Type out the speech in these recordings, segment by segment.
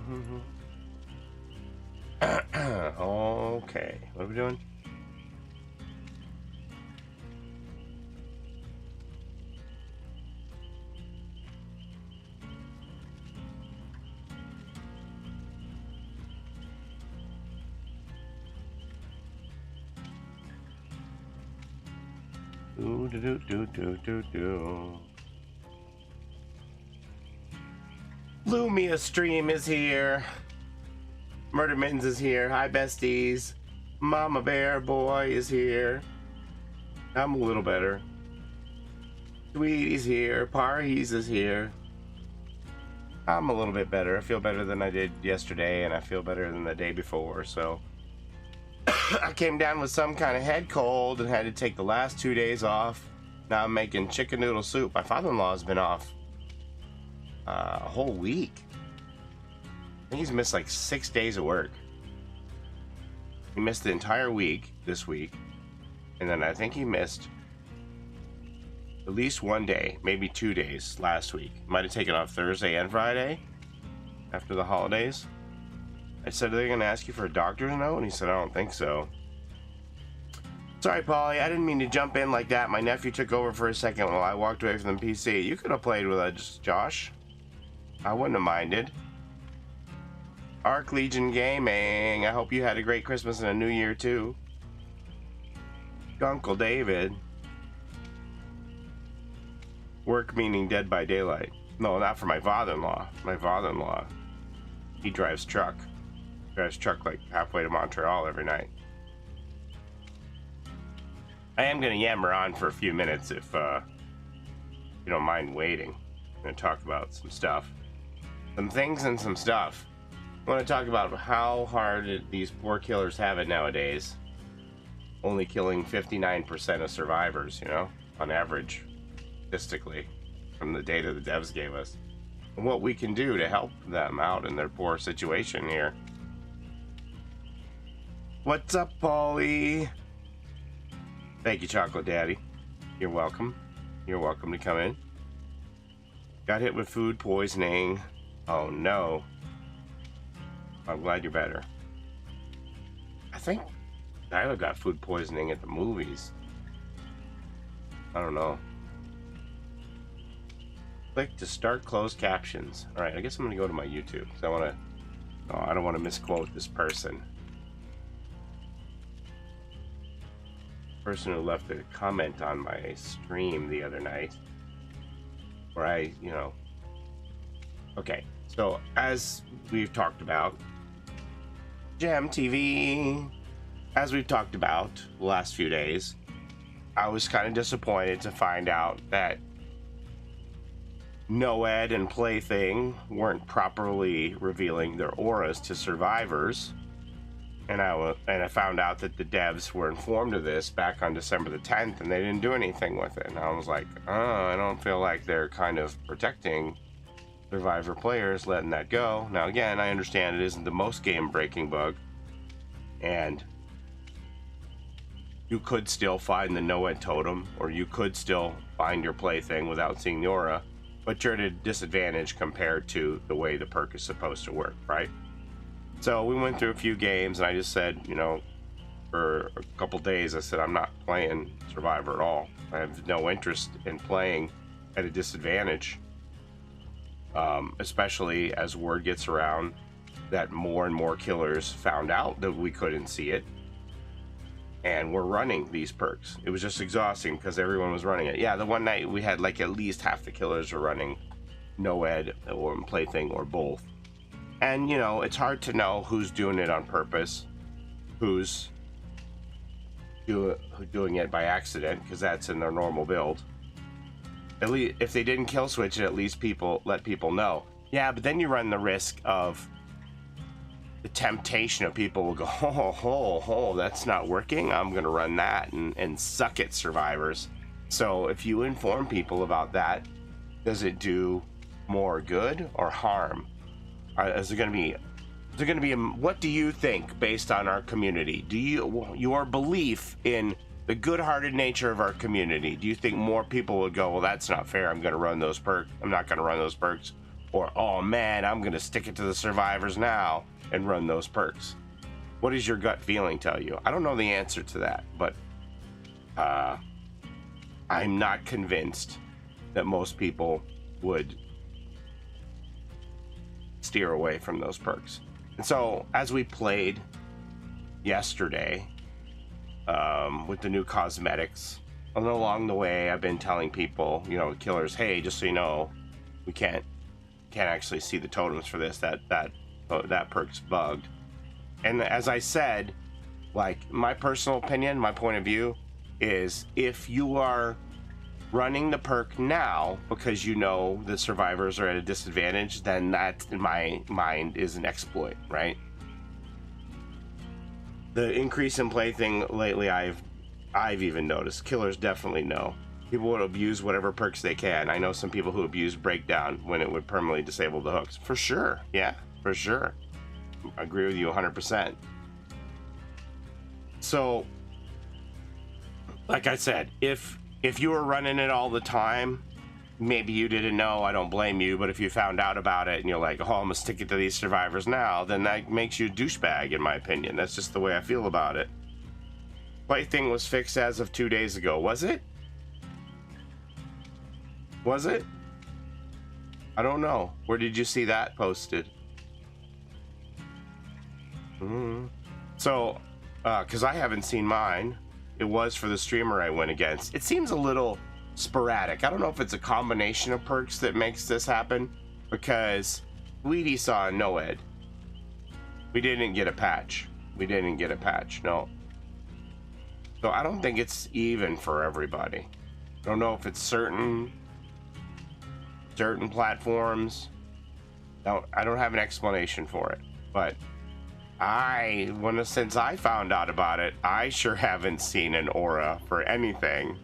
Okay, what are we doing? Lumia stream is here. Murder Mittens is here. Hi, besties. Mama Bear Boy is here. I'm a little better. Sweetie's here. Parhees is here. I'm a little bit better. I feel better than I did yesterday, and I feel better than the day before, so... I came down with some kind of head cold and had to take the last 2 days off. Now I'm making chicken noodle soup. My father-in-law has been off a whole week. I think he's missed like 6 days of work. He missed the entire week this week, and then I think he missed at least 1 day, maybe 2 days last week. Might have taken off Thursday and Friday after the holidays. I said, are they going to ask you for a doctor's note? And he said, I don't think so. Sorry, Paulie, I didn't mean to jump in like that. My nephew took over for a second while I walked away from the PC. You could have played with us, Josh. I wouldn't have minded. Arc Legion Gaming. I hope you had a great Christmas and a New Year, too. Uncle David. Work meaning Dead by Daylight. No, not for my father-in-law. My father-in-law, he drives truck. Drives truck like halfway to Montreal every night. I am going to yammer on for a few minutes if you don't mind waiting. I'm going to talk about some stuff. Some things and some stuff. I want to talk about how hard these poor killers have it nowadays. Only killing 59% of survivors, you know, on average, statistically, from the data the devs gave us. And what we can do to help them out in their poor situation here. What's up, Paulie? Thank you, Chocolate Daddy. You're welcome. You're welcome to come in. Got hit with food poisoning. Oh no. I'm glad you're better. I think Tyler got food poisoning at the movies. I don't know. Click to start closed captions. Alright, I guess I'm gonna go to my YouTube because I don't want to misquote this person. Person who left a comment on my stream the other night where I, you know, okay, so as we've talked about, Gem TV, as we've talked about the last few days, I was kind of disappointed to find out that Noed and Plaything weren't properly revealing their auras to survivors. And I found out that the devs were informed of this back on December the 10th, and they didn't do anything with it. And I was like, oh, I don't feel like they're kind of protecting survivor players, letting that go. Now, again, I understand it isn't the most game-breaking bug, and you could still find the Noed totem, or you could still find your Plaything without seeing the aura, but you're at a disadvantage compared to the way the perk is supposed to work, right? So we went through a few games, and I just said, you know, for a couple days, I said, I'm not playing Survivor at all. I have no interest in playing at a disadvantage, especially as word gets around that more and more killers found out that we couldn't see it, and we're running these perks. It was just exhausting because everyone was running it. Yeah, the one night we had like at least half the killers were running Noed or Plaything or both. And, you know, it's hard to know who's doing it on purpose, who's doing it by accident, because that's in their normal build. At least, if they didn't kill switch it, at least let people know. Yeah, but then you run the risk of the temptation of people will go, that's not working. I'm going to run that and suck it, survivors. So if you inform people about that, does it do more good or harm? Is there going to be what do you think based on our community? Do your belief in the good-hearted nature of our community, do you think more people would go, well, that's not fair, I'm going to run those perks, I'm not going to run those perks? or, oh man, I'm gonna stick it to the survivors now and run those perks. What does your gut feeling tell you? I don't know the answer to that, but I'm not convinced that most people would steer away from those perks. And so as we played yesterday with the new cosmetics, and along the way I've been telling people, you know, killers, hey, just so you know, we can't actually see the totems for this, that perk's bugged. And as I said, like, my personal opinion, my point of view is, if you are running the perk now because you know the survivors are at a disadvantage, then that, in my mind, is an exploit, right? The increase in play thing lately, I've even noticed killers definitely know. People would abuse whatever perks they can. I know some people who abuse breakdown when it would permanently disable the hooks. For sure, yeah, for sure. I agree with you 100%. So, like I said, if you were running it all the time, maybe you didn't know, I don't blame you, but if you found out about it and you're like, oh, I'm gonna stick it to these survivors now, then that makes you a douchebag, in my opinion. That's just the way I feel about it. Play thing was fixed as of 2 days ago. Was it? Was it? I don't know. Where did you see that posted? So, because I haven't seen mine. It was for the streamer I went against. It seems a little sporadic. I don't know if it's a combination of perks that makes this happen, because Weedy saw a no-ed. We didn't get a patch. No. So I don't think it's even for everybody. I don't know if it's certain platforms. No, I don't have an explanation for it, but since I found out about it, I sure haven't seen an aura for anything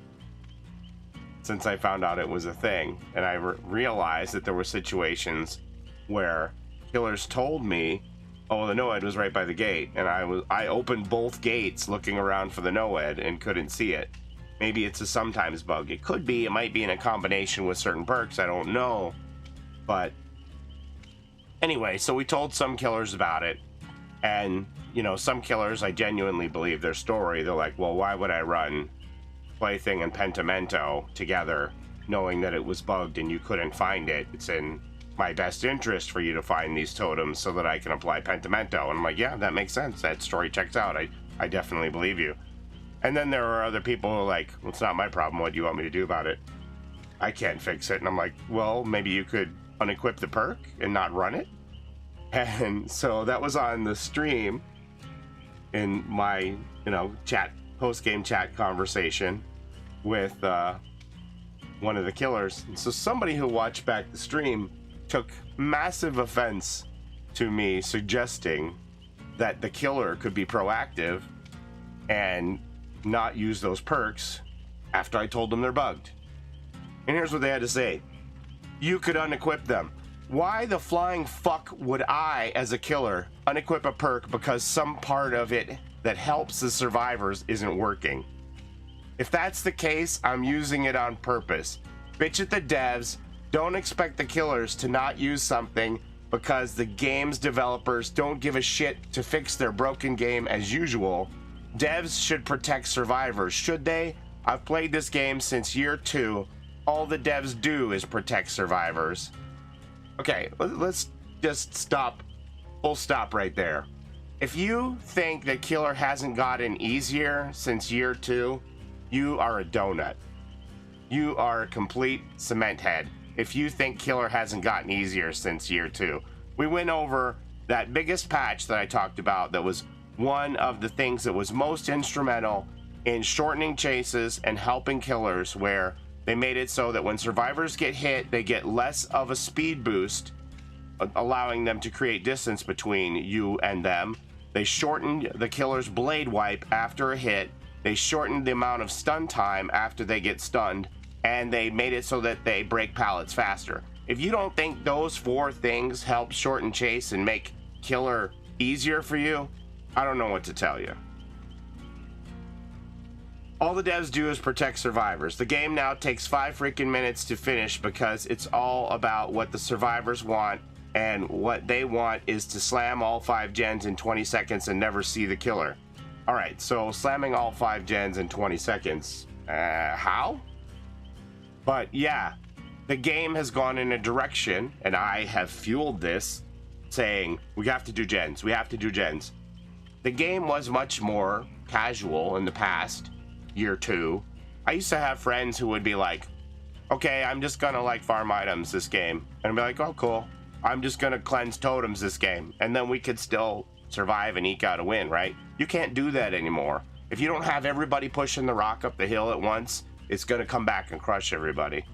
since I found out it was a thing. And I realized that there were situations where killers told me, oh, the no-ed was right by the gate, and I opened both gates looking around for the no-ed and couldn't see it. Maybe it's a sometimes bug. It could be. It might be in a combination with certain perks. I don't know. But anyway, so we told some killers about it. And, you know, some killers, I genuinely believe their story. They're like, well, why would I run Plaything and Pentimento together knowing that it was bugged and you couldn't find it? It's in my best interest for you to find these totems so that I can apply Pentimento. And I'm like, yeah, that makes sense. That story checks out. I definitely believe you. And then there are other people who are like, well, it's not my problem. What do you want me to do about it? I can't fix it. And I'm like, well, maybe you could unequip the perk and not run it. And so that was on the stream in my, you know, post-game chat conversation with one of the killers. And so somebody who watched back the stream took massive offense to me suggesting that the killer could be proactive and not use those perks after I told them they're bugged. And here's what they had to say. You could unequip them. Why the flying fuck would I, as a killer, unequip a perk because some part of it that helps the survivors isn't working? If that's the case, I'm using it on purpose. Bitch at the devs. Don't expect the killers to not use something because the game's developers don't give a shit to fix their broken game as usual. Devs should protect survivors, should they? I've played this game since year 2. All the devs do is protect survivors. Okay, let's just stop. Full stop right there. If you think that killer hasn't gotten easier since year 2, you are a donut. You are a complete cement head if you think killer hasn't gotten easier since year 2. We went over that biggest patch that I talked about that was one of the things that was most instrumental in shortening chases and helping killers, where they made it so that when survivors get hit, they get less of a speed boost, allowing them to create distance between you and them. They shortened the killer's blade wipe after a hit. They shortened the amount of stun time after they get stunned, and they made it so that they break pallets faster. If you don't think those 4 things help shorten chase and make killer easier for you, I don't know what to tell you. all the devs do is protect survivors. The game now takes 5 freaking minutes to finish because it's all about what the survivors want, and what they want is to slam all 5 gens in 20 seconds and never see the killer. All right, so slamming all 5 gens in 20 seconds, how? But yeah, the game has gone in a direction, and I have fueled this, saying we have to do gens, we have to do gens. The game was much more casual in the past year or two. I used to have friends who would be like, okay, I'm just gonna like farm items this game, and I'd be like, oh cool, I'm just gonna cleanse totems this game, and then we could still survive and eke out a win, right? You can't do that anymore. If you don't have everybody pushing the rock up the hill at once, it's gonna come back and crush everybody.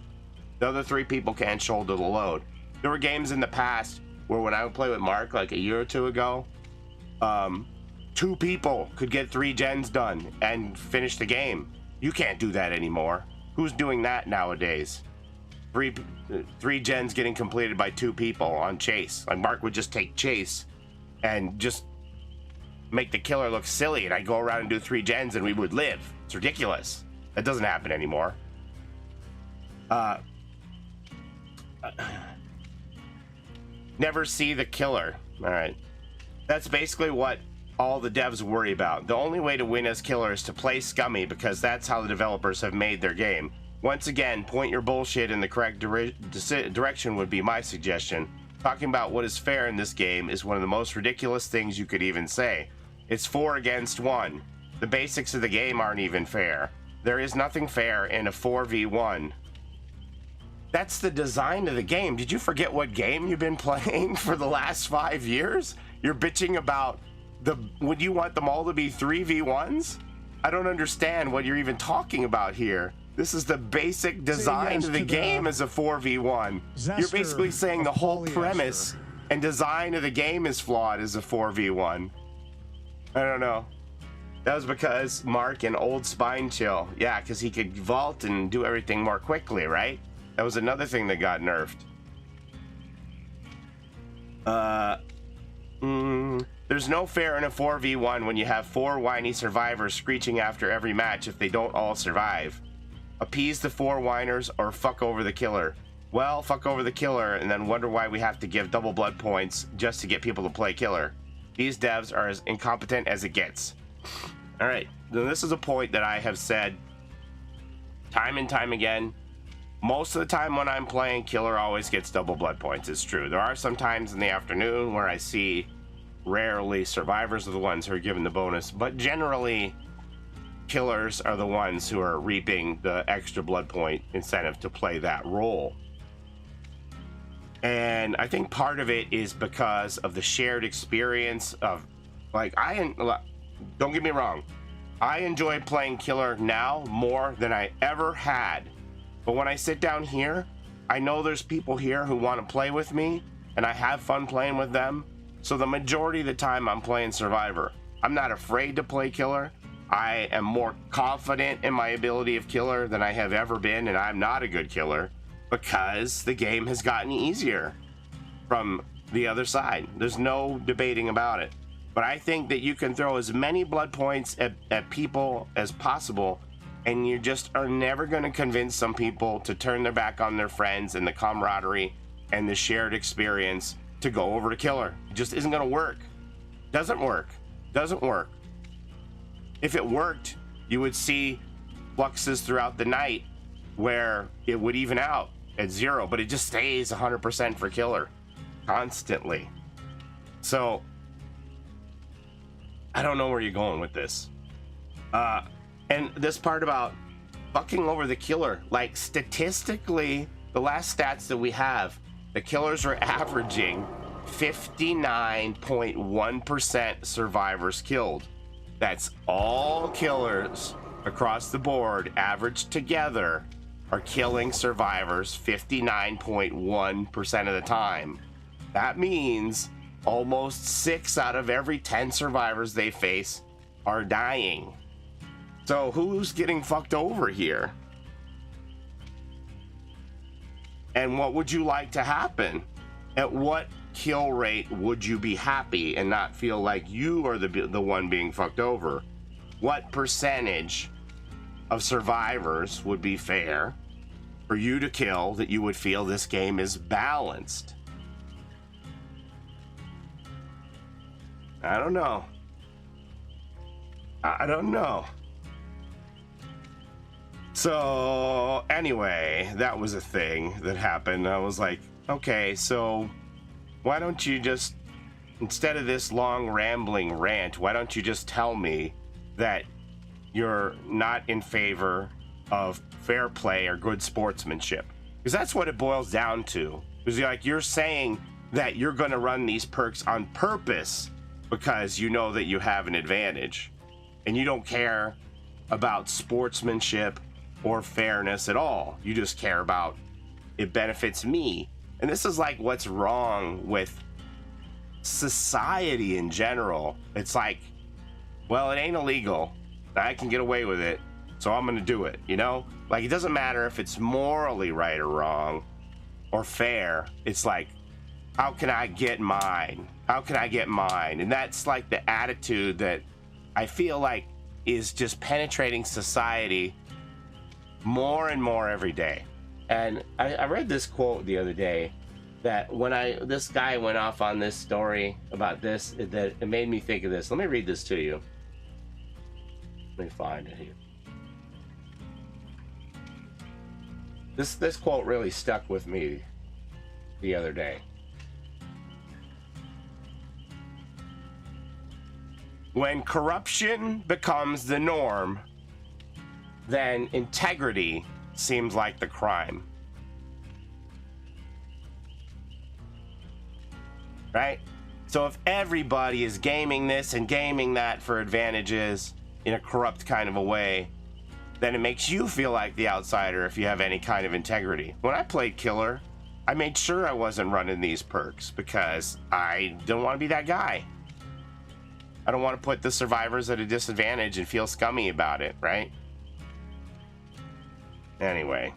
The other 3 people can't shoulder the load. There were games in the past where when I would play with Mark like a year or 2 ago, 2 people could get 3 gens done and finish the game. You can't do that anymore. Who's doing that nowadays? 3 gens getting completed by 2 people on chase. Like Mark would just take chase and just make the killer look silly, and I'd go around and do 3 gens and we would live. It's ridiculous. That doesn't happen anymore. Never see the killer. All right. That's basically what all the devs worry about. The only way to win as killer is to play scummy, because that's how the developers have made their game. Once again, point your bullshit in the correct direction would be my suggestion. Talking about what is fair in this game is one of the most ridiculous things you could even say. It's 4 against 1. The basics of the game aren't even fair. There is nothing fair in a 4v1. That's the design of the game. Did you forget what game you've been playing for the last 5 years? You're bitching about would you want them all to be 3v1s? I don't understand what you're even talking about here. This is the basic design of the game as a 4v1. You're basically saying the whole premise and design of the game is flawed as a 4v1. I don't know. That was because Mark and old spine chill. Yeah, because he could vault and do everything more quickly, right? That was another thing that got nerfed. There's no fair in a 4v1 when you have 4 whiny survivors screeching after every match if they don't all survive. Appease the 4 whiners or fuck over the killer. Well, fuck over the killer and then wonder why we have to give double blood points just to get people to play killer. These devs are as incompetent as it gets. Alright, this is a point that I have said time and time again. Most of the time when I'm playing, killer always gets double blood points. It's true. There are some times in the afternoon where I see rarely survivors are the ones who are given the bonus, but generally killers are the ones who are reaping the extra blood point incentive to play that role. And I think part of it is because of the shared experience of, like, don't get me wrong, I enjoy playing killer now more than I ever had. But when I sit down here, I know there's people here who want to play with me, and I have fun playing with them. So the majority of the time I'm playing survivor. I'm not afraid to play killer. I am more confident in my ability of killer than I have ever been, and I'm not a good killer because the game has gotten easier from the other side. There's no debating about it. But I think that you can throw as many blood points at people as possible, and you just are never going to convince some people to turn their back on their friends and the camaraderie and the shared experience to go over to killer. It just isn't going to work. Doesn't work. Doesn't work. If it worked, you would see fluxes throughout the night where it would even out at 0, but it just stays 100% for killer constantly. So I don't know where you're going with this. And this part about fucking over the killer, like statistically, the last stats that we have, the killers are averaging 59.1% survivors killed. That's all killers across the board averaged together are killing survivors 59.1% of the time. That means almost 6 out of every 10 survivors they face are dying. So who's getting fucked over here? And what would you like to happen? At what kill rate would you be happy and not feel like you are the one being fucked over? What percentage of survivors would be fair for you to kill, that you would feel this game is balanced. I don't know. I don't know. So anyway, that was a thing that happened. I was like, okay, so why don't you just, instead of this long rambling rant, why don't you just tell me that you're not in favor of fair play or good sportsmanship? Because that's what it boils down to. Because like, you're saying that you're going to run these perks on purpose because you know that you have an advantage, and you don't care about sportsmanship or fairness at all. You just care about it benefits me. And this is like what's wrong with society in general. It's like, well, it ain't illegal, I can get away with it, so I'm gonna do it, you know? Like, it doesn't matter if it's morally right or wrong or fair. It's like, how can I get mine? How can I get mine? And that's like the attitude that I feel like is just penetrating society more and more every day. And I read this quote the other day that when this guy went off on this story about this, that it made me think of this. Let me read this to you. Let me find it here. This quote really stuck with me the other day. When corruption becomes the norm, then integrity seems like the crime. Right? So if everybody is gaming this and gaming that for advantages in a corrupt kind of a way, then it makes you feel like the outsider if you have any kind of integrity. When I played Killer, I made sure I wasn't running these perks because I don't want to be that guy. I don't want to put the survivors at a disadvantage and feel scummy about it, right? Anyway.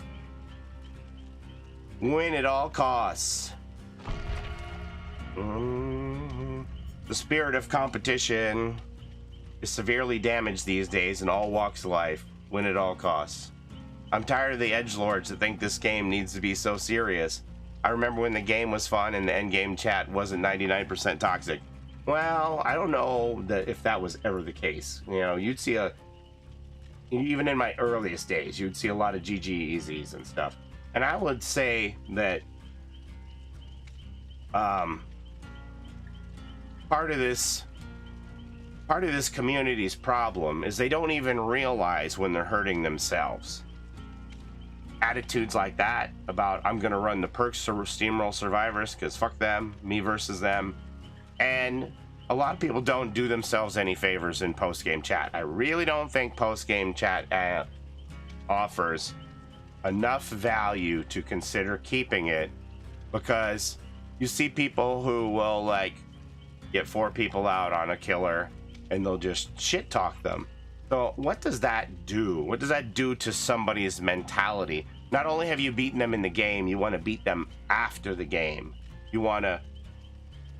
Win at all costs. The spirit of competition is severely damaged these days in all walks of life. Win at all costs. I'm tired of the edgelords that think this game needs to be so serious. I remember when the game was fun and the endgame chat wasn't 99% toxic. Well, I don't know that if that was ever the case. You know, you'd see even in my earliest days, you'd see a lot of GG easies and stuff. And I would say that part of this community's problem is they don't even realize when they're hurting themselves. Attitudes like that about, I'm gonna run the perks to steamroll survivors because fuck them, me versus them. And a lot of people don't do themselves any favors in post-game chat. I really don't think post-game chat offers enough value to consider keeping it, because you see people who will like get 4 people out on a killer and they'll just shit talk them. So what does that do? What does that do to somebody's mentality? Not only have you beaten them in the game, you want to beat them after the game. You want to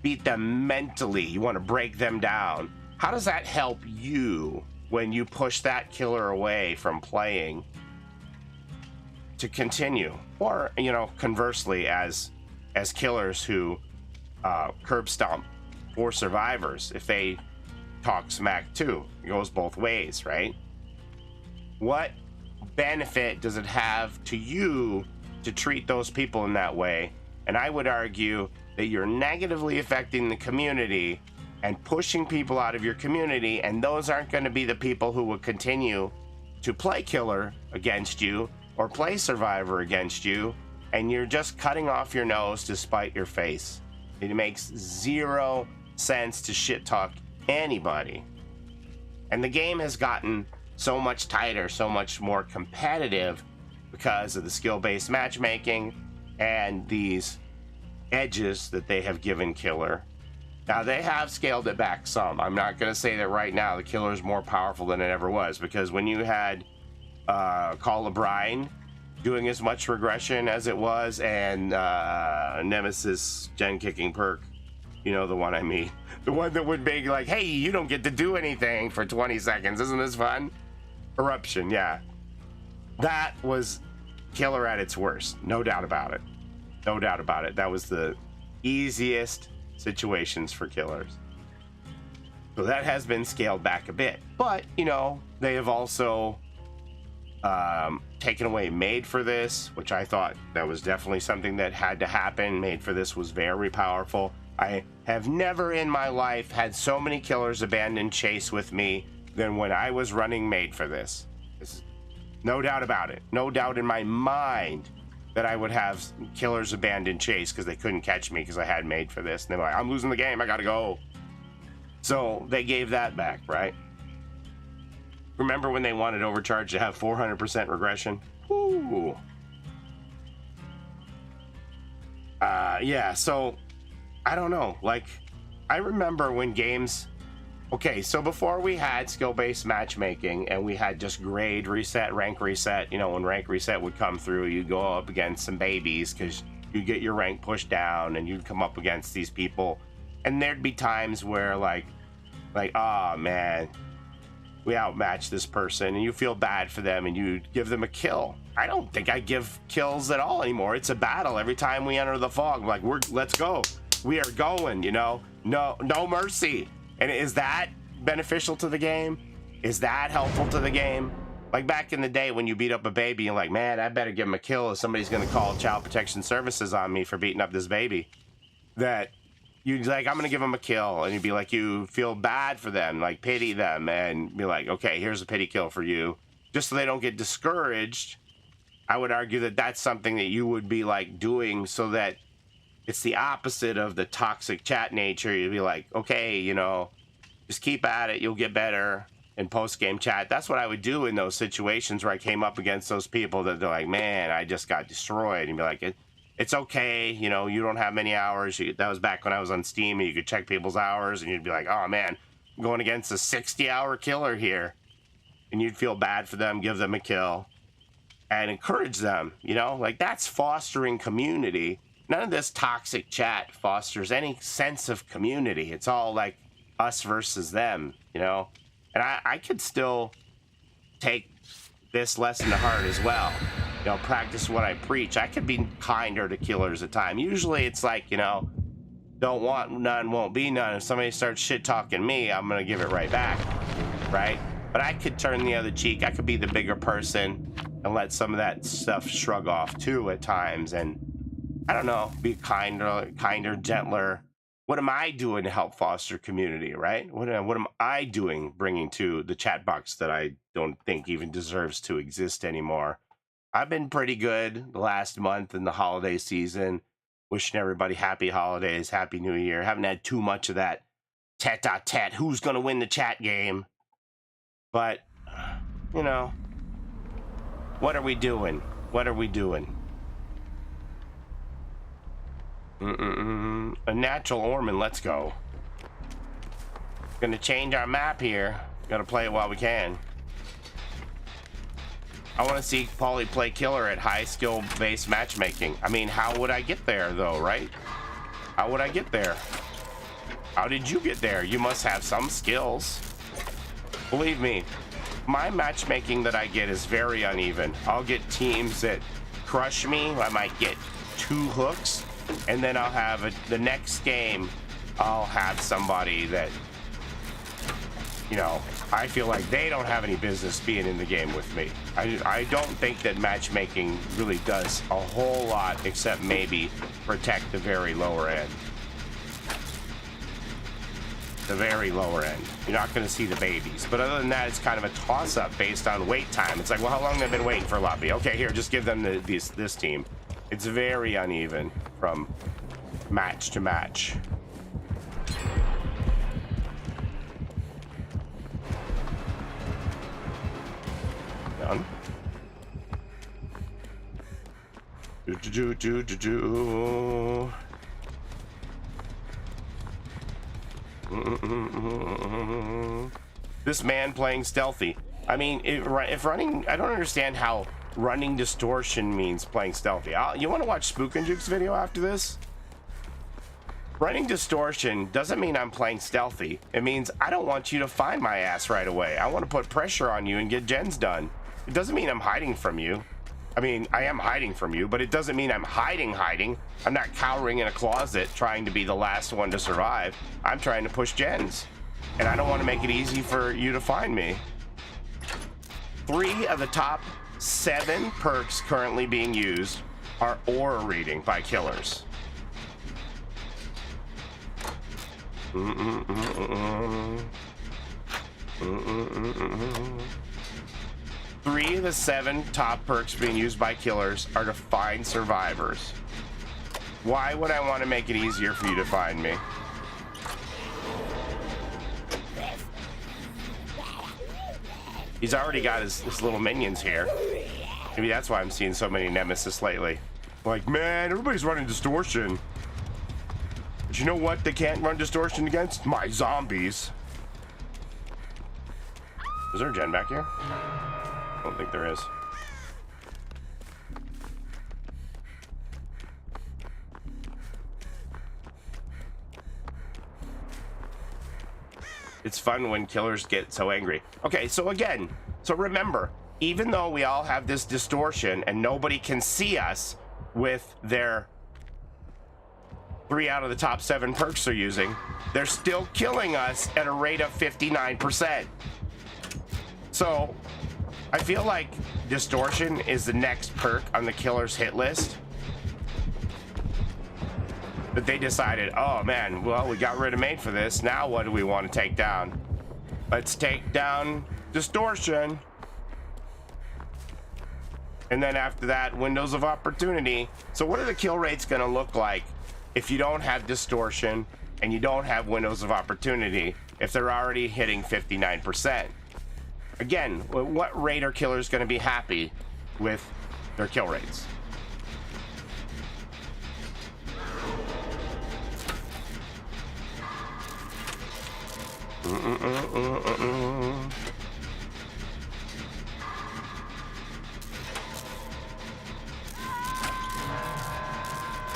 beat them mentally. You want to break them down. How does that help you when you push that killer away from playing to continue? Or, you know, conversely, as killers who curb stomp for survivors, if they talk smack too, it goes both ways, right? What benefit does it have to you to treat those people in that way? And I would argue that you're negatively affecting the community and pushing people out of your community, and those aren't going to be the people who will continue to play killer against you or play survivor against you, and you're just cutting off your nose to spite your face. It makes zero sense to shit talk anybody. And the game has gotten so much tighter, so much more competitive because of the skill-based matchmaking and these edges that they have given killer. Now they have scaled it back some. I'm not going to say that right now the killer is more powerful than it ever was, because when you had Call of Brine doing as much regression as it was, and Nemesis gen kicking perk, you know the one I mean, the one that would be like, hey, you don't get to do anything for 20 seconds, isn't this fun? Eruption, yeah. that was killer at its worst. No doubt about it. No doubt about it. That was the easiest situations for killers. So that has been scaled back a bit. But, you know, they have also taken away Made for This, which I thought that was definitely something that had to happen. Made for This was very powerful. I have never in my life had so many killers abandon chase with me than when I was running Made for This. No doubt about it. No doubt in my mind that I would have killers abandon chase because they couldn't catch me because I had Made for This. And they're like, I'm losing the game, I gotta go. So they gave that back, right? Remember when they wanted Overcharge to have 400% regression? Ooh. Yeah, so I don't know. Like, I remember when games... Okay, so before we had skill-based matchmaking and we had just grade reset, rank reset, you know, when rank reset would come through, you'd go up against some babies because you'd get your rank pushed down and you'd come up against these people. And there'd be times where like, oh man, we outmatched this person, and you feel bad for them and you give them a kill. I don't think I give kills at all anymore. It's a battle every time we enter the fog. Like, let's go. We are going, you know, no mercy. And is that beneficial to the game? Is that helpful to the game? Like back in the day when you beat up a baby, you're like, man, I better give him a kill or somebody's gonna call Child Protection Services on me for beating up this baby. That you'd like, I'm gonna give him a kill, and you'd be like, you feel bad for them, like pity them, and be like, okay, here's a pity kill for you. Just so they don't get discouraged. I would argue that that's something that you would be like doing so that it's the opposite of the toxic chat nature. You'd be like, okay, you know, just keep at it, you'll get better in post-game chat. That's what I would do in those situations where I came up against those people that they're like, man, I just got destroyed. And be like, it's okay, you know, you don't have many hours. That was back when I was on Steam and you could check people's hours and you'd be like, oh man, I'm going against a 60-hour killer here. And you'd feel bad for them, give them a kill and encourage them, you know, like that's fostering community. None of this toxic chat fosters any sense of community. It's all like us versus them, you know? And I could still take this lesson to heart as well. You know, practice what I preach. I could be kinder to killers at times. Usually it's like, you know, don't want none, won't be none. If somebody starts shit talking me, I'm going to give it right back, right? But I could turn the other cheek. I could be the bigger person and let some of that stuff shrug off too at times. And I don't know, be kinder, gentler. What am I doing to help foster community, right? What am I doing bringing to the chat box that I don't think even deserves to exist anymore? I've been pretty good the last month in the holiday season, wishing everybody happy holidays, happy new year. Haven't had too much of that tete-a-tete, who's going to win the chat game? But, you know, what are we doing? What are we doing? A natural Orphan, let's go. Gonna change our map here. Gotta play it while we can. I want to see Paulie play killer at high skill based matchmaking. I mean, how would I get there though, right? How would I get there? How did you get there? You must have some skills. Believe me, my matchmaking that I get is very uneven. I'll get teams that crush me. I might get 2 hooks. And then I'll have the next game, I'll have somebody that, you know, I feel like they don't have any business being in the game with me. I don't think that matchmaking really does a whole lot except maybe protect the very lower end. The very lower end. You're not going to see the babies. But other than that, it's kind of a toss-up based on wait time. It's like, well, how long have they been waiting for a lobby? Okay, here, just give them this team. It's very uneven from match to match. Done. This man playing stealthy. I mean, if running, I don't understand how running distortion means playing stealthy. You want to watch SpooknJukes video after this? Running distortion doesn't mean I'm playing stealthy. It means I don't want you to find my ass right away. I want to put pressure on you and get gens done. It doesn't mean I'm hiding from you. I mean, I am hiding from you, but it doesn't mean I'm hiding. I'm not cowering in a closet trying to be the last one to survive. I'm trying to push gens, and I don't want to make it easy for you to find me. 3 of the top 7 perks currently being used are aura reading by killers. 3 of the 7 top perks being used by killers are to find survivors. Why would I want to make it easier for you to find me? He's already got his little minions here. Maybe that's why I'm seeing so many nemesis lately. Like, man, everybody's running distortion. But you know what they can't run distortion against? My zombies. Is there a gen back here? I don't think there is. It's fun when killers get so angry. Okay, so again, so remember, even though we all have this distortion and nobody can see us with their 3 out of the top 7 perks they're using, they're still killing us at a rate of 59%. So I feel like distortion is the next perk on the killer's hit list. But they decided, oh man, well, we got rid of mate for this. Now what do we want to take down? Let's take down distortion. And then after that, windows of opportunity. So what are the kill rates going to look like if you don't have distortion and you don't have windows of opportunity, if they're already hitting 59%? Again, what rate are killers going to be happy with their kill rates?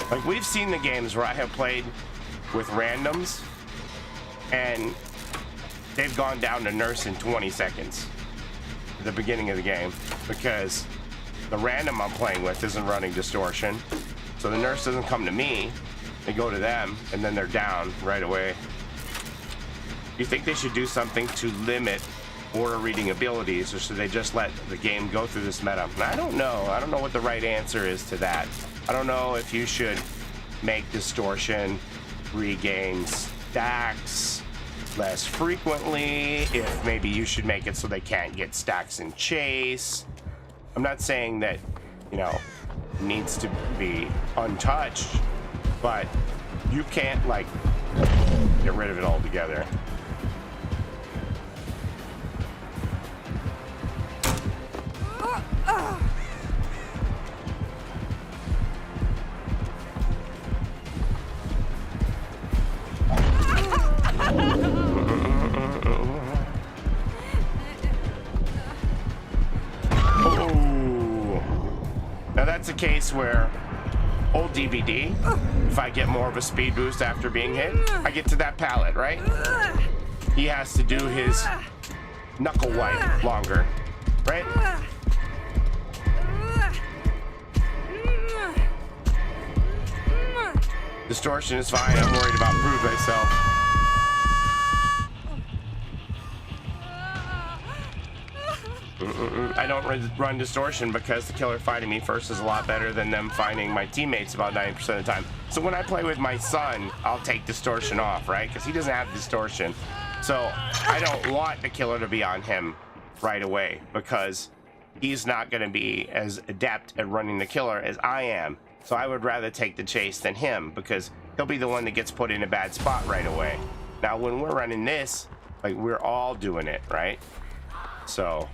Like, we've seen the games where I have played with randoms and they've gone down to nurse in 20 seconds at the beginning of the game because the random I'm playing with isn't running distortion, so the nurse doesn't come to me, they go to them, and then they're down right away. You think they should do something to limit aura reading abilities, or should they just let the game go through this meta? And I don't know. I don't know what the right answer is to that. I don't know if you should make distortion regain stacks less frequently, if maybe you should make it so they can't get stacks in chase. I'm not saying that, you know, it needs to be untouched, but you can't, like, get rid of it altogether. That's a case where old DVD, if I get more of a speed boost after being hit, I get to that pallet, right? He has to do his knuckle wipe longer, right? Distortion is fine. I'm worried about prove myself. I don't run distortion because the killer fighting me first is a lot better than them finding my teammates about 90% of the time. So when I play with my son, I'll take distortion off, right? Because he doesn't have distortion. So I don't want the killer to be on him right away because he's not going to be as adept at running the killer as I am. So I would rather take the chase than him because he'll be the one that gets put in a bad spot right away. Now, when we're running this, like, we're all doing it, right? So...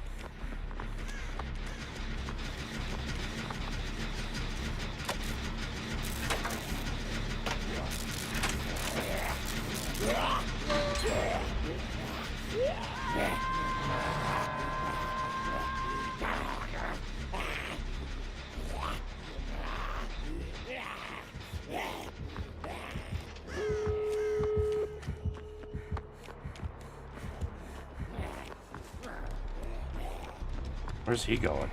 Where's he going?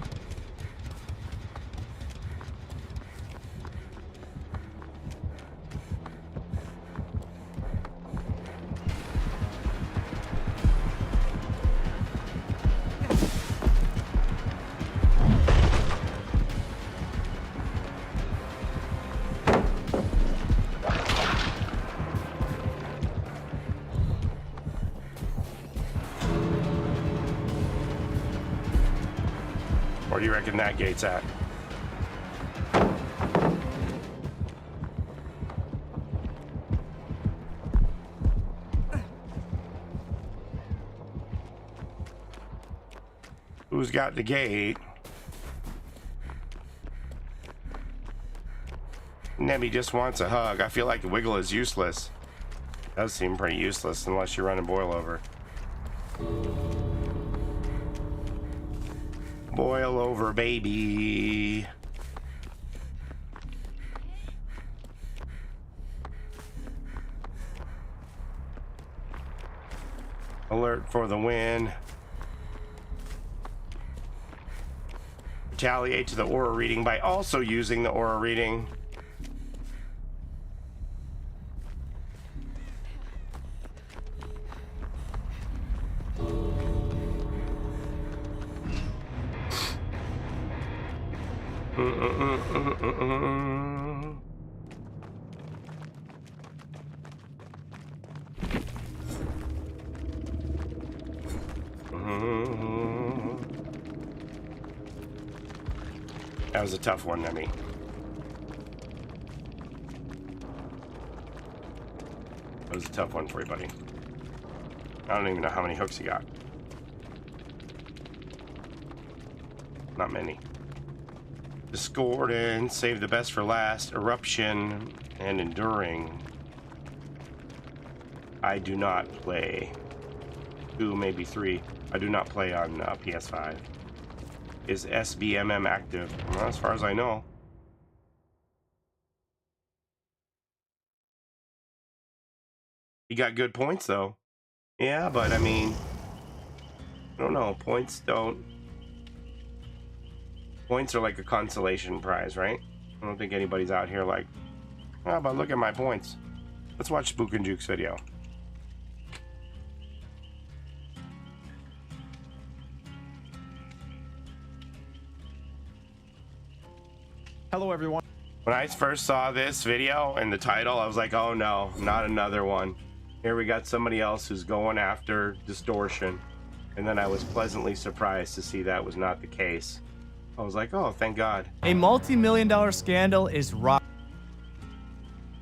Where do you reckon that gate's at? Who's got the gate? Nebby just wants a hug. I feel like the wiggle is useless. Does seem pretty useless unless you're running boil over. Boil over, baby. Alert for the win. Retaliate to the aura reading by also using the aura reading. That was a tough one, Nemi. That was a tough one for you, buddy. I don't even know how many hooks you got. Not many. Discordant, save the best for last, eruption, and enduring. I do not play. 2, maybe 3. I do not play on PS5. Is SBMM active? Well, as far as I know. You got good points though. Yeah, but I mean, I don't know. Points are like a consolation prize, right? I don't think anybody's out here like, oh, but look at my points. Let's watch SpooknJukes video. Hello everyone. When I first saw this video and the title, I was like, oh no, not another one. Here we got somebody else who's going after distortion. And then I was pleasantly surprised to see that was not the case. I was like, oh, thank God. A multi-million-dollar scandal is rock.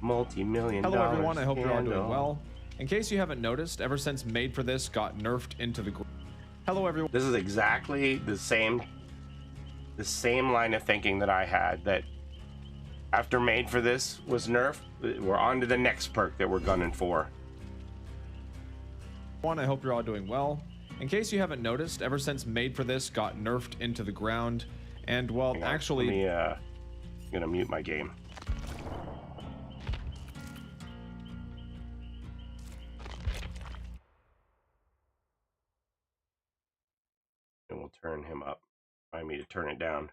Multi-million-dollar Hello everyone, I hope you're all scandal. doing well. In case you haven't noticed, ever since Made for This got nerfed into the Hello everyone. This is exactly the same line of thinking that I had, that after Made for This was nerfed, we're on to the next perk that we're gunning for. I hope you're all doing well. In case you haven't noticed, ever since Made for This got nerfed into the ground, and well, Hang on, actually, I'm gonna mute my game. And we'll turn him up. Remind me to turn it down.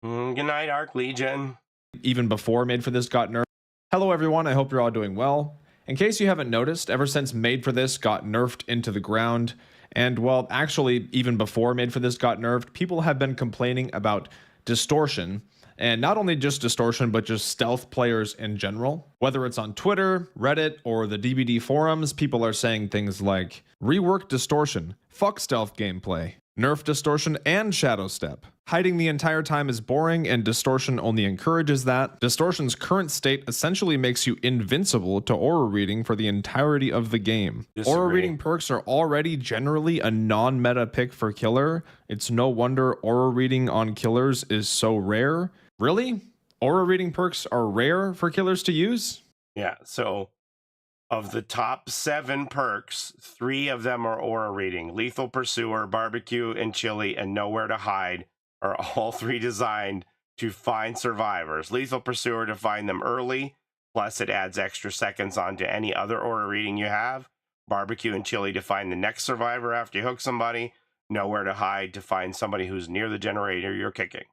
Good night, Arc Legion. even before Made for This got nerfed. Hello everyone, I hope you're all doing well. In case you haven't noticed, ever since Made for This got nerfed into the ground, and well, actually, even before Made for This got nerfed, people have been complaining about distortion, and not only just distortion, but just stealth players in general. Whether it's on Twitter, Reddit, or the DBD forums, people are saying things like, rework distortion, fuck stealth gameplay, nerf distortion and shadow step. Hiding the entire time is boring, and distortion only encourages that. Distortion's current state essentially makes you invincible to aura reading for the entirety of the game. Disagree. Aura reading perks are already generally a non-meta pick for killer. It's no wonder aura reading on killers is so rare. Really? Aura reading perks are rare for killers to use? Yeah, so of the top 7 perks, 3 of them are aura reading. Lethal Pursuer, Barbecue, and Chili, and Nowhere to Hide are all 3 designed to find survivors. Lethal Pursuer to find them early, plus it adds extra seconds onto any other aura reading you have. Barbecue and Chili to find the next survivor after you hook somebody. nowhere to hide to find somebody who's near the generator you're kicking.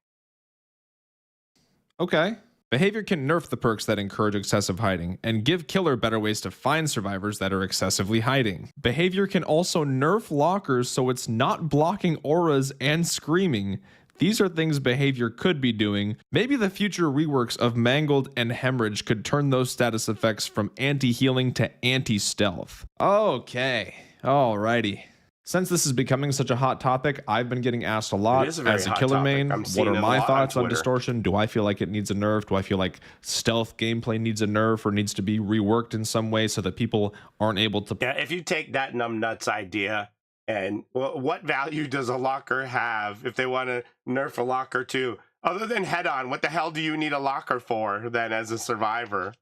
Okay. Behavior can nerf the perks that encourage excessive hiding and give killer better ways to find survivors that are excessively hiding. Behavior can also nerf lockers so it's not blocking auras and screaming. These are things behavior could be doing. Maybe the future reworks of Mangled and Hemorrhage could turn those status effects from anti-healing to anti-stealth. Okay, alrighty. Since this is becoming such a hot topic, I've been getting asked a lot as a killer main. What are my thoughts on distortion? Do I feel like it needs a nerf? Do I feel like stealth gameplay needs a nerf or needs to be reworked in some way so that people aren't able to... Yeah, if you take that numbnuts idea, and what value does a locker have if they want to nerf a locker too? Other than head-on, what the hell do you need a locker for then as a survivor?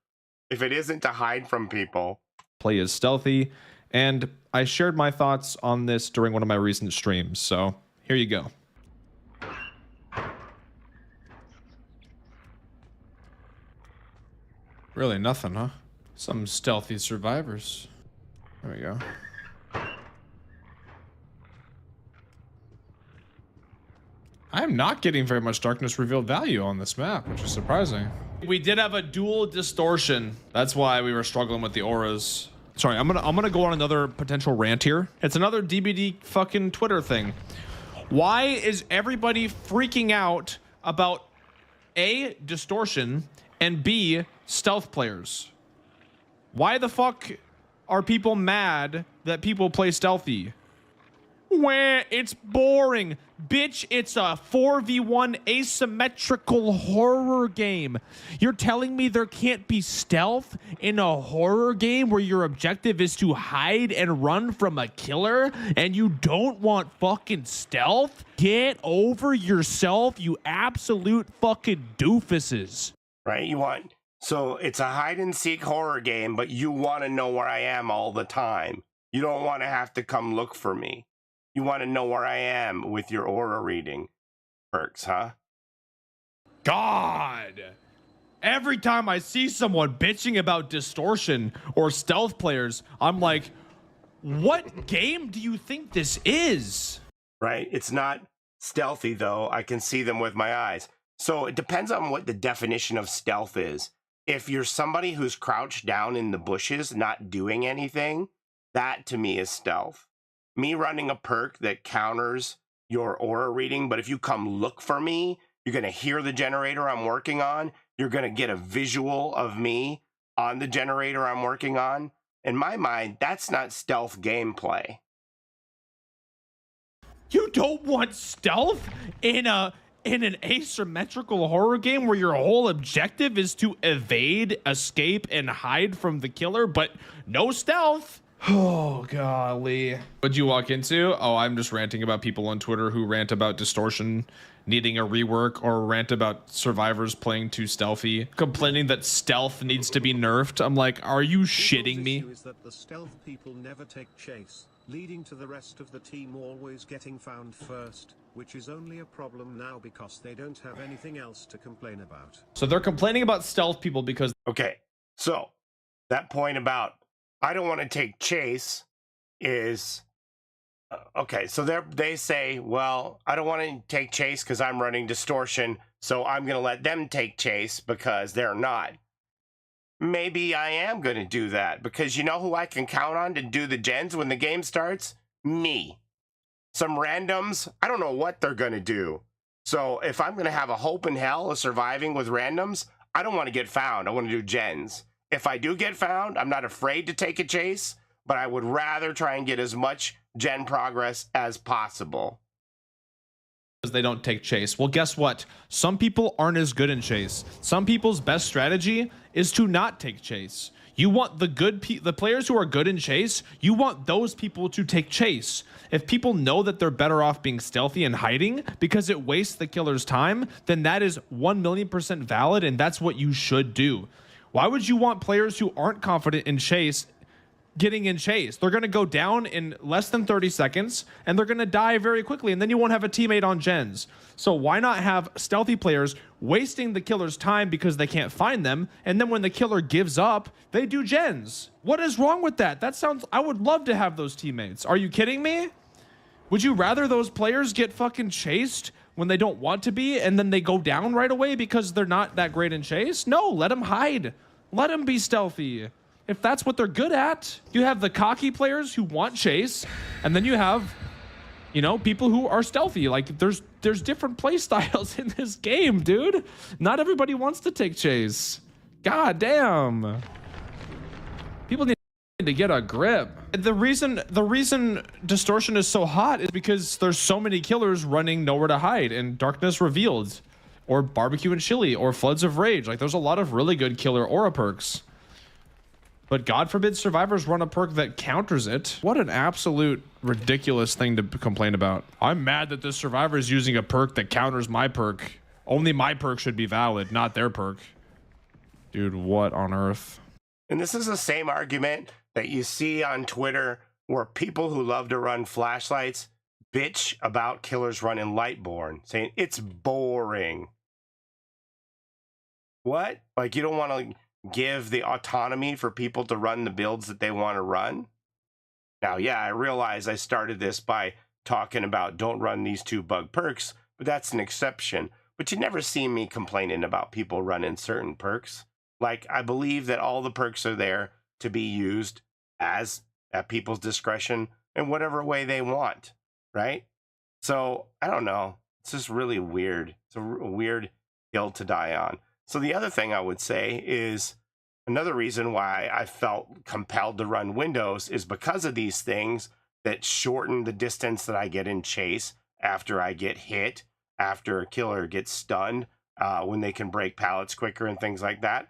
If it isn't to hide from people. Play is stealthy. And I shared my thoughts on this during one of my recent streams, so here you go. Really nothing, huh? Some stealthy survivors. There we go. I'm not getting very much darkness revealed value on this map, which is surprising. We did have a dual distortion. That's why we were struggling with the auras. Sorry, I'm gonna go on another potential rant here. It's another DBD fucking Twitter thing. Why is everybody freaking out about A, distortion, and B, stealth players? Why the fuck are people mad that people play stealthy? Wah, it's boring. Bitch, it's a 4v1 asymmetrical horror game. You're telling me there can't be stealth in a horror game where your objective is to hide and run from a killer and you don't want fucking stealth? Get over yourself, you absolute fucking doofuses. Right, you want... So it's a hide-and-seek horror game, but you want to know where I am all the time. You don't want to have to come look for me. You want to know where I am with your aura reading perks, huh? God! Every time I see someone bitching about distortion or stealth players, I'm like, what game do you think this is? Right? It's not stealthy, though. I can see them with my eyes. So it depends on what the definition of stealth is. If you're somebody who's crouched down in the bushes, not doing anything, that to me is stealth. Me running a perk that counters your aura reading, but if you come look for me, you're going to hear the generator I'm working on. You're going to get a visual of me on the generator I'm working on. In my mind, that's not stealth gameplay. You don't want stealth in an asymmetrical horror game where your whole objective is to evade, escape, and hide from the killer, but no stealth? Oh, golly. What'd you walk into? Oh, I'm just ranting about people on Twitter who rant about distortion needing a rework or rant about survivors playing too stealthy, complaining that stealth needs to be nerfed. I'm like, are you shitting me? Is that the stealth people never take chase, leading to the rest of the team always getting found first, which is only a problem now because they don't have anything else to complain about. So they're complaining about stealth people because... Okay, so that point about I don't want to take chase is... okay, so they say, well, I don't want to take chase because I'm running distortion, so I'm going to let them take chase because they're not. Maybe I am going to do that because you know who I can count on to do the gens when the game starts? Me. Some randoms, I don't know what they're going to do. So if I'm going to have a hope in hell of surviving with randoms, I don't want to get found. I want to do gens. If I do get found, I'm not afraid to take a chase, but I would rather try and get as much gen progress as possible. They don't take chase. Well, guess what? Some people aren't as good in chase. Some people's best strategy is to not take chase. You want the players who are good in chase, you want those people to take chase. If people know that they're better off being stealthy and hiding because it wastes the killer's time, then that is 1,000,000% valid, and that's what you should do. Why would you want players who aren't confident in chase getting in chase? They're going to go down in less than 30 seconds and they're going to die very quickly, and then you won't have a teammate on gens. So why not have stealthy players wasting the killer's time because they can't find them, and then when the killer gives up, they do gens? What is wrong with that? That sounds... I would love to have those teammates. Are you kidding me? Would you rather those players get fucking chased when they don't want to be and then they go down right away because they're not that great in chase? No, let them hide. Let them be stealthy. If that's what they're good at. You have the cocky players who want chase, and then you have, you know, people who are stealthy. Like there's different play styles in this game, dude. Not everybody wants to take chase. God damn. People need to get a grip. The reason distortion is so hot is because there's so many killers running nowhere to hide in Darkness Revealed or Barbecue and Chili or Floods of Rage. Like there's a lot of really good killer aura perks. But God forbid survivors run a perk that counters it. What an absolute ridiculous thing to complain about. I'm mad that this survivor is using a perk that counters my perk. Only my perk should be valid, not their perk. Dude, what on earth? And this is the same argument that you see on Twitter where people who love to run flashlights bitch about killers running Lightborn, saying it's boring. What? Like you don't want to give the autonomy for people to run the builds that they want to run? Now, yeah, I realize I started this by talking about don't run these 2 bug perks, but that's an exception. But you never see me complaining about people running certain perks. Like, I believe that all the perks are there to be used as at people's discretion in whatever way they want, right? So, I don't know. It's just really weird. It's a weird hill to die on. So the other thing I would say is another reason why I felt compelled to run Windows is because of these things that shorten the distance that I get in chase after I get hit, after a killer gets stunned, when they can break pallets quicker and things like that.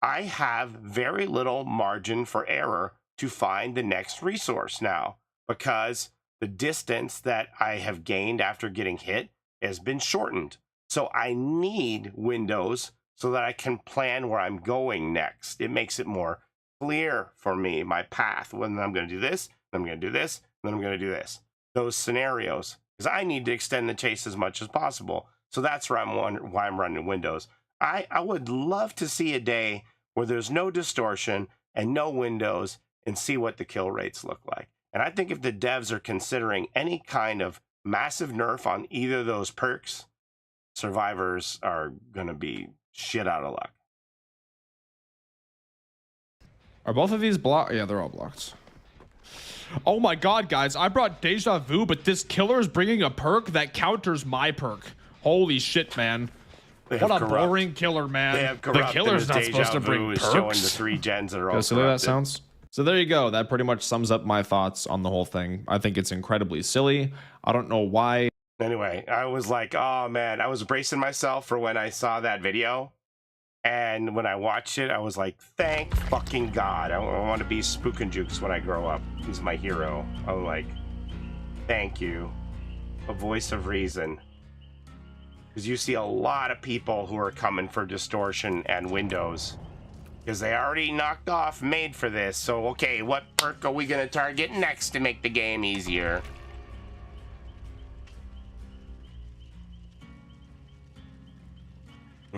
I have very little margin for error to find the next resource now because the distance that I have gained after getting hit has been shortened. So I need Windows so that I can plan where I'm going next. It makes it more clear for me, my path, when I'm going to do this, then I'm going to do this, then I'm going to do this. Those scenarios, because I need to extend the chase as much as possible. So that's why I'm running Windows. I would love to see a day where there's no distortion and no Windows and see what the kill rates look like. And I think if the devs are considering any kind of massive nerf on either of those perks, survivors are going to be shit out of luck. Are both of these blocked? Yeah, they're all blocked. Oh my god, guys. I brought Deja Vu, but this killer is bringing a perk that counters my perk. Holy shit, man. What a boring killer, man. The killer's not supposed to bring perks. Showing the 3 gens that are all silly that sounds. So there you go. That pretty much sums up my thoughts on the whole thing. I think it's incredibly silly. I don't know why. Anyway, I was like, oh man, I was bracing myself for when I saw that video. And when I watched it, I was like, thank fucking God. I want to be SpooknJukes when I grow up. He's my hero. I'm like, thank you. A voice of reason. Because you see a lot of people who are coming for distortion and Windows. Because they already knocked off Made for this. So, okay, what perk are we going to target next to make the game easier? I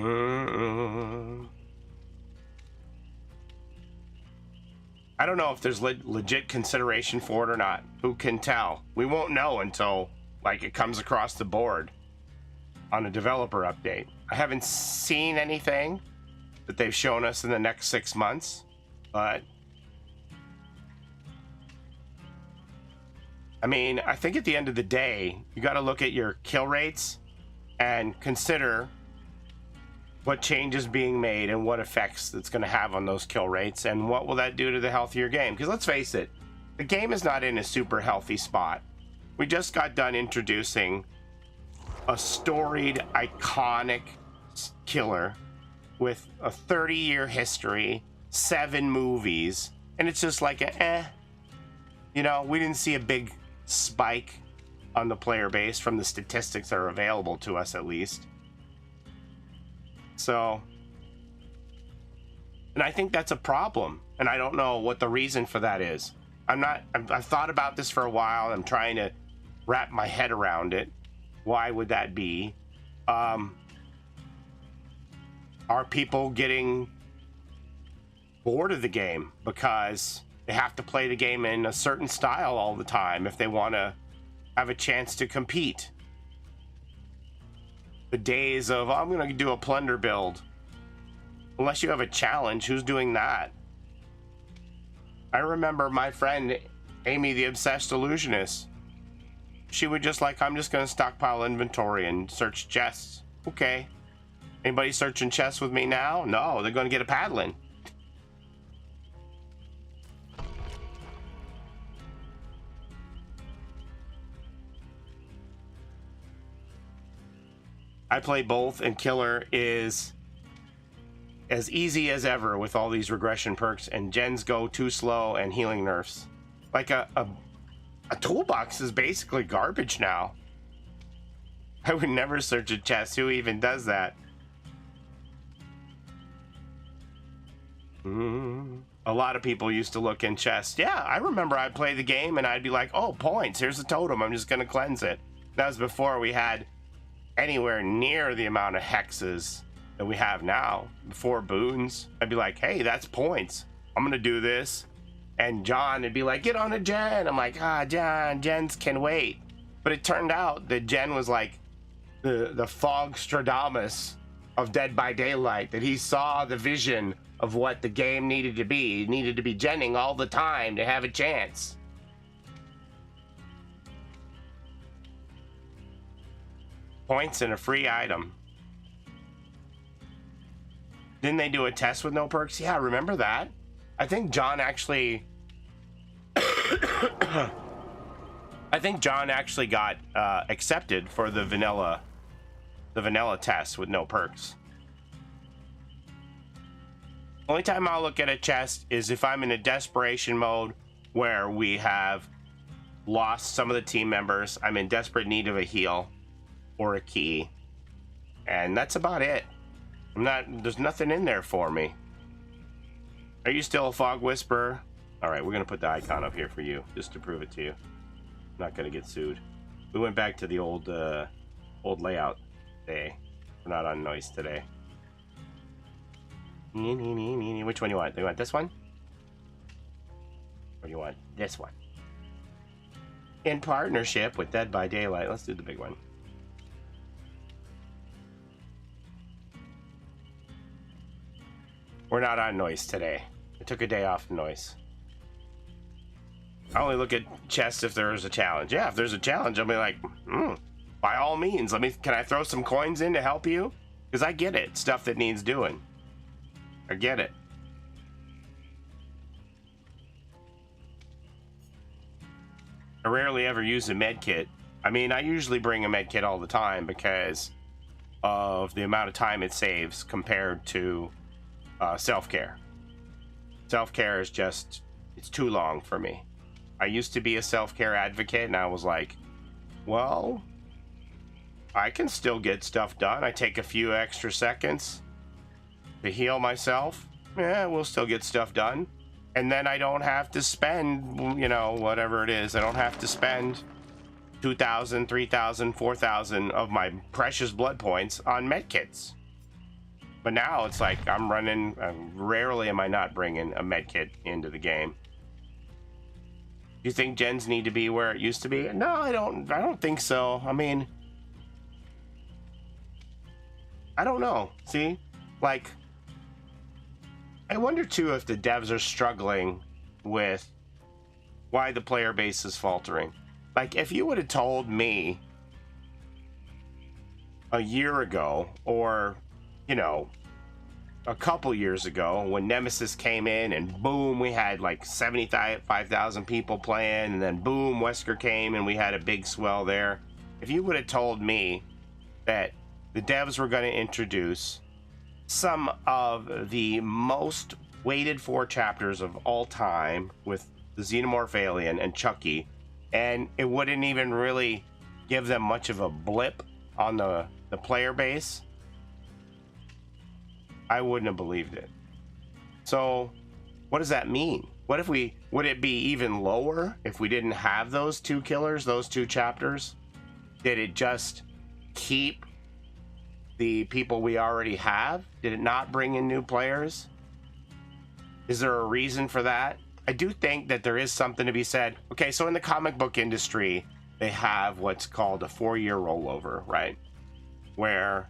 don't know if there's legit consideration for it or not. Who can tell? We won't know until like it comes across the board on a developer update. I haven't seen anything that they've shown us in the next 6 months, but I mean, I think at the end of the day, you got to look at your kill rates and consider what change is being made and what effects it's going to have on those kill rates and what will that do to the health of your game. Because let's face it, the game is not in a super healthy spot. We just got done introducing a storied, iconic killer with a 30-year history, 7 movies, and it's just like you know, we didn't see a big spike on the player base from the statistics that are available to us, at least. So, and I think that's a problem, and I don't know what the reason for that is. I've thought about this for a while. I'm trying to wrap my head around it. Why would that be? Are people getting bored of the game because they have to play the game in a certain style all the time if they want to have a chance to compete. The days of, oh, I'm going to do a plunder build. Unless you have a challenge, who's doing that? I remember my friend Amy, the obsessed illusionist. She would just like, I'm just going to stockpile inventory and search chests. Okay. Anybody searching chests with me now? No, they're going to get a paddling. I play both, and Killer is as easy as ever with all these regression perks, and gens go too slow and healing nerfs. Like a toolbox is basically garbage now. I would never search a chest. Who even does that? A lot of people used to look in chests. Yeah, I remember I'd play the game and I'd be like, oh, points. Here's a totem. I'm just going to cleanse it. That was before we had anywhere near the amount of hexes that we have now. Before boons, I'd be like, hey, that's points. I'm going to do this. And John would be like, get on a gen. I'm like, John, gens can wait. But it turned out that Jen was like the fog Stradamus of Dead by Daylight, that he saw the vision of what the game needed to be. He needed to be genning all the time to have a chance. Points and a free item. Didn't they do a test with no perks? Yeah, remember that? I think John actually I think John actually got accepted for the vanilla test with no perks. Only time I'll look at a chest is if I'm in a desperation mode where we have lost some of the team members. I'm in desperate need of a heal or a key, and that's about it. There's nothing in there for me. Are you still a fog whisperer? All right, we're gonna put the icon up here for you just to prove it to you. I'm not gonna get sued. We went back to the old layout day. We're not on noise today. Which one you want? Do you want this one? Or do you want this one? In partnership with Dead by Daylight. Let's do the big one. We're not on noise today. I took a day off of noise. I only look at chests if there is a challenge. Yeah, if there's a challenge, I'll be like, by all means, can I throw some coins in to help you? Because I get it. Stuff that needs doing. I get it. I rarely ever use a med kit. I mean, I usually bring a med kit all the time because of the amount of time it saves compared to self-care. Self-care is just, it's too long for me. I used to be a self-care advocate, and I was like, well, I can still get stuff done. I take a few extra seconds to heal myself. Yeah, we'll still get stuff done. And then I don't have to spend, you know, whatever it is. I don't have to spend 2,000, 3,000, 4,000 of my precious blood points on medkits. But now it's like I'm running, rarely am I not bringing a medkit into the game. Do you think gens need to be where it used to be? No, I don't think so. I mean, I don't know. See, like, I wonder too if the devs are struggling with why the player base is faltering. Like, if you would have told me a year ago, or, you know, a couple years ago when Nemesis came in and boom, we had like 75,000 people playing, and then boom, Wesker came and we had a big swell there. If you would have told me that the devs were going to introduce some of the most waited for chapters of all time with the Xenomorph Alien and Chucky, and it wouldn't even really give them much of a blip on the player base, I wouldn't have believed it. So what does that mean? What if would it be even lower if we didn't have those two killers, those two chapters? Did it just keep the people we already have? Did it not bring in new players? Is there a reason for that? I do think that there is something to be said. Okay, so in the comic book industry, they have what's called a 4-year rollover, right? Where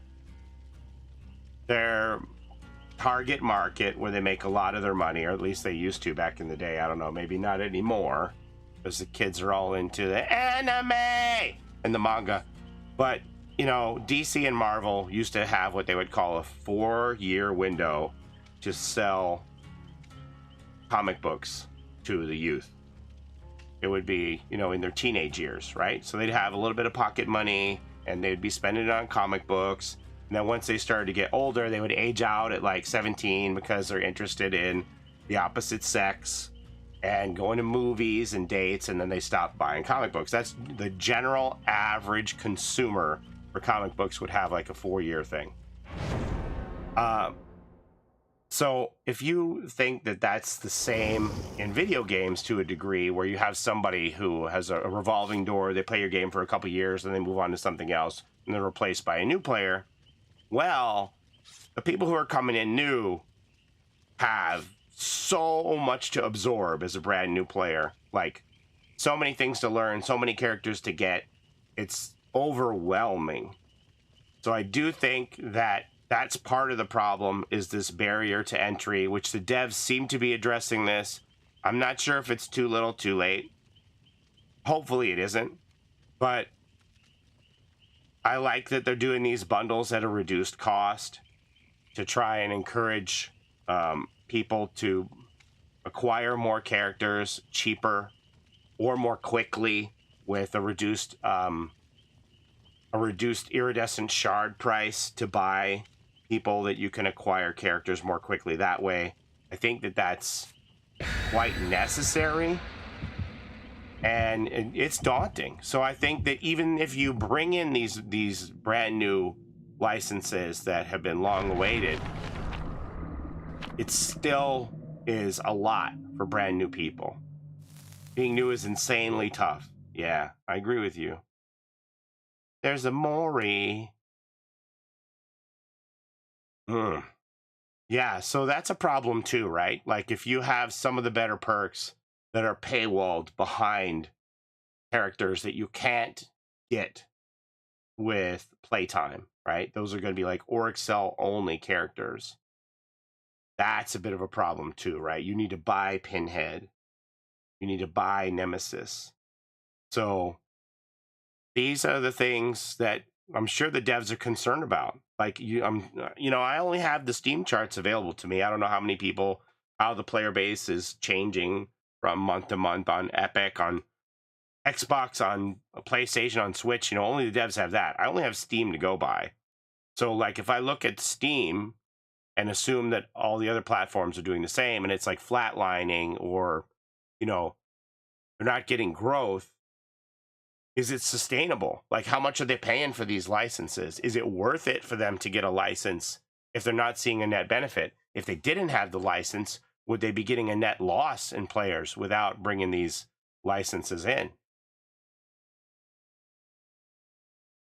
their target market, where they make a lot of their money, or at least they used to back in the day. I don't know, maybe not anymore, because the kids are all into the anime and the manga. But, you know, DC and Marvel used to have what they would call a 4-year window to sell comic books to the youth. It would be, you know, in their teenage years, right? So they'd have a little bit of pocket money and they'd be spending it on comic books. And then once they started to get older, they would age out at like 17 because they're interested in the opposite sex and going to movies and dates, and then they stop buying comic books. That's the general average consumer for comic books would have like a 4-year thing. So if you think that that's the same in video games to a degree, where you have somebody who has a revolving door, they play your game for a couple years and they move on to something else and they're replaced by a new player, well, the people who are coming in new have so much to absorb as a brand new player. Like, so many things to learn, so many characters to get. It's overwhelming. So I do think that that's part of the problem, is this barrier to entry, which the devs seem to be addressing this. I'm not sure if it's too little, too late. Hopefully it isn't. But I like that they're doing these bundles at a reduced cost to try and encourage people to acquire more characters cheaper or more quickly with a reduced iridescent shard price to buy people that you can acquire characters more quickly that way. I think that that's quite necessary, and it's daunting. So I think that even if you bring in these brand new licenses that have been long awaited, it still is a lot for brand new people. Being new is insanely tough. Yeah, I agree with you. There's a Mori. Yeah, so that's a problem too, right? Like, if you have some of the better perks that are paywalled behind characters that you can't get with playtime, right? Those are going to be like Orixel only characters. That's a bit of a problem too, right? You need to buy Pinhead. You need to buy Nemesis. So these are the things that I'm sure the devs are concerned about. Like, I only have the Steam charts available to me. I don't know how many people, how the player base is changing from month to month on Epic, on Xbox, on PlayStation, on Switch. Only the devs have that. I only have Steam to go by. So, like, if I look at Steam and assume that all the other platforms are doing the same, and it's like flatlining, or, they're not getting growth, is it sustainable? Like, how much are they paying for these licenses? Is it worth it for them to get a license if they're not seeing a net benefit? If they didn't have the license, would they be getting a net loss in players without bringing these licenses in?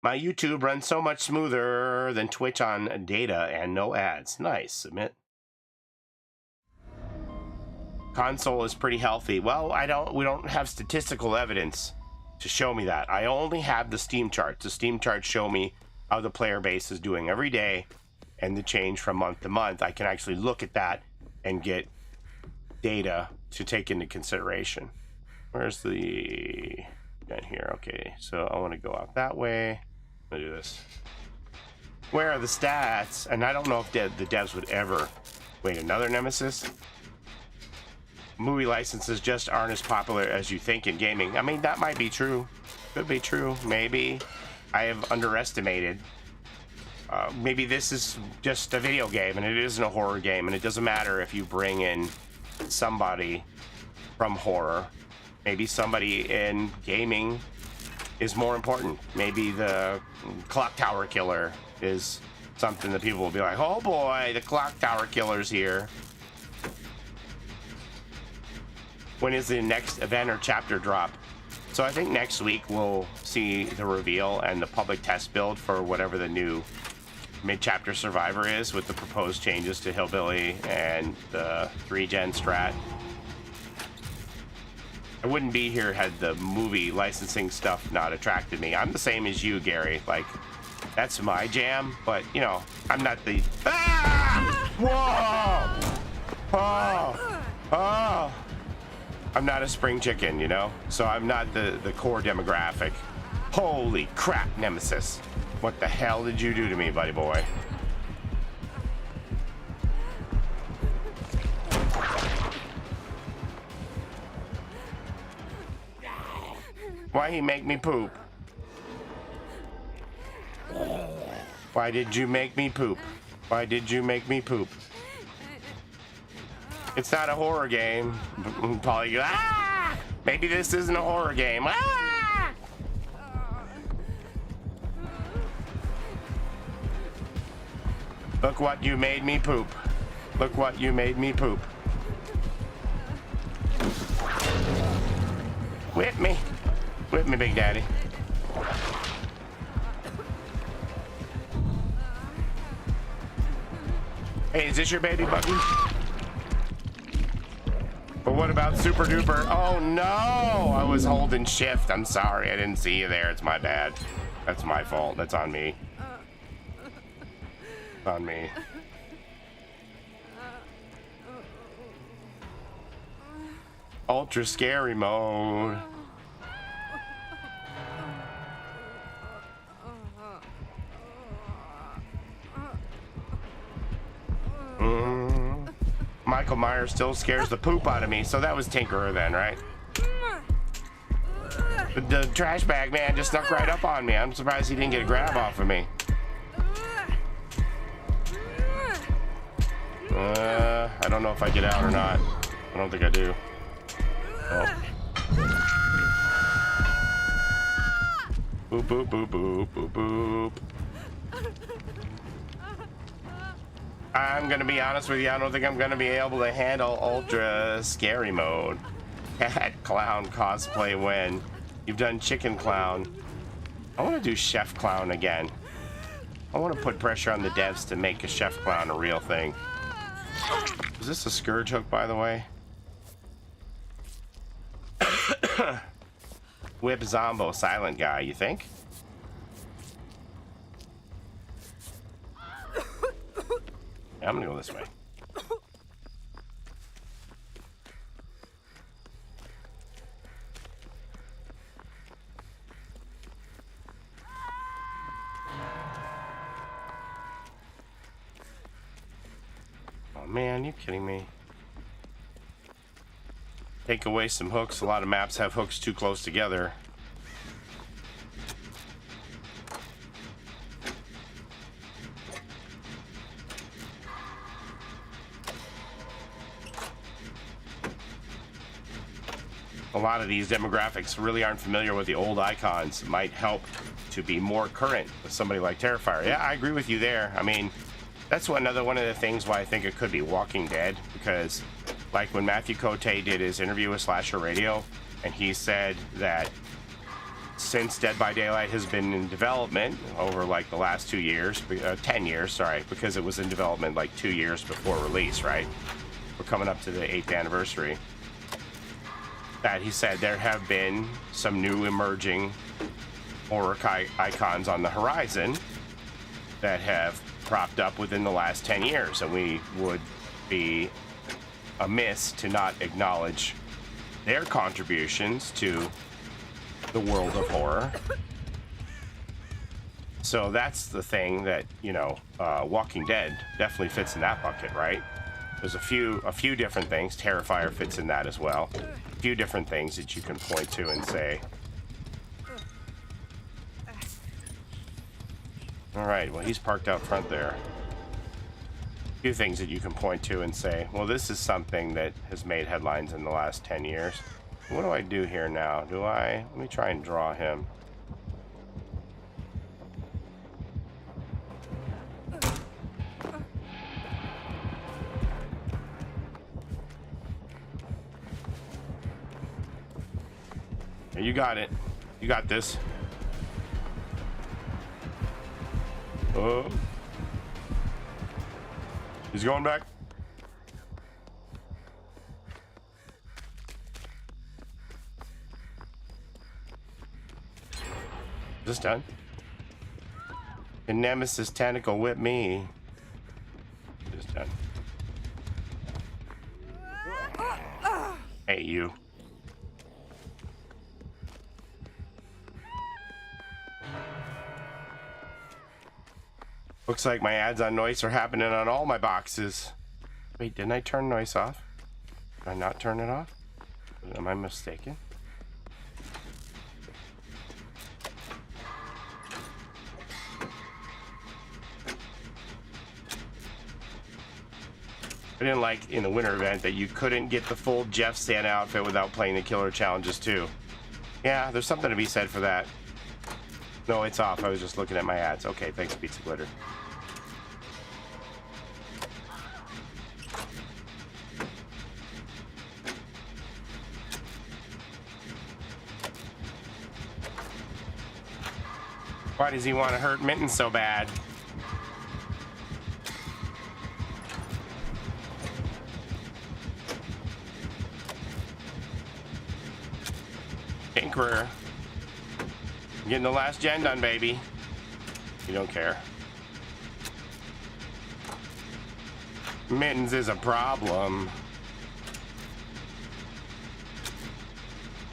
My YouTube runs so much smoother than Twitch on data and no ads. Nice, submit. Console is pretty healthy. Well, we don't have statistical evidence to show me that. I only have the Steam charts. The Steam charts show me how the player base is doing every day and the change from month to month. I can actually look at that and get data to take into consideration. Where's the down here? Okay, so I want to go out that way. I'm gonna do this. Where are the stats? And I don't know if the devs would ever. Wait, another Nemesis? Movie licenses just aren't as popular as you think in gaming. I mean, that might be true. Could be true. Maybe I have underestimated. Maybe this is just a video game and it isn't a horror game, and it doesn't matter if you bring in somebody from horror. Maybe somebody in gaming is more important. Maybe the clock tower killer is something that people will be like, oh boy, the clock tower killer's here. When is the next event or chapter drop? So I think next week we'll see the reveal and the public test build for whatever the new mid-chapter survivor is, with the proposed changes to Hillbilly and the 3-gen strat. I wouldn't be here had the movie licensing stuff not attracted me. I'm the same as you, Gary. Like, that's my jam, but, you know, I'm not the... Ah! Whoa! Oh! Oh! I'm not a spring chicken, you know? So I'm not the core demographic. Holy crap, Nemesis. What the hell did you do to me, buddy boy? Why he make me poop? Why did you make me poop? Why did you make me poop? It's not a horror game. Paulie goes, ah! Maybe this isn't a horror game. Ah! Look what you made me poop. Look what you made me poop. Whip me. Whip me, Big Daddy. Hey, is this your baby buggy? But what about Super Duper? Oh no! I was holding shift. I'm sorry. I didn't see you there. It's my bad. That's my fault. That's on me. It's on me. Ultra scary mode. Michael Myers still scares the poop out of me, so that was Tinkerer then, right? The trash bag man just snuck right up on me. I'm surprised he didn't get a grab off of me. I don't know if I get out or not. I don't think I do. Oh. Boop, boop, boop, boop, boop, boop. I'm gonna be honest with you, I don't think I'm gonna be able to handle ultra scary mode. Cat clown cosplay win. You've done chicken clown. I want to do chef clown again. I want to put pressure on the devs to make a chef clown a real thing. Is this a scourge hook, by the way? Whip Zombo, silent guy, you think? Yeah, I'm gonna go this way. Oh man, you kidding me? Take away some hooks. A lot of maps have hooks too close together. A lot of these demographics really aren't familiar with the old icons. It might help to be more current with somebody like Terrifier. Yeah, I agree with you there. I mean, that's another one of the things why I think it could be Walking Dead, because like when Matthew Cote did his interview with Slasher Radio, and he said that since Dead by Daylight has been in development over like the last 2 years, 10 years, sorry, because it was in development like 2 years before release, right? We're coming up to the 8th anniversary. That he said there have been some new emerging horror icons on the horizon that have propped up within the last 10 years, and we would be amiss to not acknowledge their contributions to the world of horror. So that's the thing that, you know, Walking Dead definitely fits in that bucket, right? There's a few different things. Terrifier fits in that as well. A few different things that you can point to and say, all right, well, he's parked out front there. A few things that you can point to and say, well, this is something that has made headlines in the last 10 years. What do I do here now? Let me try and draw him. You got it. You got this. Oh. He's going back. Is this done? The Nemesis tentacle whip me. Just done. Hey, you. Looks like my ads on noise are happening on all my boxes. Wait, didn't I turn noise off? Did I not turn it off? Am I mistaken? I didn't like in the winter event that you couldn't get the full Jeff Santa outfit without playing the killer challenges too. Yeah, there's something to be said for that. No, it's off. I was just looking at my ads. Okay, thanks, Pizza Glitter. Why does he want to hurt Mitten so bad? Tinkerer. Getting the last gen done, baby. You don't care. Mittens is a problem.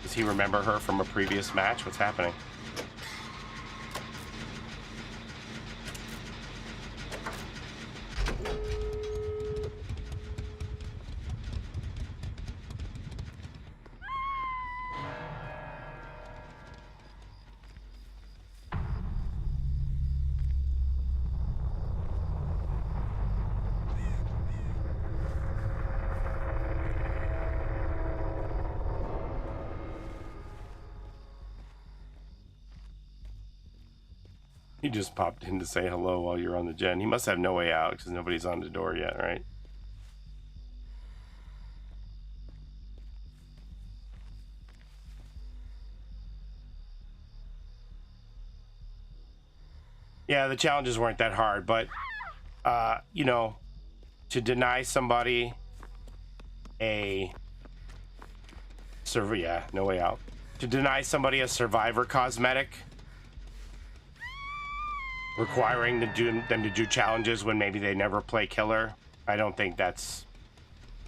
Does he remember her from a previous match? What's happening? He just popped in to say hello while you're on the gen. He must have no way out because nobody's on the door yet, right? Yeah, the challenges weren't that hard, but, you know, to deny somebody a yeah, no way out. To deny somebody a survivor cosmetic, requiring them to do challenges when maybe they never play killer, I don't think that's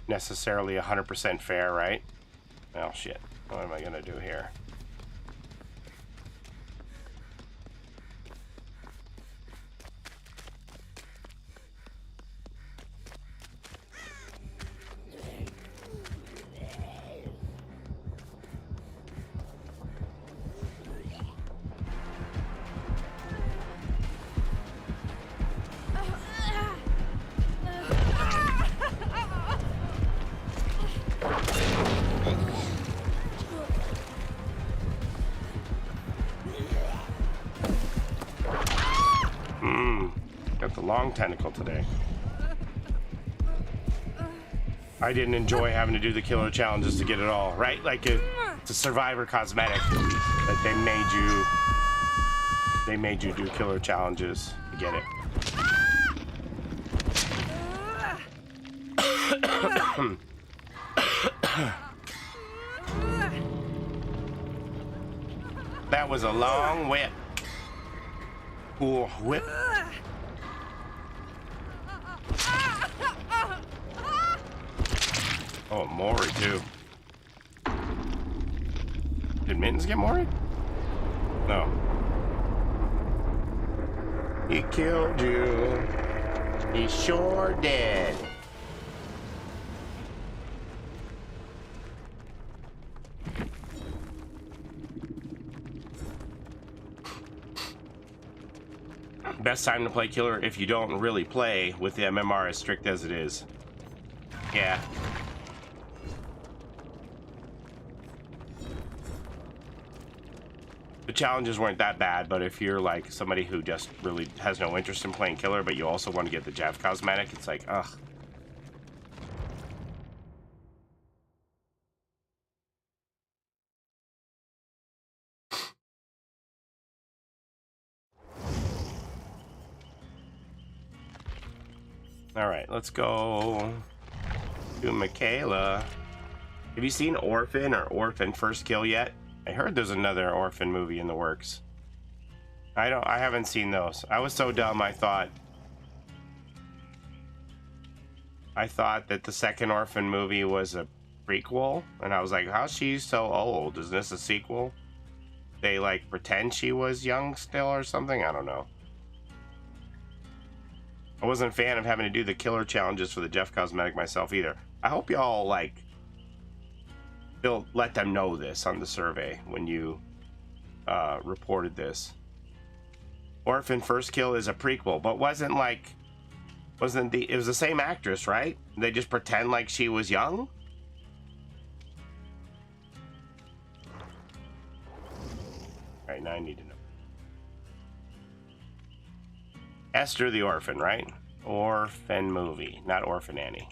necessarily 100% fair, right? Oh shit, what am I gonna do here? Got the long tentacle today. I didn't enjoy having to do the killer challenges to get it all, right? Like it's a survivor cosmetic that they made you do killer challenges to get it. That was a long whip. Ooh, whip. Oh, Maury too. Did Mittens get Maury? No. He killed you. He sure did. Best time to play killer if you don't really play with the MMR as strict as it is. Yeah. The challenges weren't that bad, but if you're like somebody who just really has no interest in playing killer, but you also want to get the Jeff cosmetic, it's like, ugh. All right, let's go to Michaela. Have you seen Orphan or Orphan First Kill yet? I heard there's another Orphan movie in the works. I haven't seen those. I was so dumb. I thought that the second Orphan movie was a prequel, and I was like, how's she so old? Is this a sequel? They like pretend she was young still or something? I don't know. I wasn't a fan of having to do the killer challenges for the Jeff Cosmetic myself either. I hope y'all like let them know this on the survey when you reported this. Orphan First Kill is a prequel, but it was the same actress, right? They just pretend like she was young? All right, now I need to know. Esther the Orphan, right? Orphan movie, not Orphan Annie.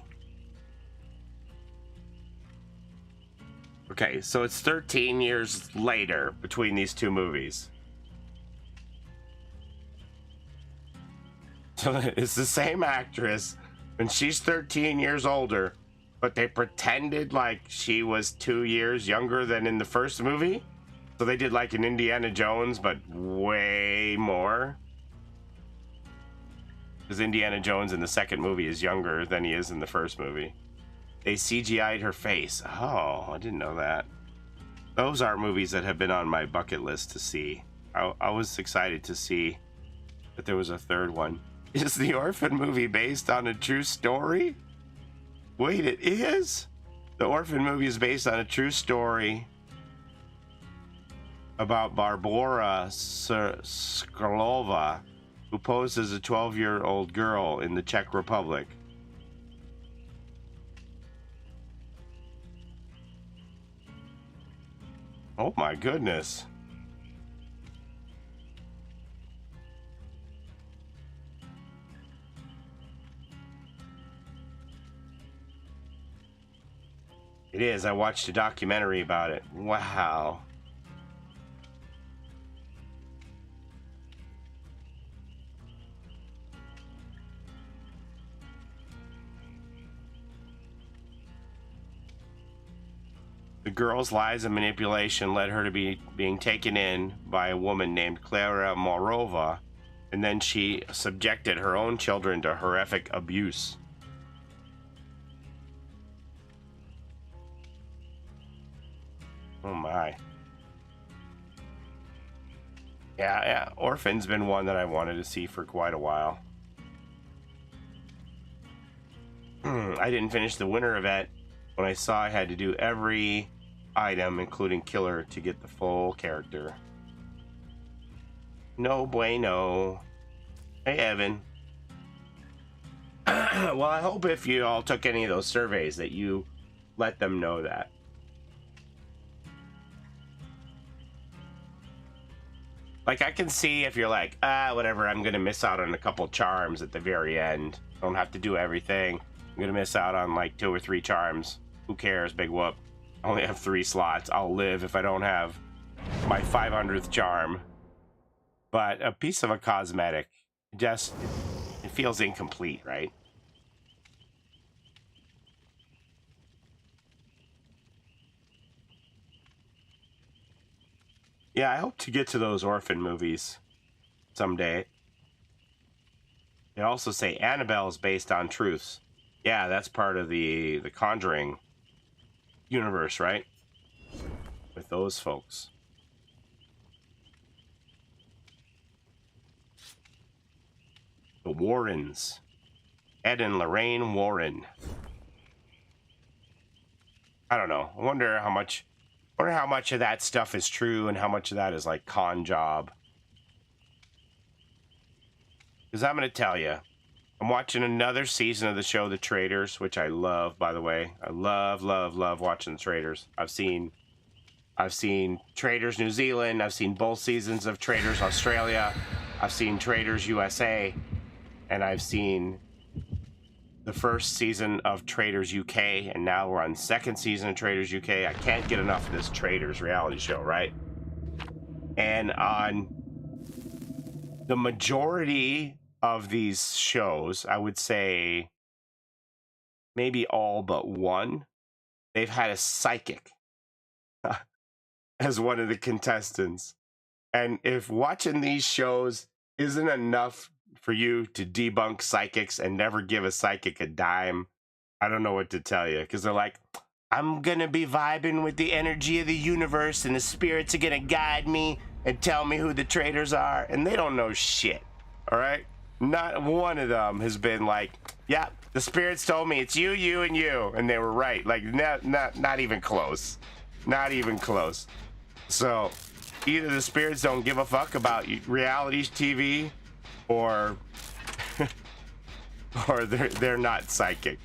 Okay, so it's 13 years later between these two movies. So it's the same actress, and she's 13 years older, but they pretended like she was 2 years younger than in the first movie. So they did like an Indiana Jones, but way more. Because Indiana Jones in the second movie is younger than he is in the first movie. They CGI'd her face. Oh, I didn't know that. Those are movies that have been on my bucket list to see. I was excited to see that there was a third one. Is the Orphan movie based on a true story? Wait, it is? The Orphan movie is based on a true story about Barbora Skrlova, who posed as a 12-year-old girl in the Czech Republic. Oh my goodness. It is. I watched a documentary about it. Wow. The girl's lies and manipulation led her to being taken in by a woman named Klara Morova, and then she subjected her own children to horrific abuse. Oh my. Yeah, Orphan's been one that I wanted to see for quite a while. I didn't finish the winter event when I saw I had to do every item, including killer, to get the full character. No bueno. Hey, Evan. Well, I hope if you all took any of those surveys that you let them know that. Like, I can see if you're like, whatever, I'm gonna miss out on a couple charms at the very end. Don't have to do everything. I'm gonna miss out on like 2 or 3 charms. Who cares, big whoop. I only have 3 slots. I'll live if I don't have my 500th charm. But a piece of a cosmetic, just, it feels incomplete, right? Yeah, I hope to get to those Orphan movies someday. They also say Annabelle is based on truths. Yeah, that's part of the Conjuring universe, right? With those folks. The Warrens. Ed and Lorraine Warren. I don't know. I wonder how much of that stuff is true and how much of that is like con job. Because I'm going to tell you, I'm watching another season of the show The Traitors, which I love, by the way. I love watching The Traitors. I've seen Traitors New Zealand. I've seen both seasons of Traitors Australia. I've seen Traitors USA. And I've seen the first season of Traitors UK. And now we're on second season of Traitors UK. I can't get enough of this Traitors reality show, right? And on the majority of these shows, I would say maybe all but one, they've had a psychic as one of the contestants. And if watching these shows isn't enough for you to debunk psychics and never give a psychic a dime, I don't know what to tell you. Because they're like, I'm going to be vibing with the energy of the universe and the spirits are going to guide me and tell me who the traitors are. And they don't know shit. All right? Not one of them has been like, yeah, the spirits told me it's you, you, and you. And they were right. Like, not even close. Not even close. So either the spirits don't give a fuck about reality TV or or they're not psychic.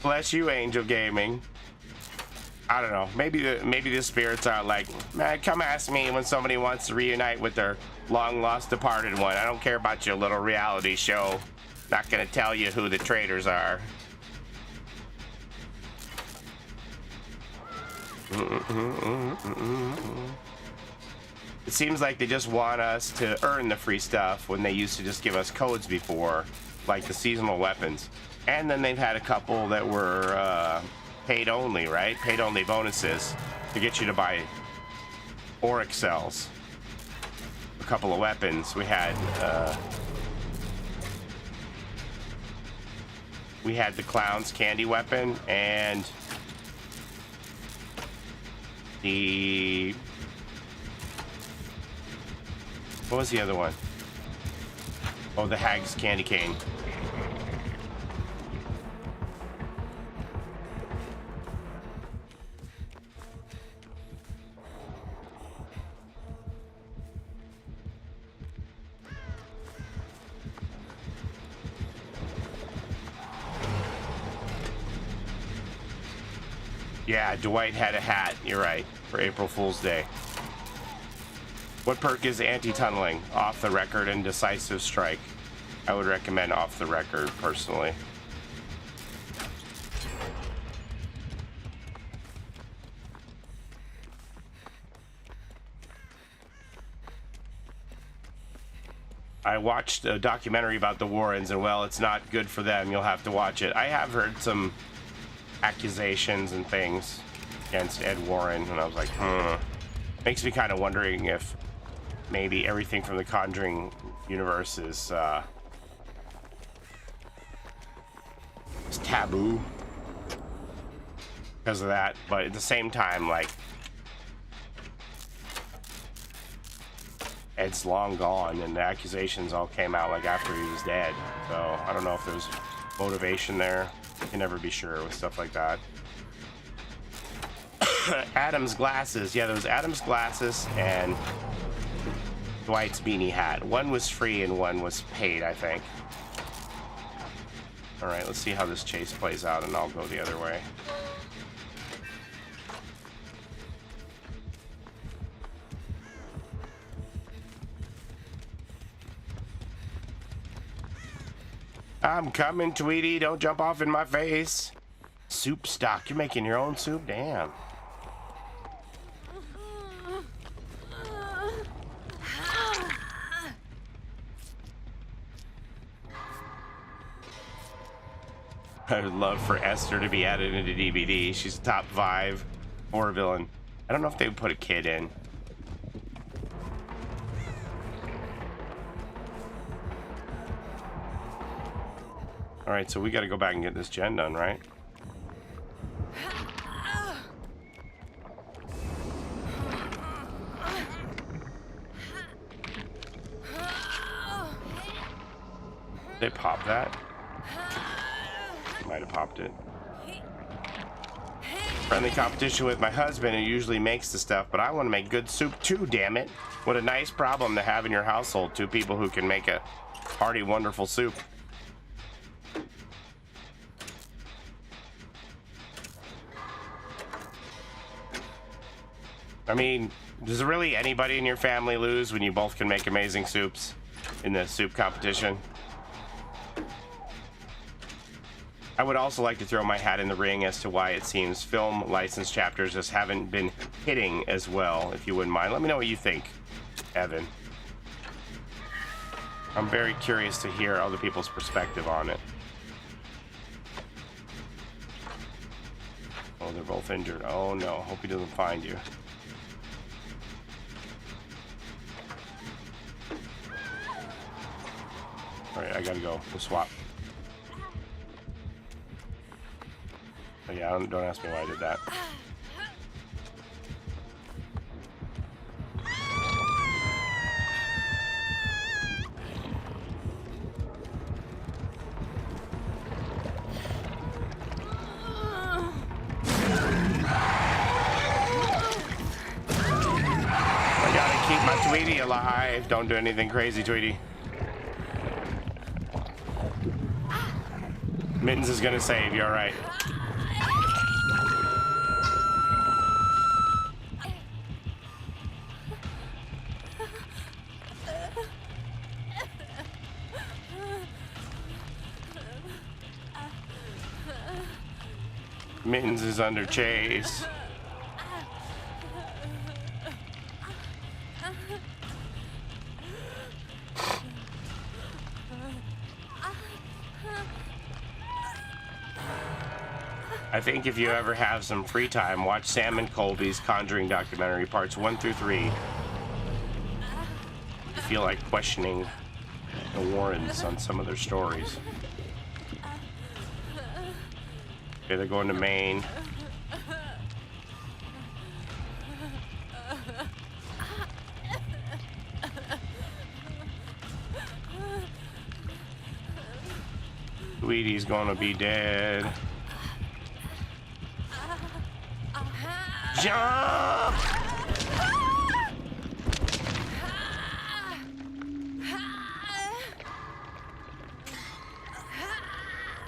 Bless you, Angel Gaming. I don't know. Maybe the spirits are like, man, come ask me when somebody wants to reunite with their long lost departed one. I don't care about your little reality show. Not gonna tell you who the traitors are. It seems like they just want us to earn the free stuff when they used to just give us codes before, like the seasonal weapons. And then they've had a couple that were paid only, right? Paid only bonuses to get you to buy auric cells. A couple of weapons. We had the clown's candy weapon and the... What was the other one? Oh, the hag's candy cane. Yeah, Dwight had a hat, you're right, for April Fool's Day. What perk is anti-tunneling? Off the record and decisive strike. I would recommend off the record, personally. I watched a documentary about the Warrens, and well, it's not good for them. You'll have to watch it. I have heard some accusations and things against Ed Warren, and I was like, Makes me kind of wondering if maybe everything from the Conjuring universe is taboo because of that. But at the same time, like, Ed's long gone, and the accusations all came out like after he was dead. So I don't know if there's motivation there. You can never be sure with stuff like that. Adam's glasses. Yeah, there was Adam's glasses and Dwight's beanie hat. One was free and one was paid, I think. All right, let's see how this chase plays out, and I'll go the other way. I'm coming, Tweety. Don't jump off in my face. Soup stock. You're making your own soup? Damn. I would love for Esther to be added into DVD. She's a top 5 horror villain. I don't know if they would put a kid in. All right, so we got to go back and get this gen done, right? They pop that? Might have popped it. Friendly competition with my husband, who usually makes the stuff, but I want to make good soup too, damn it. What a nice problem to have in your household. 2 people who can make a hearty, wonderful soup. I mean, does really anybody in your family lose when you both can make amazing soups in the soup competition? I would also like to throw my hat in the ring as to why it seems film license chapters just haven't been hitting as well, if you wouldn't mind. Let me know what you think, Evan. I'm very curious to hear other people's perspective on it. Oh, they're both injured. Oh no, hope he doesn't find you. Alright, I gotta go. We'll swap. Oh, yeah, don't ask me why I did that. I gotta keep my Tweety alive. Don't do anything crazy, Tweety. Mittens is gonna save you, alright. Mittens is under chase. I think if you ever have some free time, watch Sam and Colby's Conjuring documentary, parts 1 through 3. You feel like questioning the Warrens on some of their stories. Okay, they're going to Maine. Tweety's gonna be dead. Jump!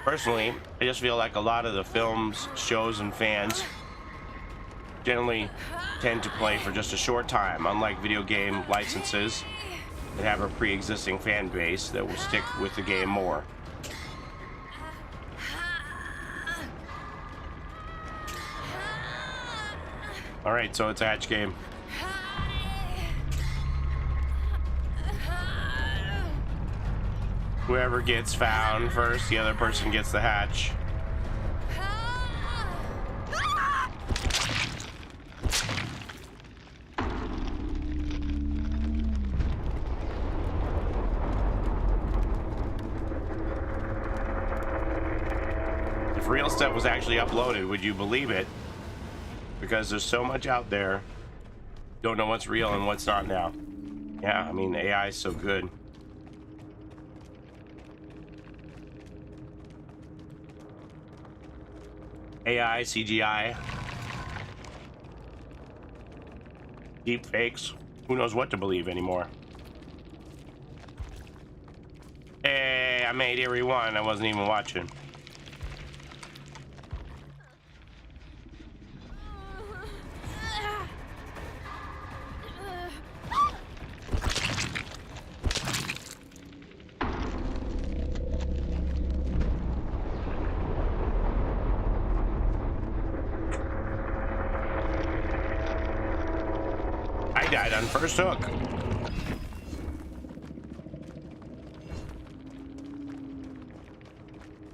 Personally, I just feel like a lot of the films, shows, and fans generally tend to play for just a short time, unlike video game licenses that have a pre-existing fan base that will stick with the game more. Alright, so it's a hatch game. Whoever gets found first, the other person gets the hatch. If real stuff was actually uploaded, would you believe it? Because there's so much out there. Don't know what's real and what's not now. Yeah, I mean, AI is so good. AI, CGI, deep fakes. Who knows what to believe anymore? Hey, I made Erie 1. I wasn't even watching. Died on first hook.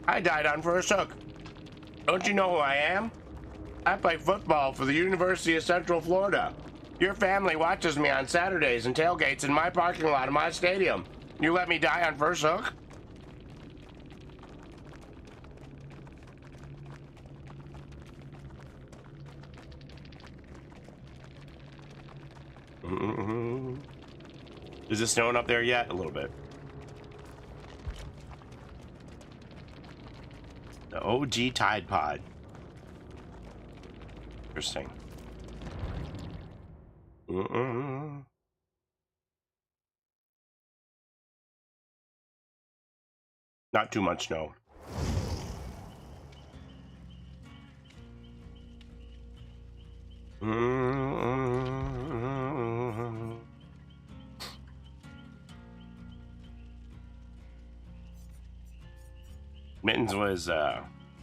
I died on first hook. Don't you know who I am? I play football for the University of Central Florida. Your family watches me on Saturdays and tailgates in my parking lot of my stadium. You let me die on first hook? Is it snowing up there yet? A little bit. The OG Tide Pod. Interesting. Not too much snow.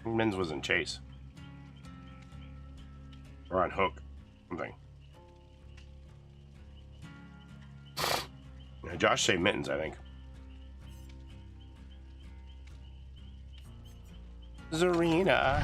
Mittens was in chase. Or on hook. Something. Yeah, Josh say Mittens, I think. Zarina.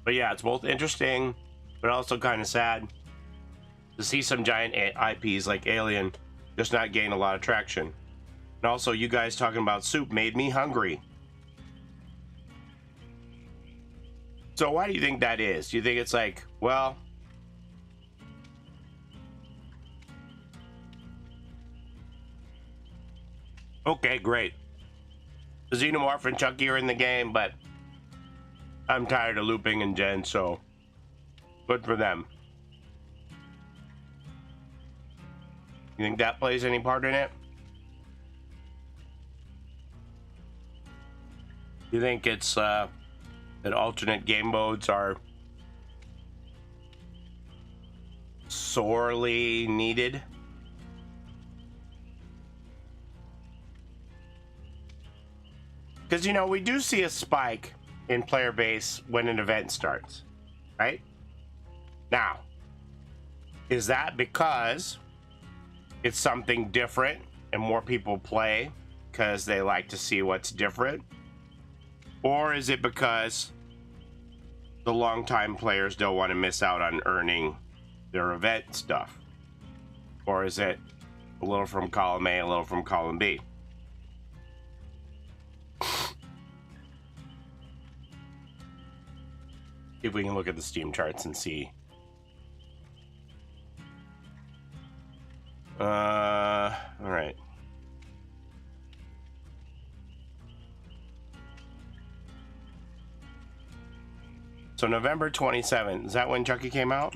But yeah, it's both interesting, but also kind of sad to see some giant IPs like Alien just not gain a lot of traction. And also, you guys talking about soup made me hungry. So why do you think that is? Do you think it's like, well, okay, great. The Xenomorph and Chucky are in the game, but I'm tired of looping and Jen, so good for them. You think that plays any part in it? You think it's that alternate game modes are sorely needed? Because, you know, we do see a spike in player base when an event starts, right? Now, is that because it's something different and more people play because they like to see what's different? Or is it because the longtime players don't want to miss out on earning their event stuff? Or is it a little from column A, a little from column B? If we can look at the Steam charts and see. All right. So November 27th, is that when Chucky came out?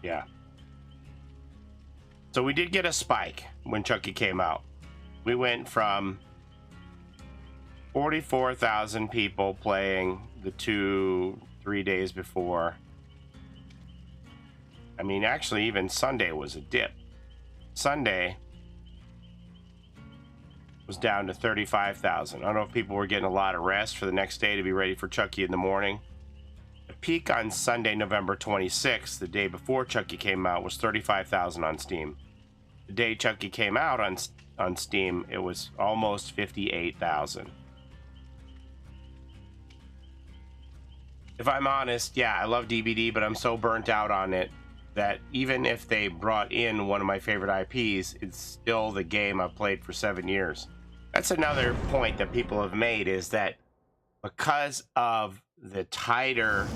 Yeah. So we did get a spike when Chucky came out. We went from 44,000 people playing the 2-3 days before. I mean, actually, even Sunday was a dip. Sunday was down to 35,000. I don't know if people were getting a lot of rest for the next day to be ready for Chucky in the morning. The peak on Sunday, November 26th, the day before Chucky came out, was 35,000 on Steam. The day Chucky came out on Steam, it was almost 58,000. If I'm honest, yeah, I love DBD, but I'm so burnt out on it that even if they brought in one of my favorite IPs, it's still the game I've played for 7 years. That's another point that people have made, is that because of the tighter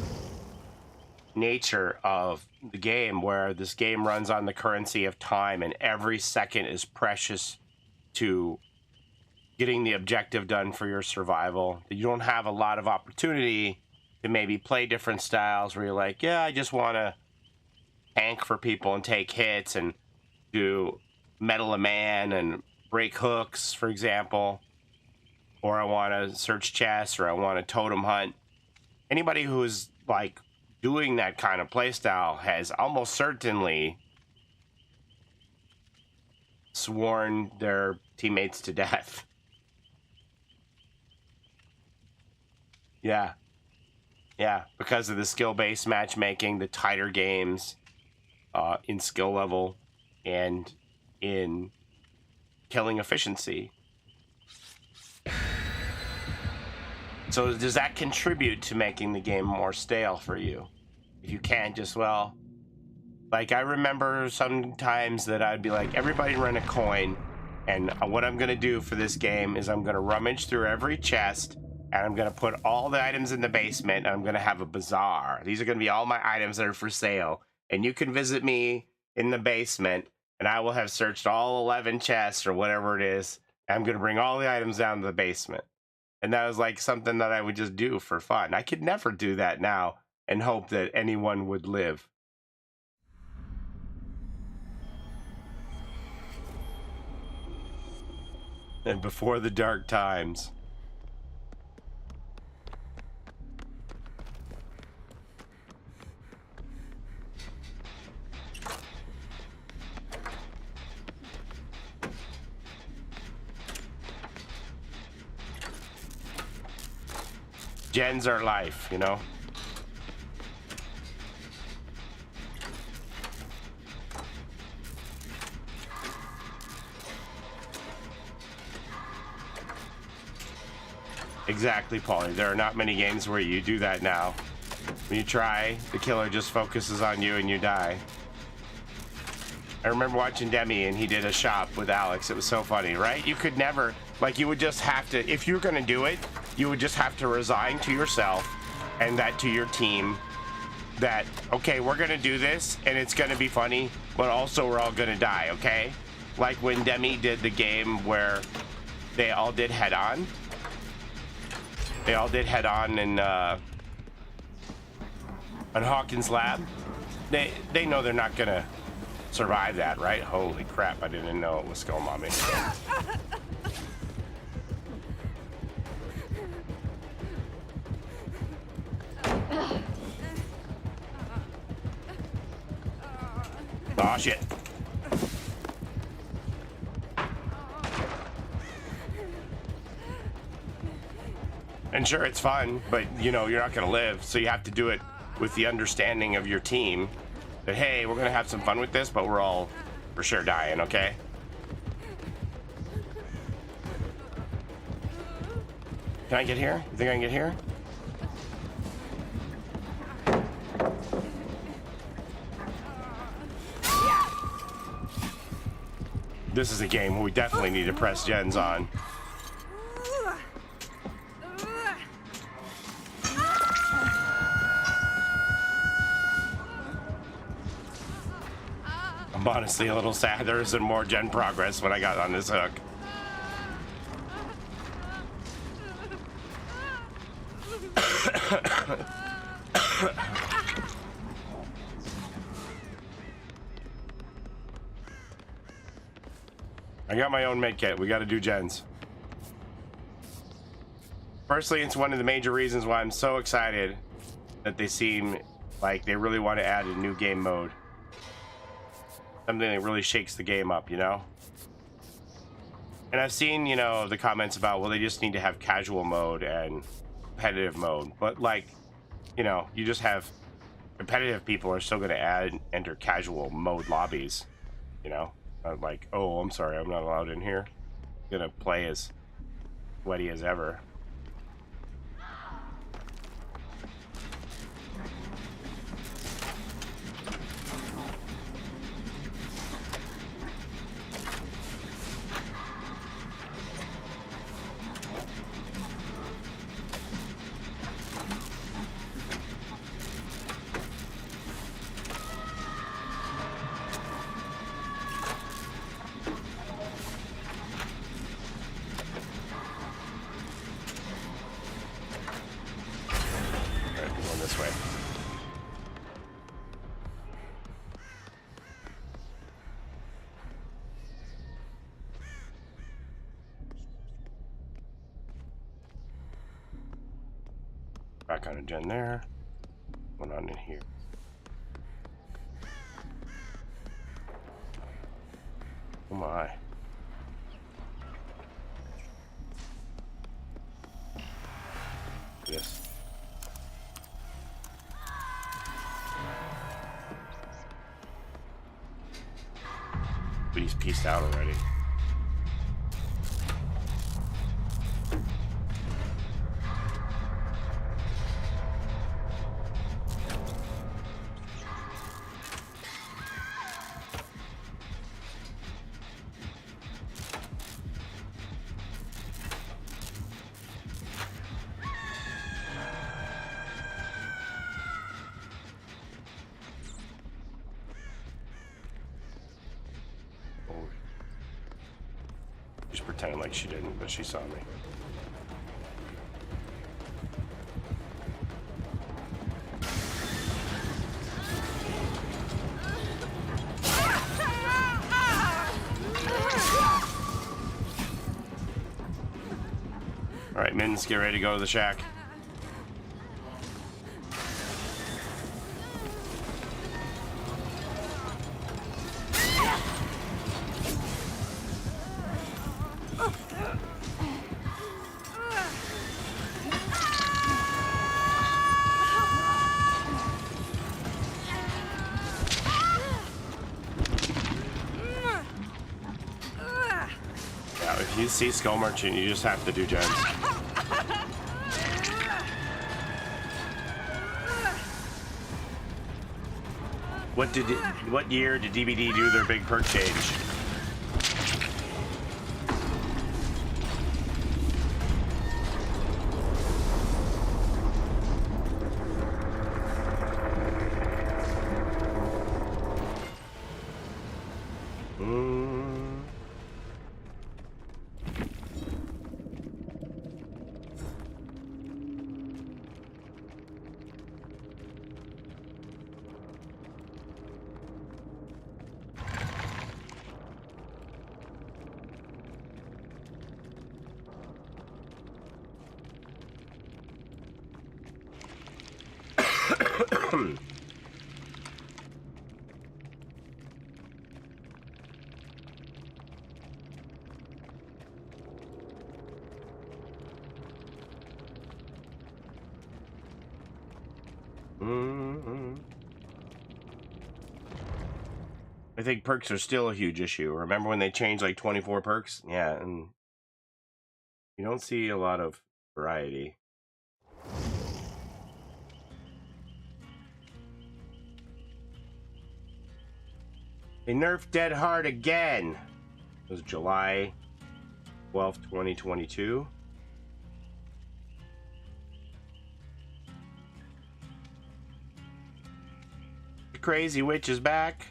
nature of the game, where this game runs on the currency of time and every second is precious to getting the objective done for your survival, that you don't have a lot of opportunity to maybe play different styles where you're like, yeah, I just want to tank for people and take hits and do metal a man and break hooks, for example, or I want to search chests, or I want to totem hunt. Anybody who's like doing that kind of playstyle has almost certainly sworn their teammates to death. Yeah, because of the skill-based matchmaking, the tighter games in skill level and in killing efficiency. So does that contribute to making the game more stale for you? If you can't just, well, like I remember sometimes that I'd be like, everybody run a coin, and what I'm gonna do for this game is I'm gonna rummage through every chest, and I'm gonna put all the items in the basement, and I'm gonna have a bazaar. These are gonna be all my items that are for sale, and you can visit me in the basement, and I will have searched all 11 chests or whatever it is. And I'm gonna bring all the items down to the basement. And that was like something that I would just do for fun. I could never do that now and hope that anyone would live. And before the dark times. Gens are life, you know? Exactly, Paulie. There are not many games where you do that now. When you try, the killer just focuses on you and you die. I remember watching Demi and he did a shop with Alex. It was so funny, right? You could never, like, you would just have to, if you're gonna do it, you would just have to resign to yourself and that to your team that, okay, we're gonna do this and it's gonna be funny, but also we're all gonna die, okay? Like when Demi did the game where they all did head on. They all did head on in Hawkins' lab. They know they're not gonna survive that, right? Holy crap, I didn't know it was going on me. Oh shit. And sure, it's fun, but you know, you're not gonna live, so you have to do it with the understanding of your team that, hey, we're gonna have some fun with this, but we're all for sure dying, okay? Can I get here? You think I can get here? This is a game where we definitely need to press gens on. I'm honestly a little sad there isn't more gen progress when I got on this hook. I got my own med kit. We got to do gens. Firstly, it's one of the major reasons why I'm so excited that they seem like they really want to add a new game mode. Something that really shakes the game up, you know? And I've seen, you know, the comments about, well, they just need to have casual mode and competitive mode. But, like, you know, you just have competitive people are still going to enter casual mode lobbies, you know? Like, oh, I'm sorry, I'm not allowed in here. I'm going to play as sweaty as ever. Back on a gen there. One on in here. Oh my. Yes. But he's pieced out already. She's pretending like she didn't, but she saw me. All right, Mittens, get ready to go to the shack. if you see Skull Merchant, you just have to do gens. What year did DBD do their big perk change? I think perks are still a huge issue. Remember when they changed like 24 perks? Yeah, and you don't see a lot of variety. They nerfed Dead Hard again. It was July 12th, 2022. The Crazy Witch is back.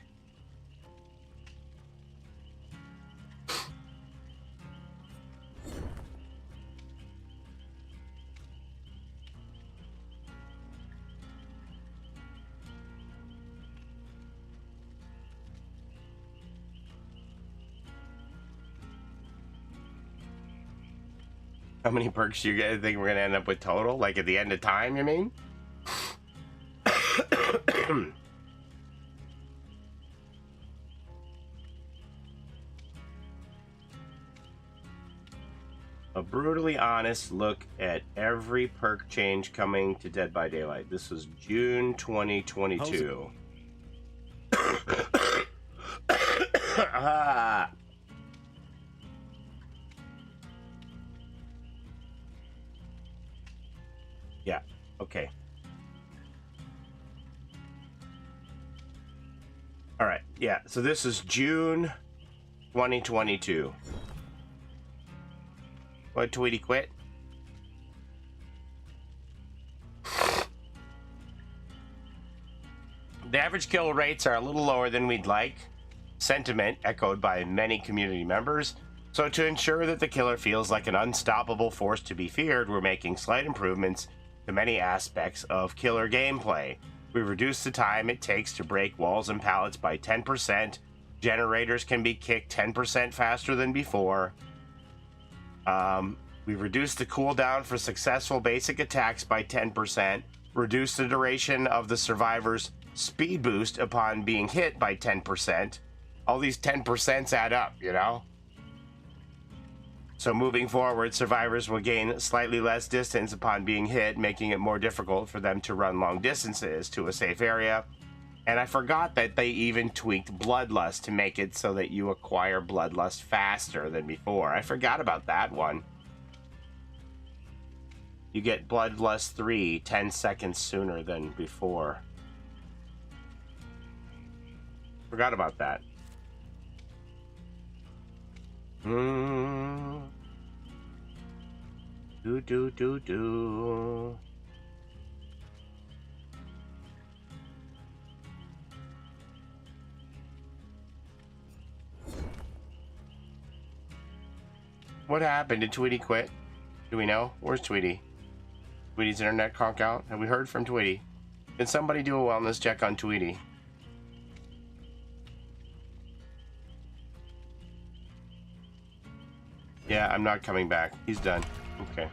How many perks do you guys think we're gonna end up with total? Like at the end of time, you mean? A brutally honest look at every perk change coming to Dead by Daylight. This was June 2022. Ah. Yeah, okay. All right, yeah, so this is June 2022. What, Tweety quit? The average kill rates are a little lower than we'd like. Sentiment echoed by many community members. So to ensure that the killer feels like an unstoppable force to be feared, we're making slight improvements to many aspects of killer gameplay. We reduced the time it takes to break walls and pallets by 10%. Generators can be kicked 10% faster than before. We reduced the cooldown for successful basic attacks by 10%. Reduced the duration of the survivor's speed boost upon being hit by 10%. All these 10% add up, you know? So moving forward, survivors will gain slightly less distance upon being hit, making it more difficult for them to run long distances to a safe area. And I forgot that they even tweaked Bloodlust to make it so that you acquire Bloodlust faster than before. I forgot about that one. You get Bloodlust 3 10 seconds sooner than before. Forgot about that. Do. What happened? Did Tweety quit? Do we know? Where's Tweety? Tweety's internet conk out? Have we heard from Tweety? Can somebody do a wellness check on Tweety? Yeah, I'm not coming back. He's done. Okay.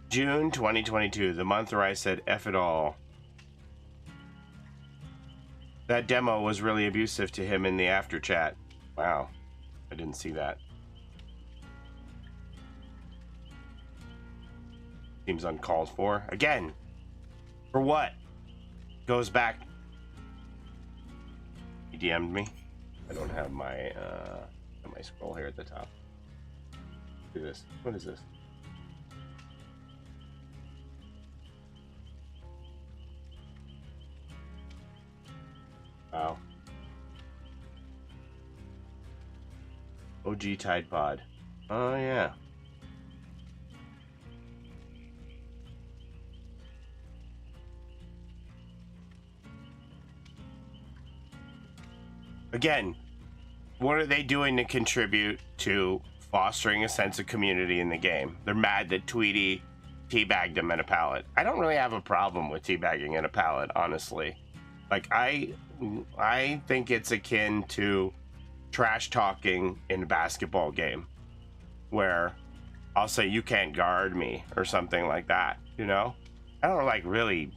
June 2022, the month where I said F it all. That demo was really abusive to him in the after chat. Wow. I didn't see that. Seems uncalled for. Again. For what? Goes back DM'd me. I don't have my scroll here at the top. Do this. What is this? Wow. OG Tide Pod. Oh yeah. Again, what are they doing to contribute to fostering a sense of community in the game? They're mad that Tweety teabagged him at a pallet. I don't really have a problem with teabagging at a pallet, honestly. Like, I think it's akin to trash talking in a basketball game, where I'll say, you can't guard me, or something like that, you know? I don't, like, really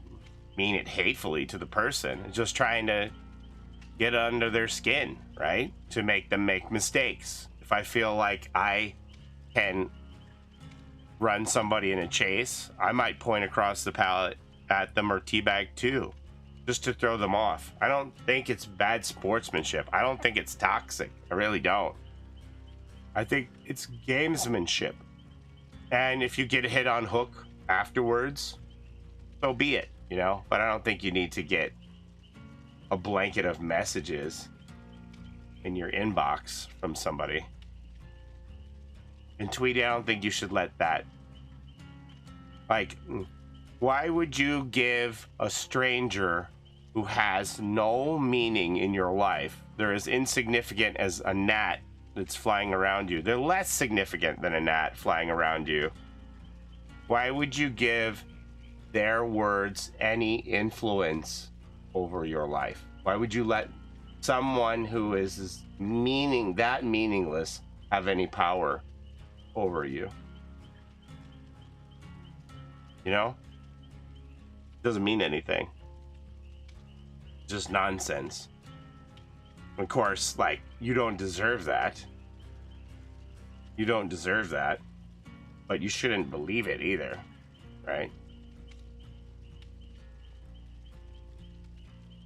mean it hatefully to the person. It's just trying to get under their skin, right? To make them make mistakes. If I feel like I can run somebody in a chase, I might point across the pallet at them or teabag too, just to throw them off. I don't think it's bad sportsmanship. I don't think it's toxic. I really don't. I think it's gamesmanship. And if you get hit on hook afterwards, so be it, you know? But I don't think you need to get a blanket of messages in your inbox from somebody. And Tweety, I don't think you should let that. Like, why would you give a stranger who has no meaning in your life, they're as insignificant as a gnat that's flying around you, they're less significant than a gnat flying around you, why would you give their words any influence over your life? Why would you let someone who is meaningless have any power over you? You know? Doesn't mean anything. Just nonsense. Of course, like, you don't deserve that. You don't deserve that. But you shouldn't believe it either, right?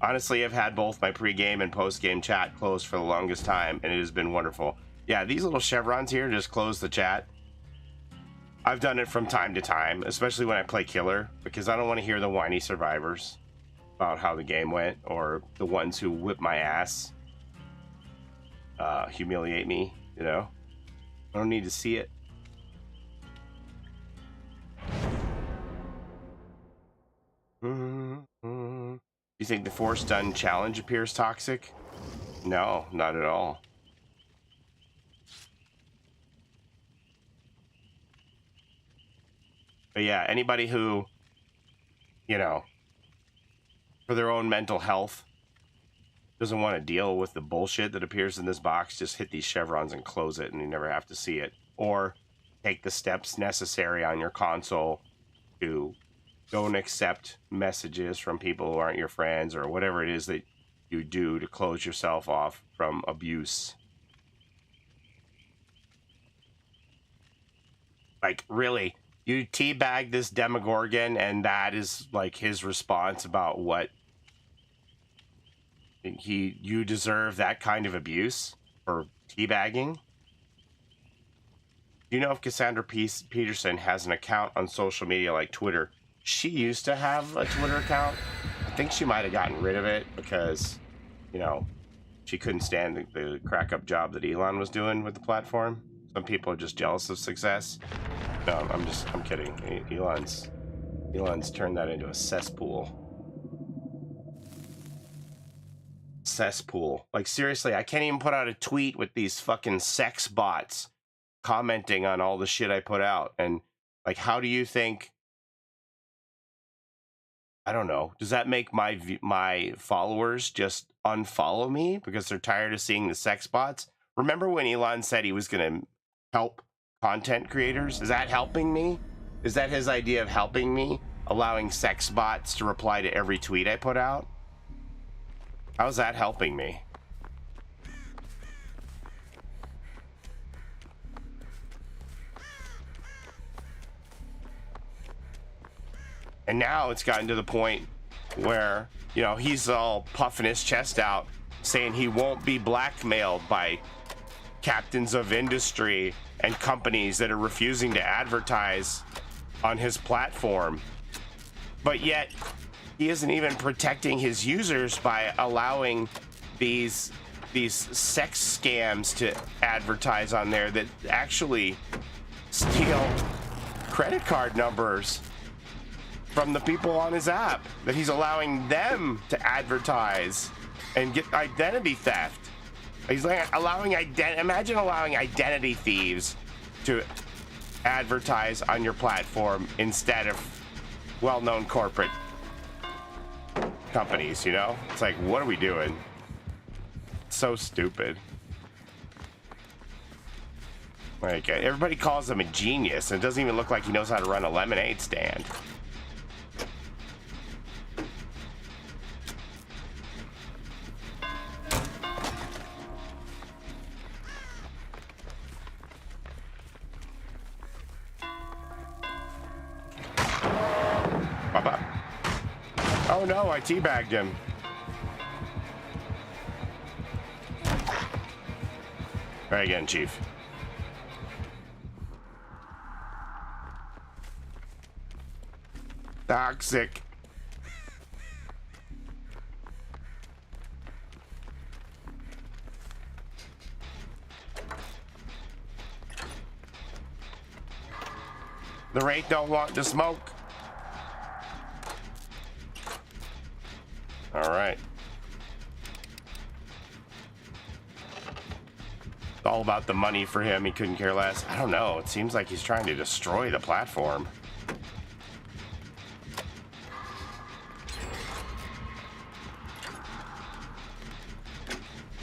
Honestly, I've had both my pre-game and post-game chat closed for the longest time, and it has been wonderful. Yeah, these little chevrons here just close the chat. I've done it from time to time, especially when I play killer, because I don't want to hear the whiny survivors about how the game went, or the ones who whip my ass, humiliate me, you know? I don't need to see it. You think the Force Done challenge appears toxic? No, not at all. But yeah, anybody who, you know, for their own mental health, doesn't want to deal with the bullshit that appears in this box, just hit these chevrons and close it and you never have to see it. Or take the steps necessary on your console to don't accept messages from people who aren't your friends, or whatever it is that you do to close yourself off from abuse. Like, really, you teabag this Demogorgon and that is like his response about what you deserve that kind of abuse for teabagging? Do you know if Cassandra Peterson has an account on social media like Twitter? She used to have a Twitter account. I think she might have gotten rid of it because, you know, she couldn't stand the crack-up job that Elon was doing with the platform. Some people are just jealous of success. No, I'm kidding. Elon's turned that into a cesspool. Cesspool. Like, seriously, I can't even put out a tweet with these fucking sex bots commenting on all the shit I put out. And, like, how do you think... I don't know. Does that make my followers just unfollow me because they're tired of seeing the sex bots? Remember when Elon said he was going to help content creators? Is that helping me? Is that his idea of helping me? Allowing sex bots to reply to every tweet I put out? How's that helping me? And now it's gotten to the point where, you know, he's all puffing his chest out saying he won't be blackmailed by captains of industry and companies that are refusing to advertise on his platform. But yet, he isn't even protecting his users by allowing these sex scams to advertise on there that actually steal credit card numbers from the people on his app, that he's allowing them to advertise and get identity theft. He's like allowing imagine allowing identity thieves to advertise on your platform instead of well-known corporate companies, you know? It's like, what are we doing? So stupid. Like, everybody calls him a genius, and it doesn't even look like he knows how to run a lemonade stand. Bye-bye. Oh no, I teabagged him. Try again, Chief. Toxic. The rate don't want to smoke. All right. It's all about the money for him. He couldn't care less. I don't know. It seems like he's trying to destroy the platform.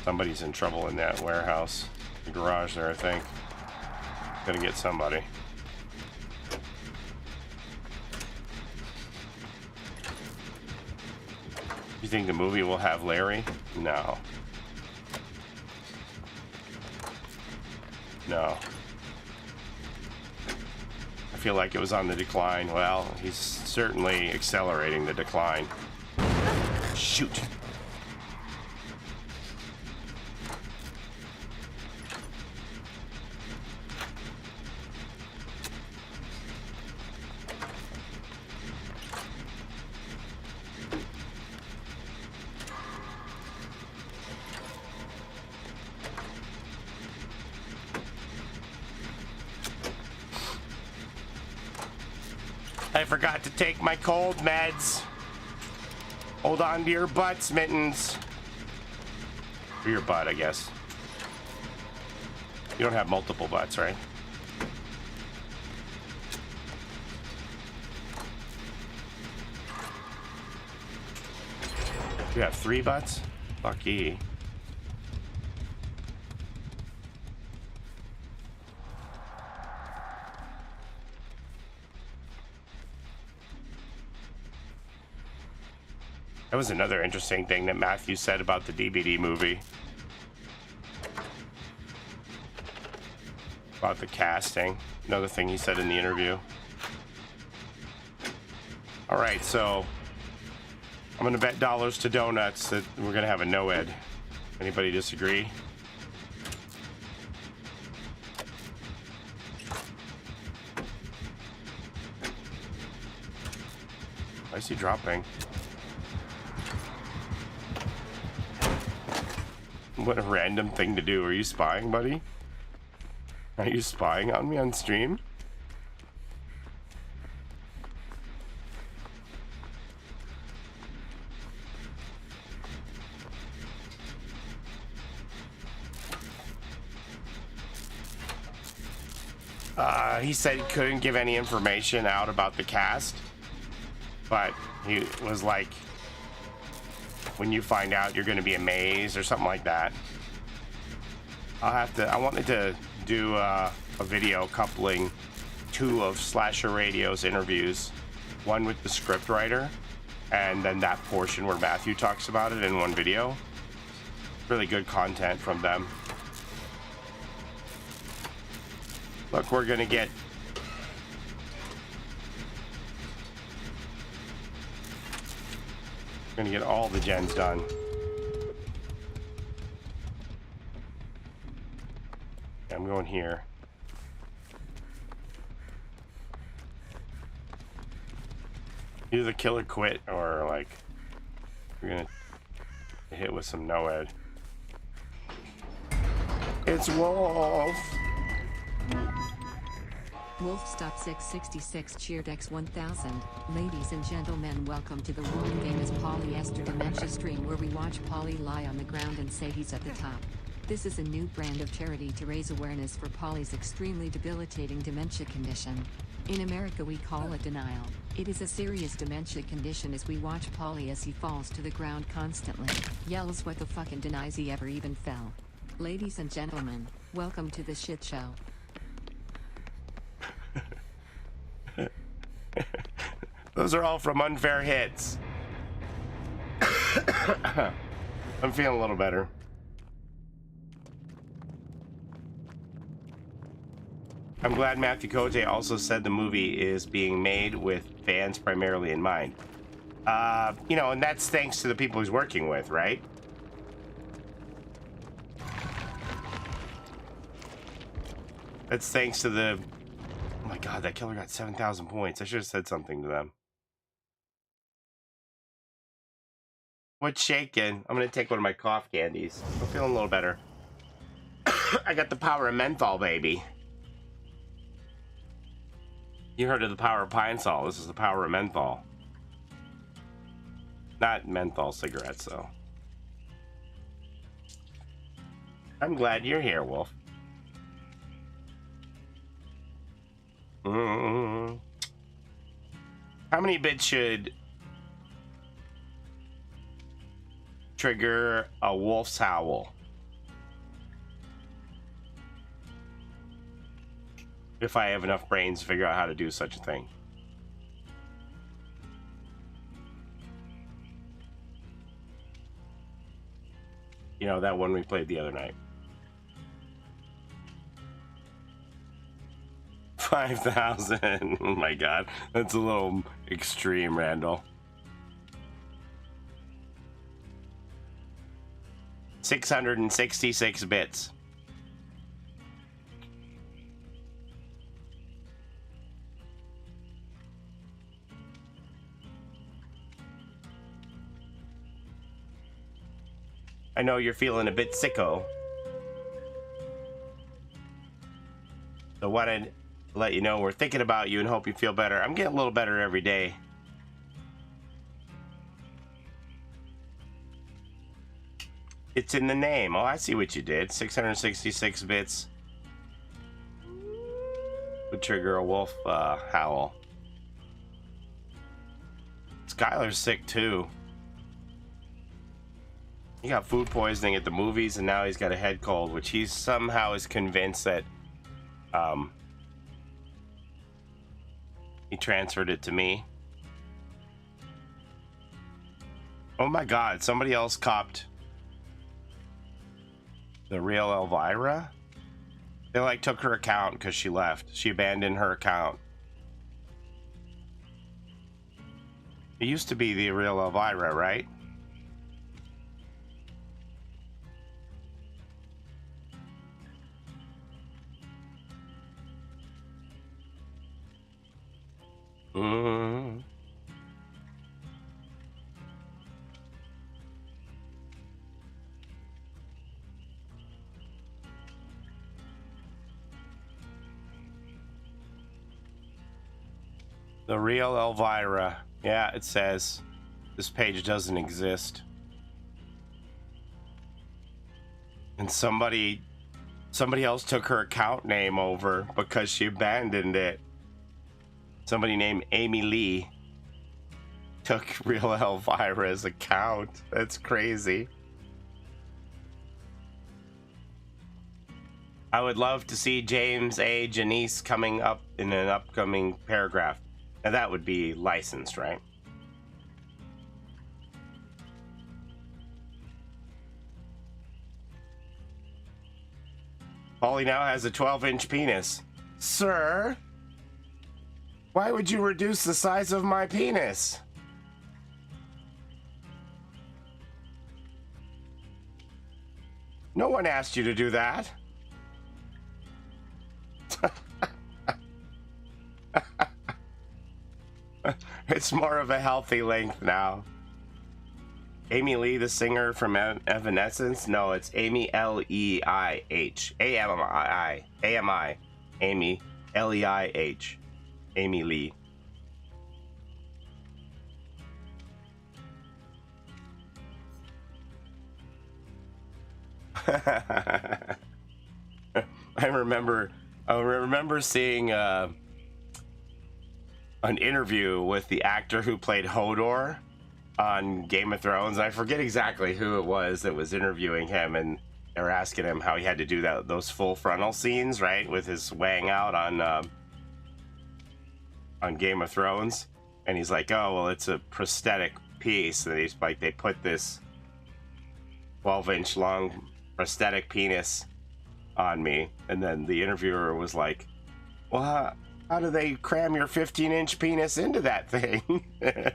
Somebody's in trouble in that warehouse. The garage there, I think. Gonna get somebody. You think the movie will have Larry? No. No. I feel like it was on the decline. Well, he's certainly accelerating the decline. Shoot. I forgot to take my cold meds. Hold on to your butts, Mittens. Or your butt, I guess. You don't have multiple butts, right? You have 3 butts? Lucky. That was another interesting thing that Matthew said about the DVD movie. About the casting. Another thing he said in the interview. All right, so I'm going to bet dollars to donuts that we're going to have a no-ed. Anybody disagree? Why is he dropping? What a random thing to do. Are you spying, buddy? Are you spying on me on stream? He said he couldn't give any information out about the cast, but he was like, when you find out, you're going to be amazed or something like that. I wanted to do a video coupling 2 of Slasher Radio's interviews, one with the script writer, and then that portion where Matthew talks about it in one video. Really good content from them. Look, we're gonna get all the gens done. I'm going here. Either the killer quit or like we're gonna hit with some NOED. It's Wolf. Wolfstop 666 Xidax 1000. Ladies and gentlemen, welcome to the world famous Paulie Esther dementia stream where we watch Paulie lie on the ground and say he's at the top. This is a new brand of charity to raise awareness for Paulie's extremely debilitating dementia condition. In America we call it denial. It is a serious dementia condition as we watch Paulie as he falls to the ground constantly, yells what the fuck and denies he ever even fell. Ladies and gentlemen, welcome to the shit show. Those are all from Unfair Hits. I'm feeling a little better. I'm glad Matthew Cote also said the movie is being made with fans primarily in mind. You know, and that's thanks to the people he's working with, right? That's thanks to the... Oh my god, that killer got 7,000 points. I should have said something to them. What's shaking? I'm gonna take one of my cough candies. I'm feeling a little better. I got the power of menthol, baby. You heard of the power of pine sol. This is the power of menthol. Not menthol cigarettes, though. I'm glad you're here, Wolf. How many bits should trigger a wolf's howl? If I have enough brains to figure out how to do such a thing. You know, that one we played the other night. 5,000. Oh my god. That's a little extreme, Randall. 666 bits. I know you're feeling a bit sicko. So wanted to let you know we're thinking about you and hope you feel better. I'm getting a little better every day. It's in the name. Oh, I see what you did. 666 bits would trigger a wolf howl. Skylar's sick too. He got food poisoning at the movies, and now he's got a head cold, which he somehow is convinced that he transferred it to me. Oh my god, somebody else copped the real Elvira? They like took her account because she left. She abandoned her account. It used to be the real Elvira, right? The real Elvira. Yeah, it says this page doesn't exist. And somebody else took her account name over because she abandoned it. Somebody named Amy Lee took real Elvira's account. That's crazy. I would love to see James A. Janice coming up in an upcoming paragraph. Now that would be licensed, right? Paulie now has a 12-inch penis. Sir? Why would you reduce the size of my penis? No one asked you to do that. It's more of a healthy length now. Amy Lee, the singer from Evanescence? No, it's Amy L-E-I-H. A-M-I. A-M-I. Amy L-E-I-H. Amy Lee. I remember seeing an interview with the actor who played Hodor on Game of Thrones. I forget exactly who it was that was interviewing him, and they were asking him how he had to do those full frontal scenes, right, with his weighing out on Game of Thrones. And he's like, oh, well, it's a prosthetic piece. And he's like, they put this 12-inch long prosthetic penis on me. And then the interviewer was like, well, how do they cram your 15-inch penis into that thing? It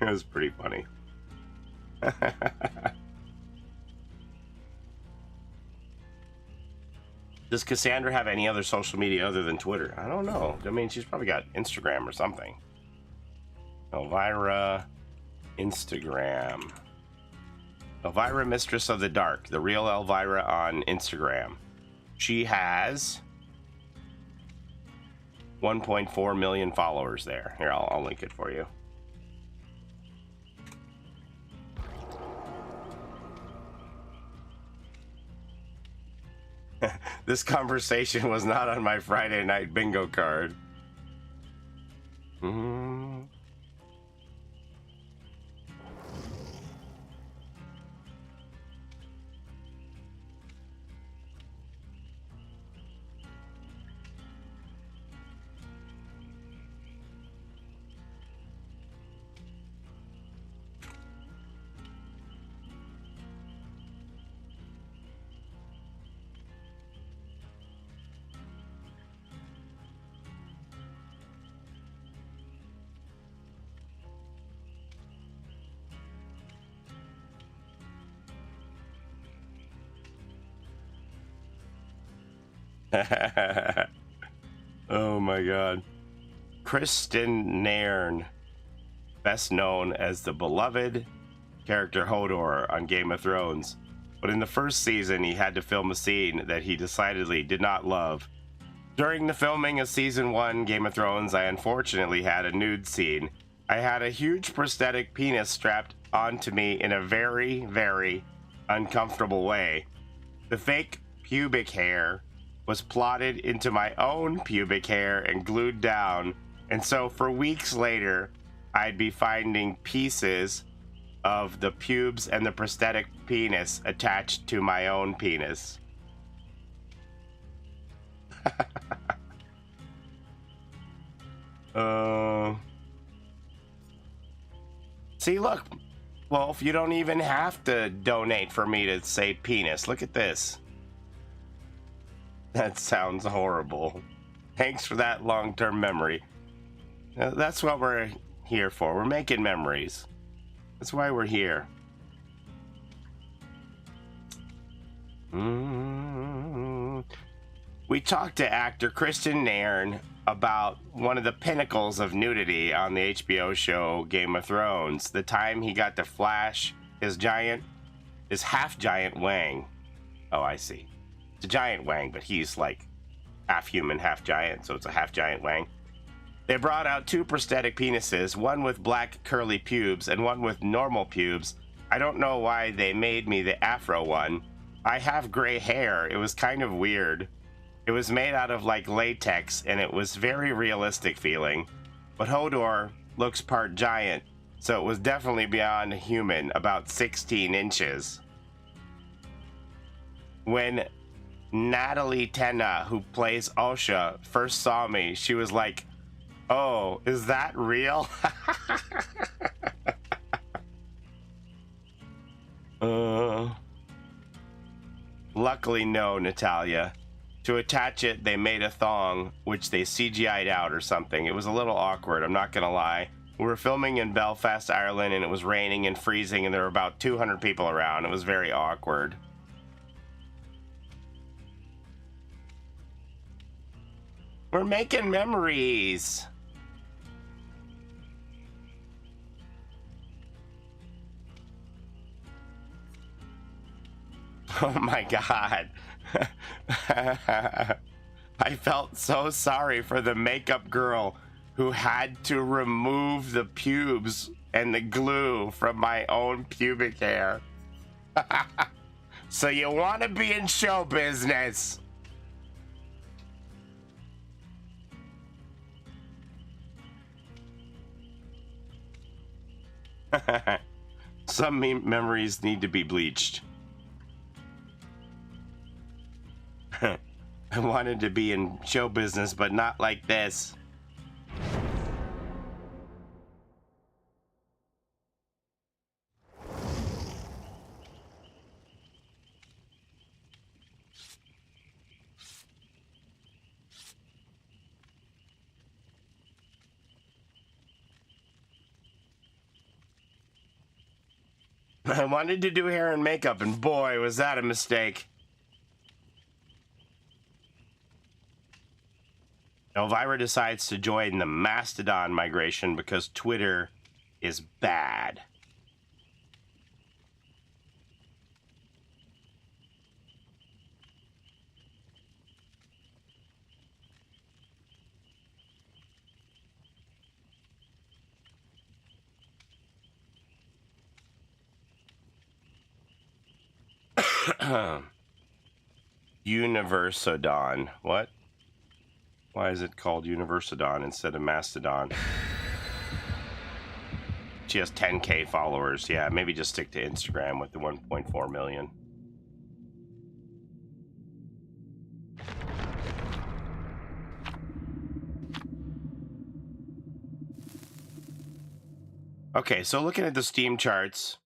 was pretty funny. Does Cassandra have any other social media other than Twitter? I don't know. I mean, she's probably got Instagram or something. Elvira, Instagram. Elvira, Mistress of the Dark. The real Elvira on Instagram. She has 1.4 million followers there. Here, I'll link it for you. This conversation was not on my Friday night bingo card. Oh my god. Kristen Nairn, best known as the beloved character Hodor on Game of Thrones. But in the first season, he had to film a scene that he decidedly did not love. During the filming of season 1 Game of Thrones, I unfortunately had a nude scene. I had a huge prosthetic penis strapped onto me in a very, very uncomfortable way. The fake pubic hair was plotted into my own pubic hair and glued down, and so for weeks later I'd be finding pieces of the pubes and the prosthetic penis attached to my own penis. See, look, Wolf, you don't even have to donate for me to say penis. Look at this. That sounds horrible. Thanks for that long-term memory. That's what we're here for. We're making memories. That's why we're here. We talked to actor Kristen Nairn about one of the pinnacles of nudity on the HBO show Game of Thrones. The time he got to flash his half-giant wang. Oh, I see. It's a giant wang, but he's like half human, half giant, so it's a half giant wang. They brought out 2 prosthetic penises, one with black curly pubes and one with normal pubes. I don't know why they made me the afro one. I have gray hair. It was kind of weird. It was made out of like latex and it was very realistic feeling. But Hodor looks part giant, so it was definitely beyond human, about 16 inches. When Natalie Tena, who plays Osha, first saw me, she was like, oh, is that real? Luckily, no, Natalia. To attach it, they made a thong, which they CGI'd out or something. It was a little awkward, I'm not gonna lie. We were filming in Belfast, Ireland, and it was raining and freezing, and there were about 200 people around. It was very awkward. We're making memories. Oh my god. I felt so sorry for the makeup girl who had to remove the pubes and the glue from my own pubic hair. So you want to be in show business? Some memories need to be bleached. I wanted to be in show business, but not like this. I wanted to do hair and makeup, and boy, was that a mistake. Elvira decides to join the Mastodon migration because Twitter is bad. Universodon. What? Why is it called Universodon instead of Mastodon? She has 10K followers. Yeah, maybe just stick to Instagram with the 1.4 million. Okay, so looking at the Steam charts,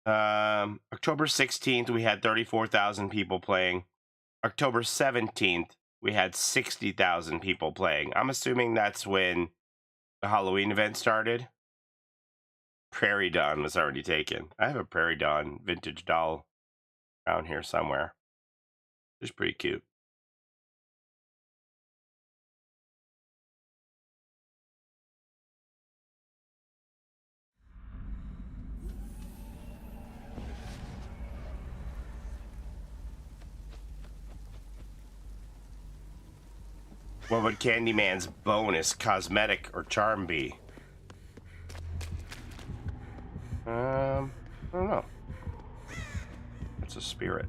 October 16th, we had 34,000 people playing. October 17th, we had 60,000 people playing. I'm assuming that's when the Halloween event started. Prairie Dawn was already taken. I have a Prairie Dawn vintage doll around here somewhere. It's pretty cute. What would Candyman's bonus, cosmetic, or charm be? I don't know. It's a spirit.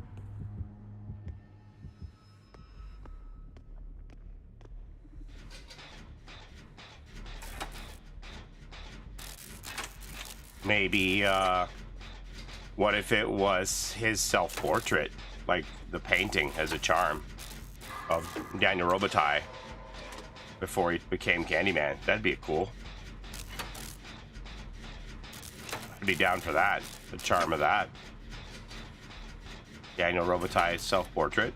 Maybe, what if it was his self-portrait, like the painting as a charm of Daniel Robitaille before he became Candyman? That'd be cool. I'd be down for that. The charm of that. Daniel Robitaille's self-portrait.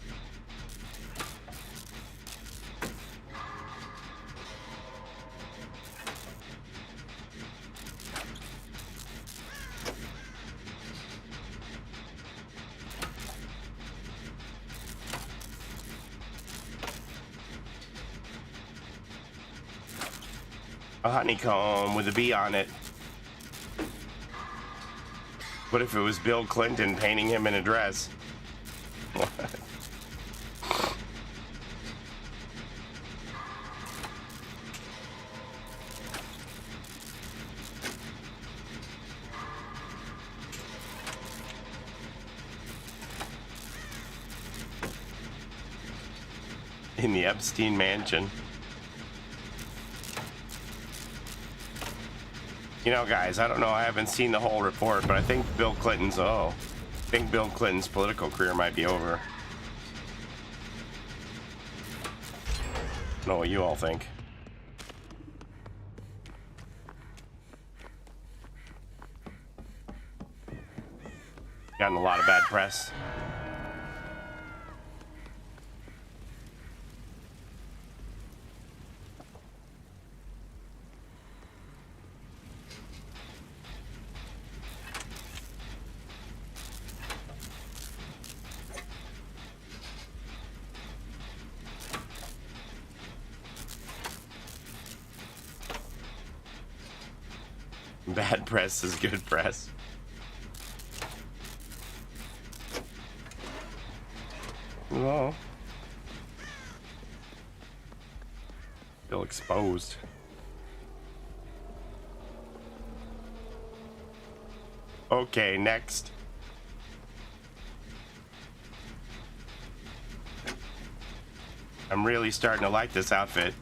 A honeycomb with a bee on it. What if it was Bill Clinton painting him in a dress? What? In the Epstein mansion. You know, guys, I don't know. I haven't seen the whole report, but I think Bill Clinton's political career might be over. I don't know what you all think. Gotten a lot of bad press. Bad press is good press. No. Still exposed. Okay, next. I'm really starting to like this outfit.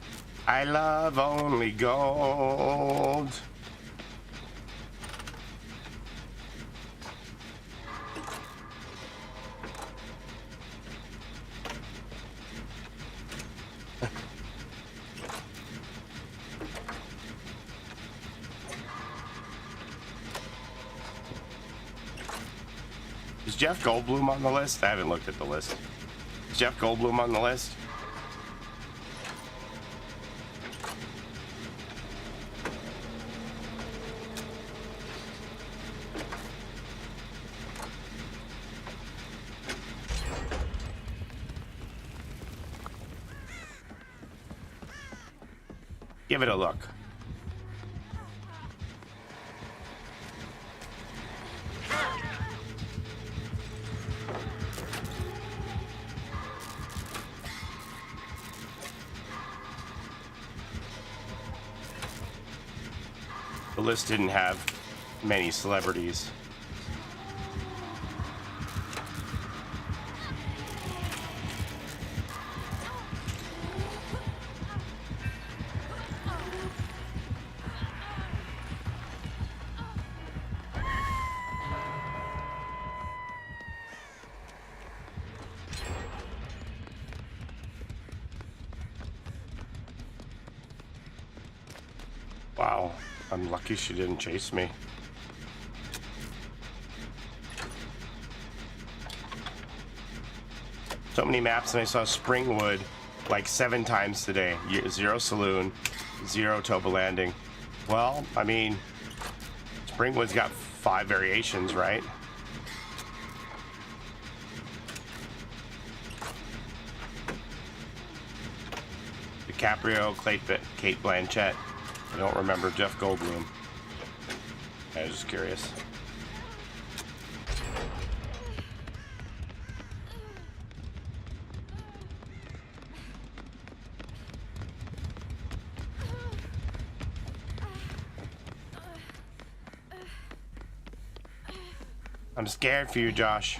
I love only gold. Is Jeff Goldblum on the list? I haven't looked at the list. Is Jeff Goldblum on the list? Give it a look. The list didn't have many celebrities. Wow, I'm lucky she didn't chase me. So many maps, and I saw Springwood like 7 times today. 0 Saloon, 0 Toba Landing. Well, I mean, Springwood's got 5 variations, right? DiCaprio, Kate Blanchett. I don't remember Jeff Goldblum. I was just curious. I'm scared for you, Josh.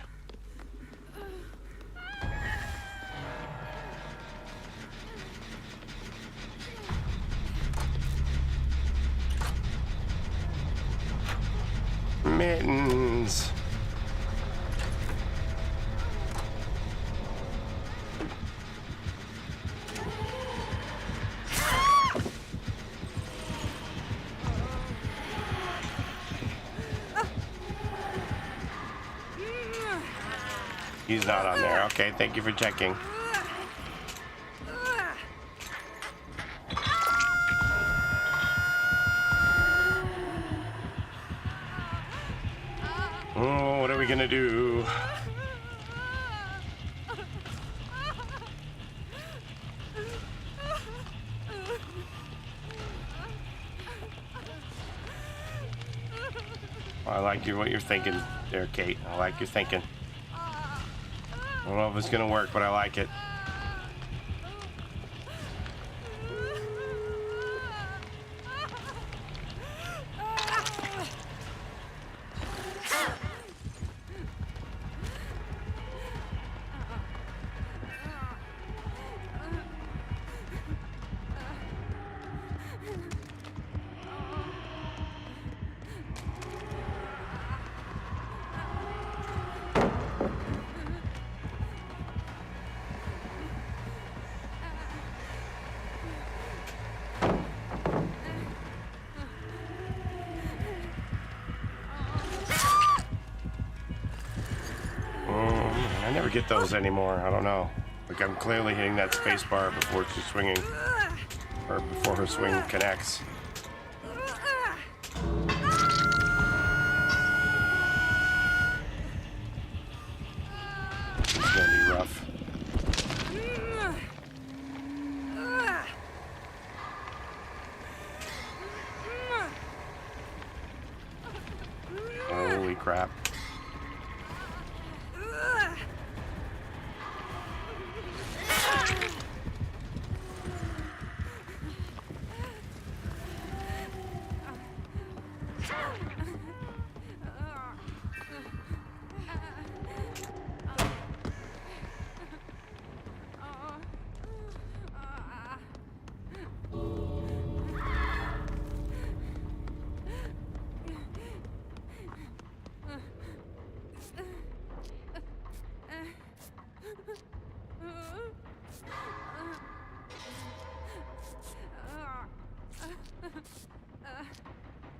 Mittens. He's not on there. Okay, thank you for checking. Oh, what are we gonna do? I like what you're thinking there, Kate. I like your thinking. I don't know if it's gonna work, but I like it. I never get those anymore. I don't know. Like, I'm clearly hitting that space bar before she's swinging, or before her swing connects. It's gonna be rough. Holy crap.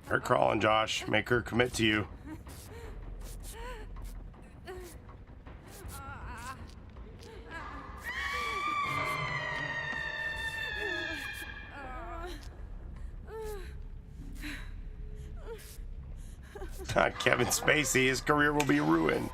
Her crawling, Josh. Make her commit to you. Kevin Spacey, his career will be ruined.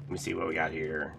Let me see what we got here.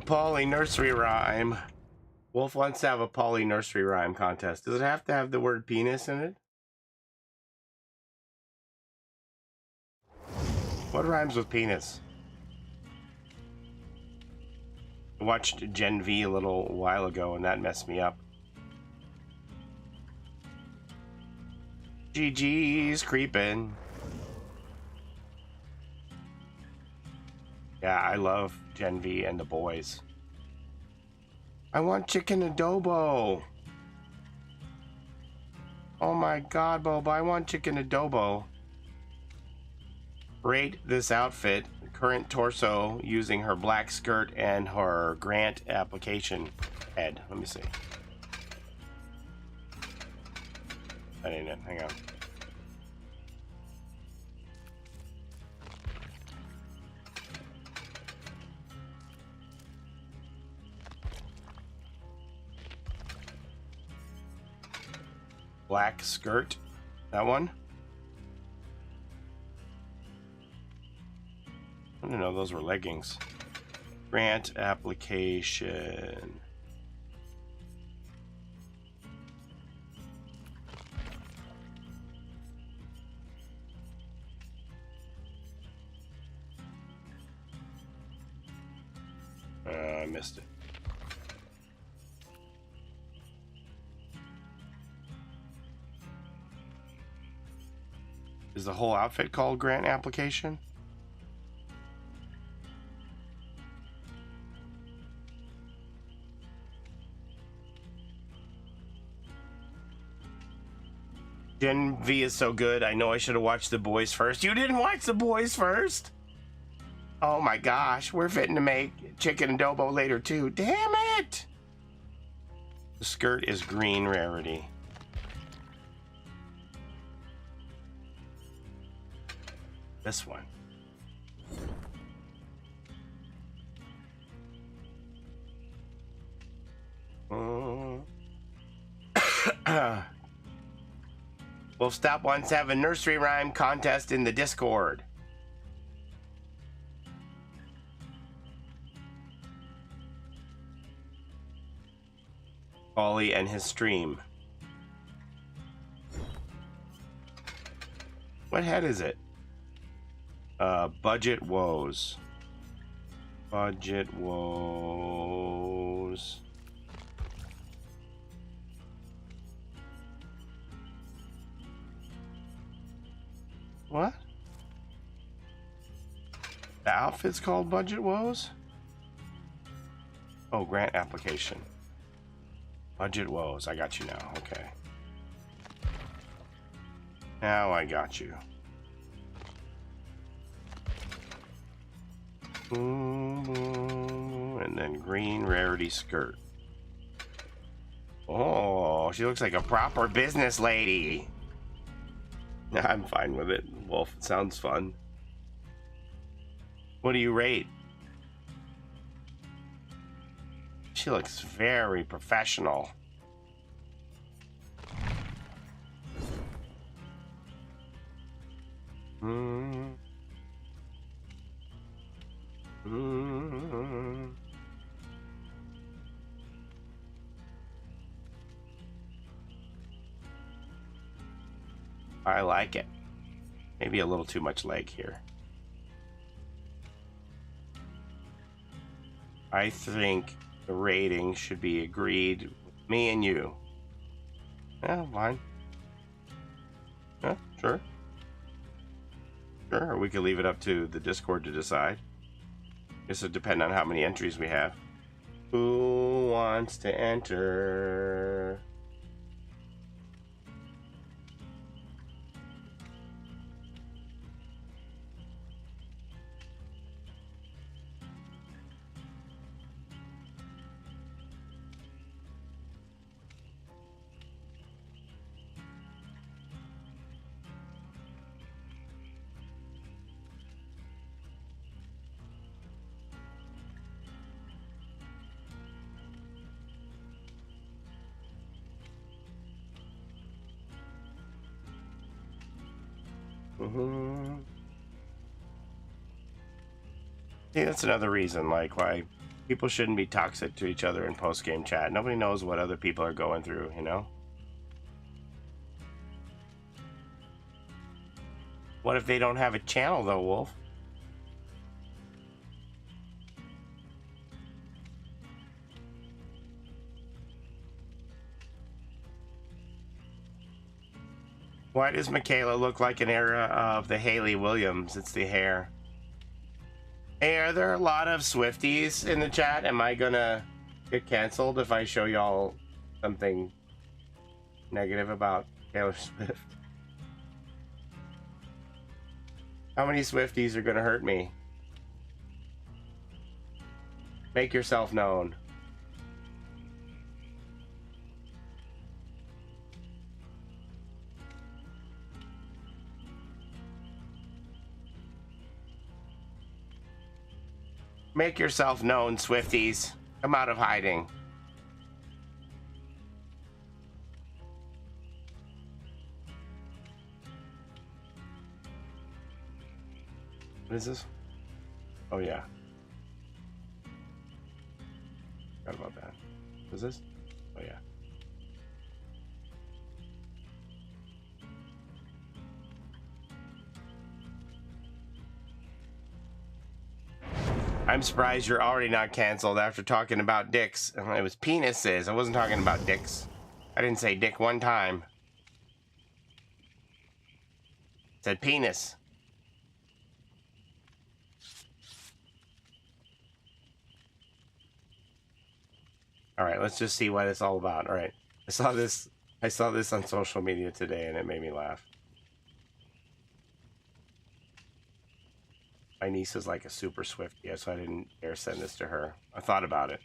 Paulie nursery rhyme. Wolf wants to have a Paulie nursery rhyme contest. Does it have to have the word penis in it? What rhymes with penis? I watched Gen V a little while ago and that messed me up. GG's creeping. Yeah, I love Gen V and the boys. I want chicken adobo. Oh my god, Boba, I want chicken adobo. Rate this outfit. Current torso using her black skirt and her grant application head. Let me see. That ain't it. Hang on. Black skirt. That one? I don't know, those were leggings. Grant application. I missed it. Is the whole outfit called grant application? Gen V is so good. I know I should have watched The Boys first. You didn't watch The Boys first? Oh my gosh, we're fitting to make chicken adobo later too. Damn it! The skirt is green rarity. This one. We'll stop once have a nursery rhyme contest in the Discord. Paulie and his stream. What head is it? Budget woes. Budget woes. What? The outfit's called Budget Woes? Oh, grant application. Budget Woes. I got you now. Okay. Now I got you. Boom, boom, and then green rarity skirt. Oh, she looks like a proper business lady. I'm fine with it, Wolf. It sounds fun. What do you rate? She looks very professional. I like it. Maybe a little too much leg here. I think the rating should be agreed with me and you. Yeah, fine. Yeah, sure. Sure, or we could leave it up to the Discord to decide. Guess it depends on how many entries we have. Who wants to enter? See, that's another reason, like, why people shouldn't be toxic to each other in post-game chat. Nobody knows what other people are going through, you know? What if they don't have a channel, though, Wolf? Why does Michaela look like an era of the Haley Williams? It's the hair. Hey, are there a lot of Swifties in the chat? Am I gonna get canceled if I show y'all something negative about Taylor Swift? How many Swifties are gonna hurt me? Make yourself known. Make yourself known, Swifties. Come out of hiding. What is this? Oh, yeah. Forgot about that. What is this? Oh, yeah. I'm surprised you're already not canceled after talking about dicks. It was penises. I wasn't talking about dicks. I didn't say dick one time. I said penis. All right, let's just see what it's all about. All right. I saw this on social media today and it made me laugh. My niece is like a super Swiftie, so I didn't dare send this to her. I thought about it.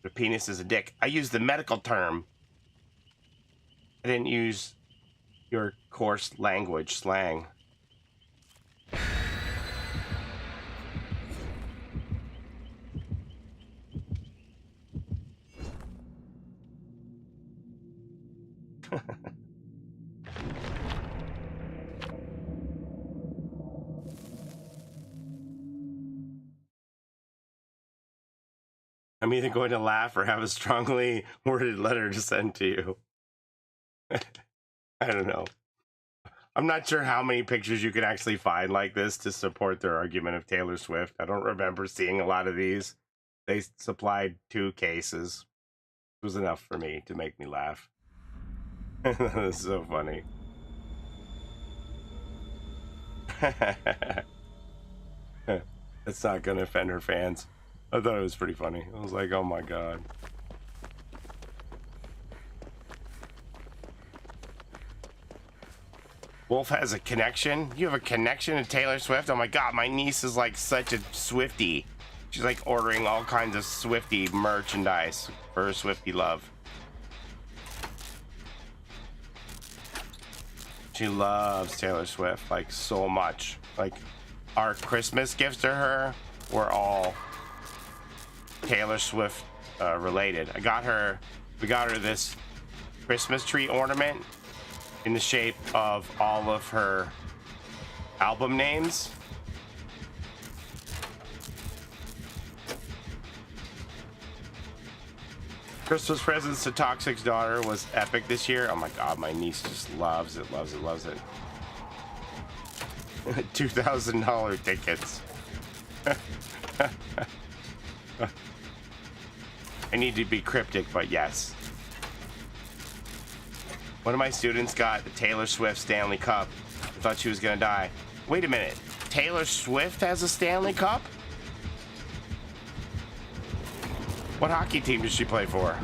The penis is a dick. I used the medical term. I didn't use your coarse language, slang. I'm either going to laugh or have a strongly worded letter to send to you. I don't know. I'm not sure how many pictures you can actually find like this to support their argument of Taylor Swift. I don't remember seeing a lot of these. They supplied 2 cases. It was enough for me to make me laugh. This is so funny. It's not going to offend her fans. I thought it was pretty funny. I was like, oh my god. Wolf has a connection? You have a connection to Taylor Swift? Oh my god, my niece is like such a Swiftie. She's like ordering all kinds of Swiftie merchandise for her Swiftie love. She loves Taylor Swift, like, so much. Like, our Christmas gifts to her were all Taylor Swift related. We got her this Christmas tree ornament in the shape of all of her album names. Christmas presents to Toxic's daughter was epic this year. Oh my god, my niece just loves it, loves it, loves it. $2,000 tickets. I need to be cryptic, but yes. One of my students got the Taylor Swift Stanley Cup. I thought she was gonna die. Wait a minute. Taylor Swift has a Stanley Cup? What hockey team does she play for?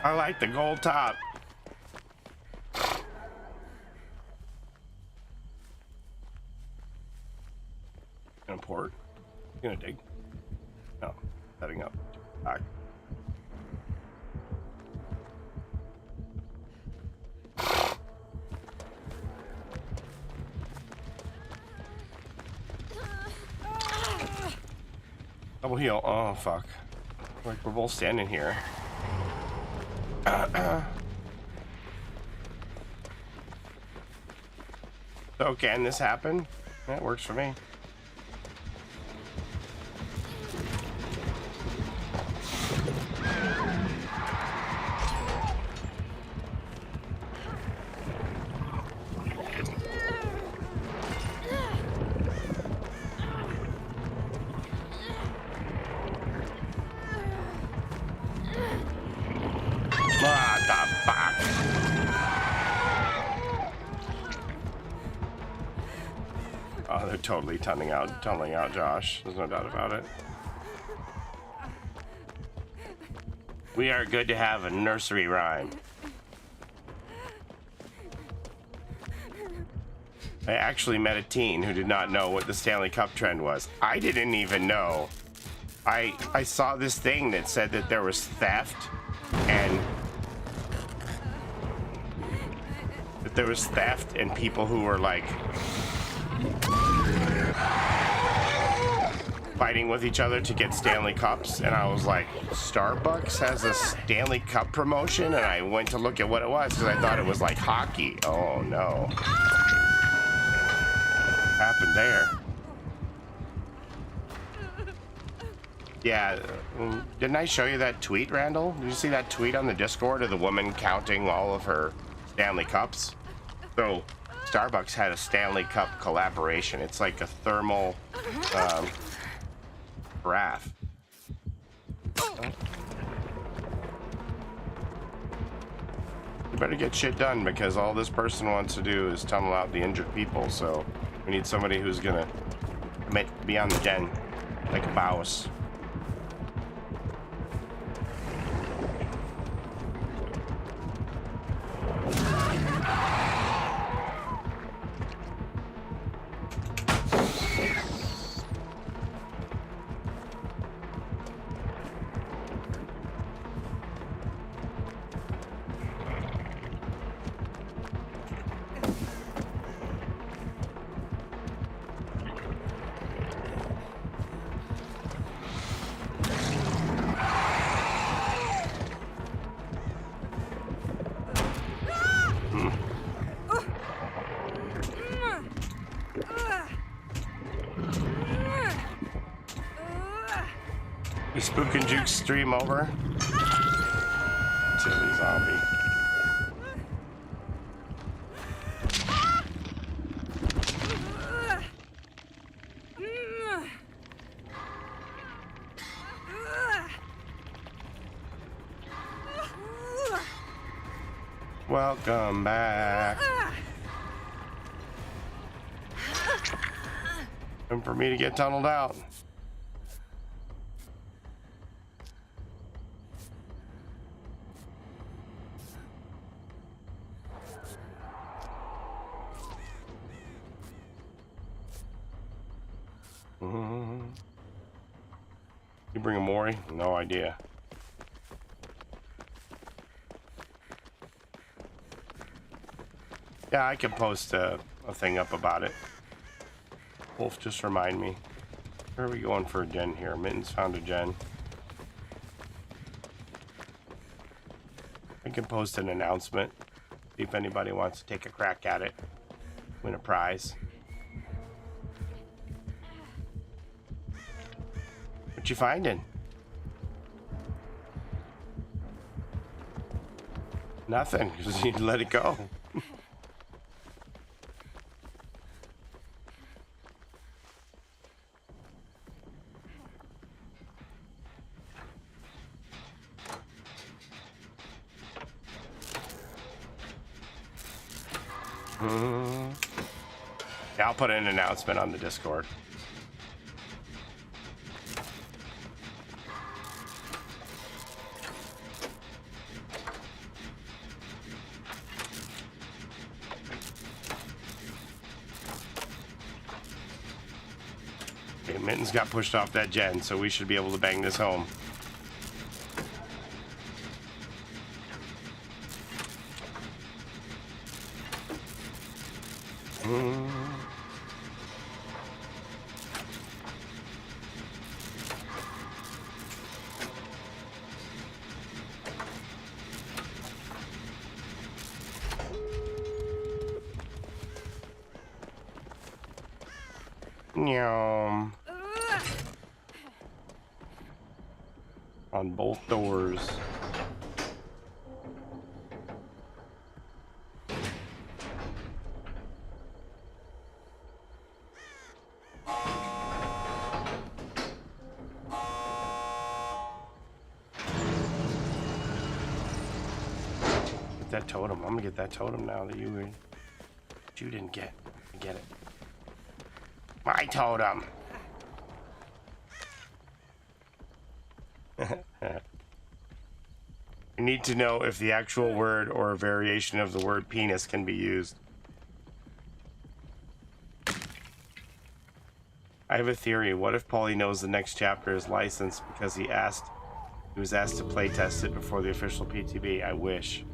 I like the gold top. Gonna pour it. Gonna dig. No, setting up. Back. Double heal. Oh fuck. Like we're both standing here. So can this happen? That works for me. Totally tunneling out Josh. There's no doubt about it. We are good to have a nursery rhyme. I actually met a teen who did not know what the Stanley Cup trend was. I didn't even know. I saw this thing that said that there was theft and people who were like fighting with each other to get Stanley Cups, and I was like, Starbucks has a Stanley Cup promotion, and I went to look at what it was because I thought it was like hockey. Oh no. What happened there? Yeah, didn't I show you that tweet, Randall? Did you see that tweet on the Discord of the woman counting all of her Stanley Cups? So Starbucks had a Stanley Cup collaboration. It's like a thermal graph. You better get shit done because all this person wants to do is tunnel out the injured people. So we need somebody who's gonna be on the den like a mouse. SpooknJukes stream over. Silly zombie. Welcome back. Time for me to get tunneled out. You bring a Mori? No idea. Yeah, I can post a thing up about it. Wolf, just remind me. Where are we going for a gen here? Mittens found a gen. I can post an announcement. See if anybody wants to take a crack at it. Win a prize. What you finding? Nothing. Just need to let it go. Yeah, I'll put an announcement on the Discord. Okay, Mittens got pushed off that gen, so we should be able to bang this home. On both doors. Get that totem. I'm gonna get that totem now that you didn't get. I get it. My totem. You need to know if the actual word or a variation of the word penis can be used. I have a theory. What if Paulie knows the next chapter is licensed because he was asked to play test it before the official PTB? I wish.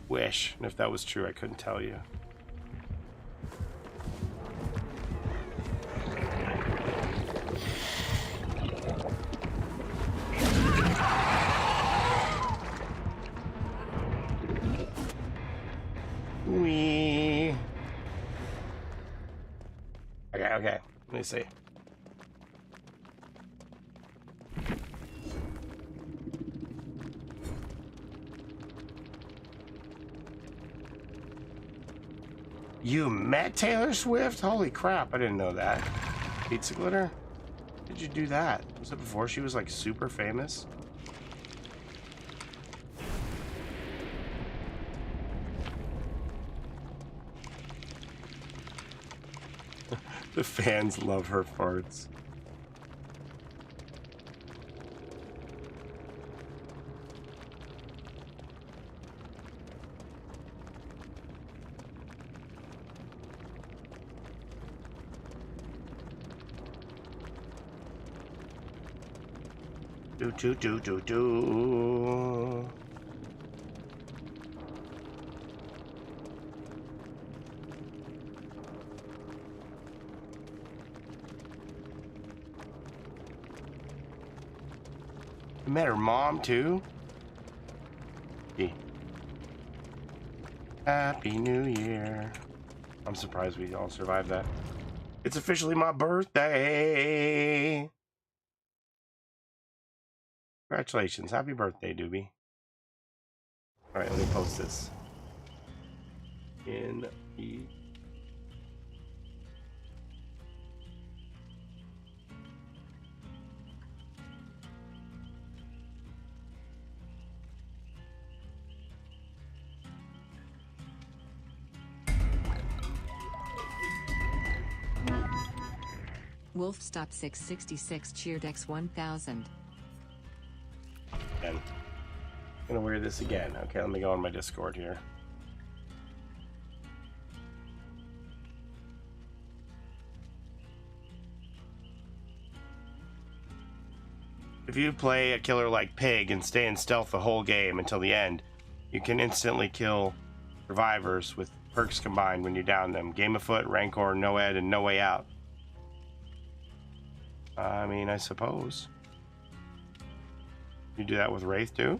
And if that was true, I couldn't tell you. Okay. Let me see. You met Taylor Swift? Holy crap, I didn't know that. Pizza glitter? How did you do that? Was it before she was like super famous? The fans love her farts. Do. You met her mom too? Yeah. Happy New Year. I'm surprised we all survived that. It's officially my birthday. Congratulations. Happy birthday, Doobie. Alright, let me post this. In the... Wolfstop666 Cheerdex 1000. Again. I'm gonna wear this again. Okay, let me go on my Discord here. If you play a killer like Pig and stay in stealth the whole game until the end, you can instantly kill survivors with perks combined when you down them. Game of Foot, Rancor, Noed, and No Way Out. I mean, I suppose. You do that with Wraith too?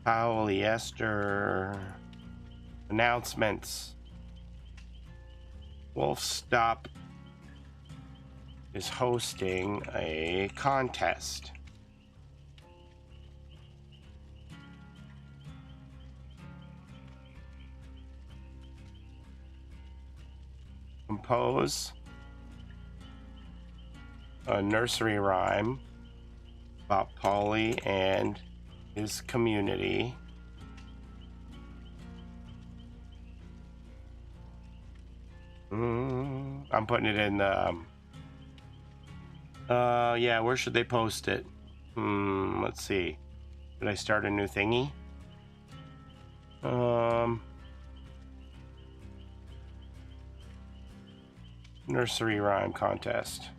Paulie Esther. Announcements. Wolfstop is hosting a contest. Compose a nursery rhyme about Paulie and his community. I'm putting it in the yeah, where should they post it? Let's see. Did I start a new thingy? Nursery rhyme contest.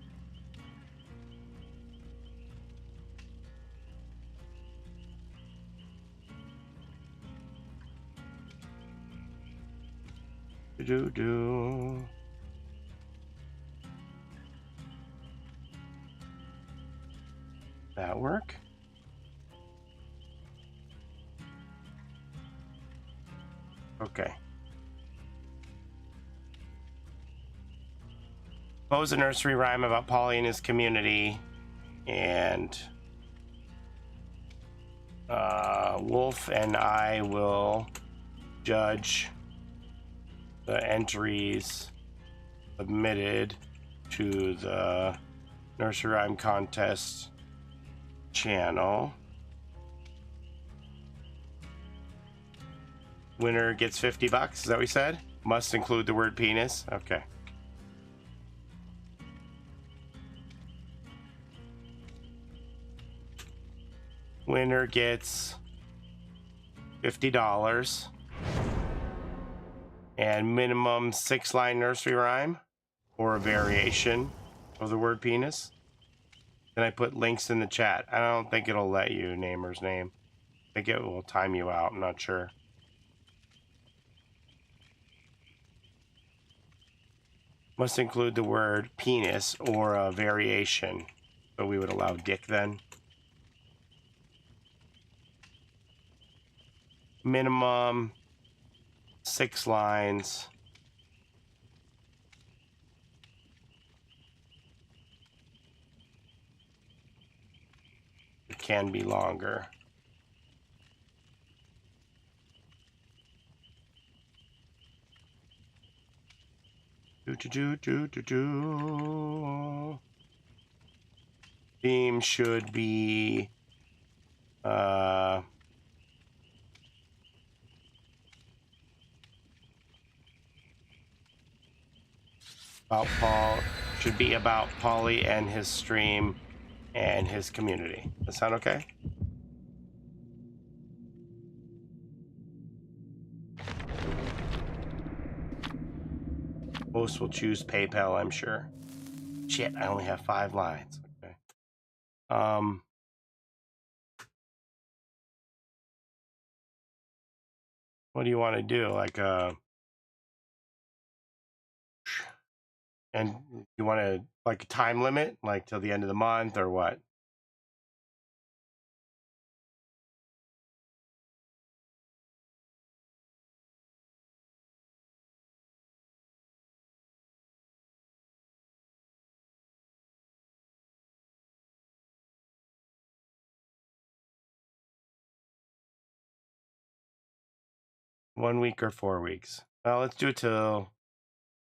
Do. That work? Okay. Compose a nursery rhyme about Paulie and his community, and Wolf and I will judge the entries submitted to the Nursery Rhyme Contest channel. Winner gets $50. Is that what we said? Must include the word penis. Okay. Winner gets $50 and minimum 6-line nursery rhyme or a variation of the word penis. Then I put links in the chat. I don't think it'll let you namer's name. I think it will time you out. I'm not sure. Must include the word penis or a variation. So we would allow dick then. Minimum 6 lines. It can be longer. Theme should be about Paul, should be about Paulie and his stream and his community. That sound okay? Most will choose PayPal, I'm sure. Shit, I only have 5 lines. Okay. What do you want to do? Like and you want to like a time limit, like till the end of the month or what? 1 week or 4 weeks? Well, let's do it till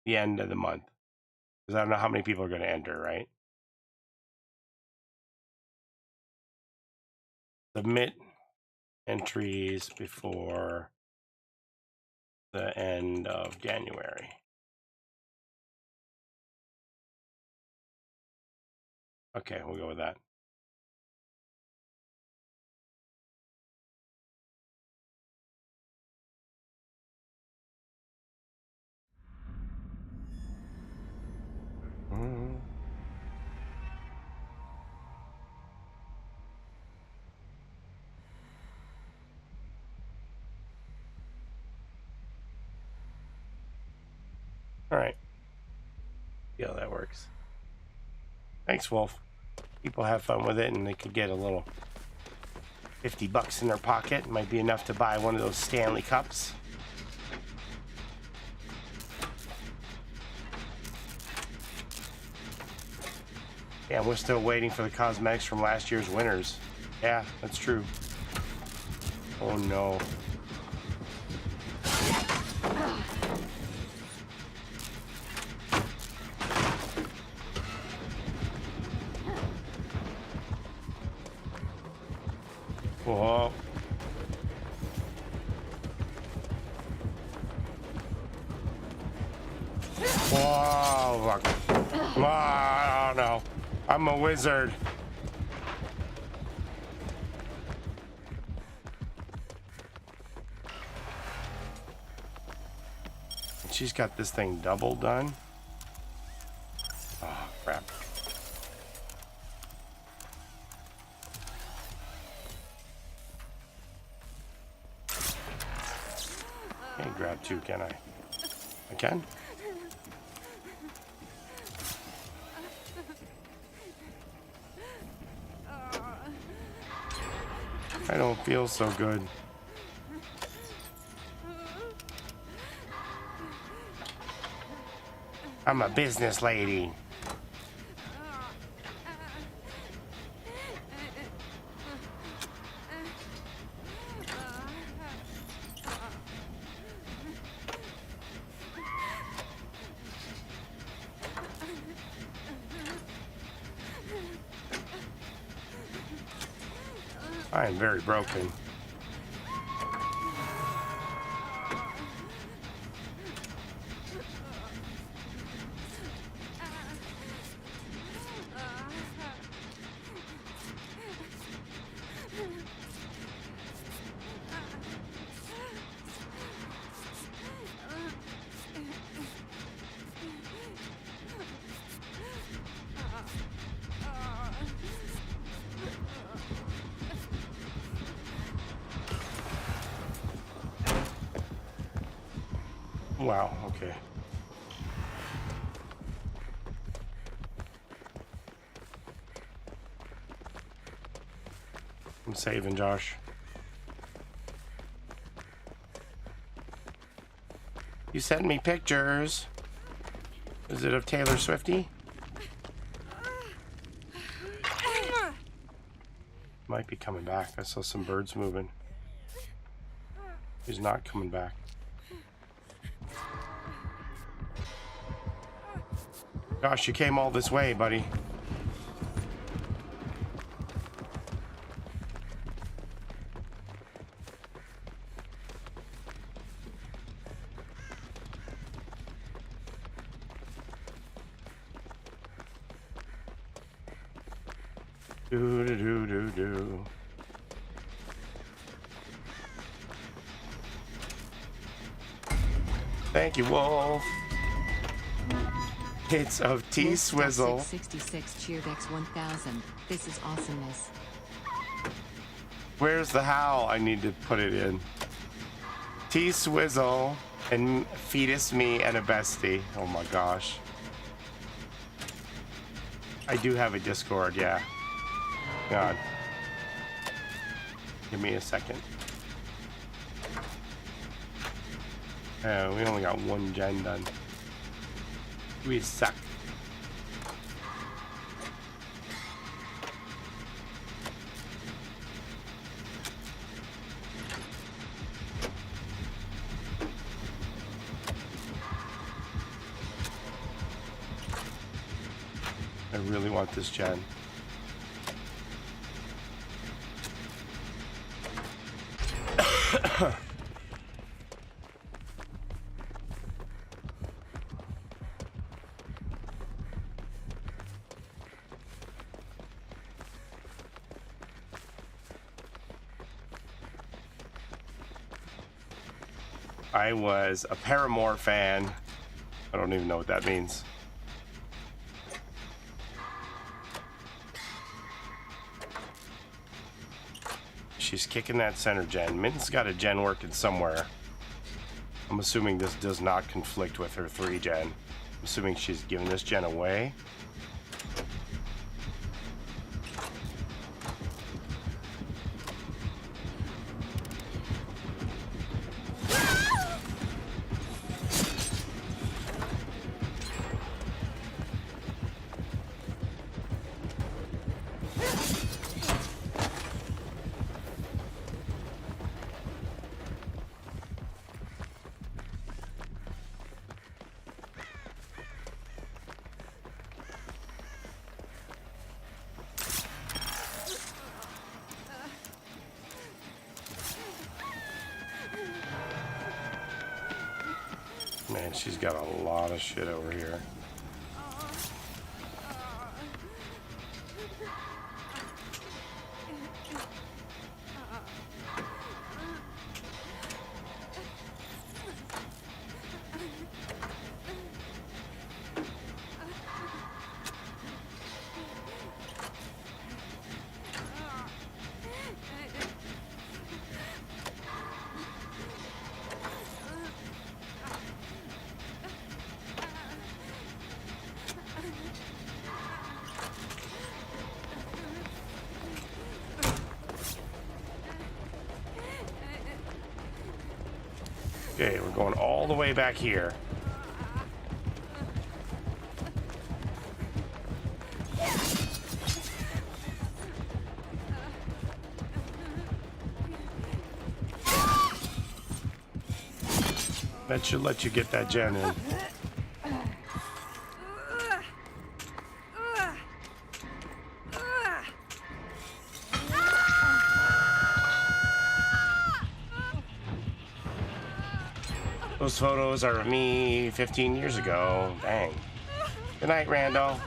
the end of the month. Because I don't know how many people are going to enter, right? Submit entries before the end of January. Okay, we'll go with that. All right. See how that works. Thanks, Wolf. People have fun with it, and they could get a little $50 in their pocket. It might be enough to buy one of those Stanley cups. Yeah, we're still waiting for the cosmetics from last year's winners. Yeah, that's true. Oh no. Whoa. Whoa, look. Oh no. I'm a wizard. She's got this thing double done. Oh, crap. Can't grab two, can I? I can? I don't feel so good. I'm a business lady. I am very broken. Wow, okay. I'm saving, Josh. You sent me pictures. Is it of Taylor Swifty? Might be coming back. I saw some birds moving. He's not coming back. Gosh, you came all this way, buddy. Do do do do do. Thank you, Wolf. It's of T Swizzle. 66 Xidax 1000. This is awesomeness. Where's the how? I need to put it in. T Swizzle and Fetus Me and a Bestie. Oh my gosh. I do have a Discord, yeah. God. Give me a second. We only got one gen done. We suck. I really want this gen. I was a Paramore fan. I don't even know what that means. She's kicking that center gen. Min's got a gen working somewhere. I'm assuming this does not conflict with her 3 gen. I'm assuming she's giving this gen away. Man, she's got a lot of shit over here. Okay, we're going all the way back here. That should let you get that gen in. Those photos are of me 15 years ago. Dang. Good night, Randall.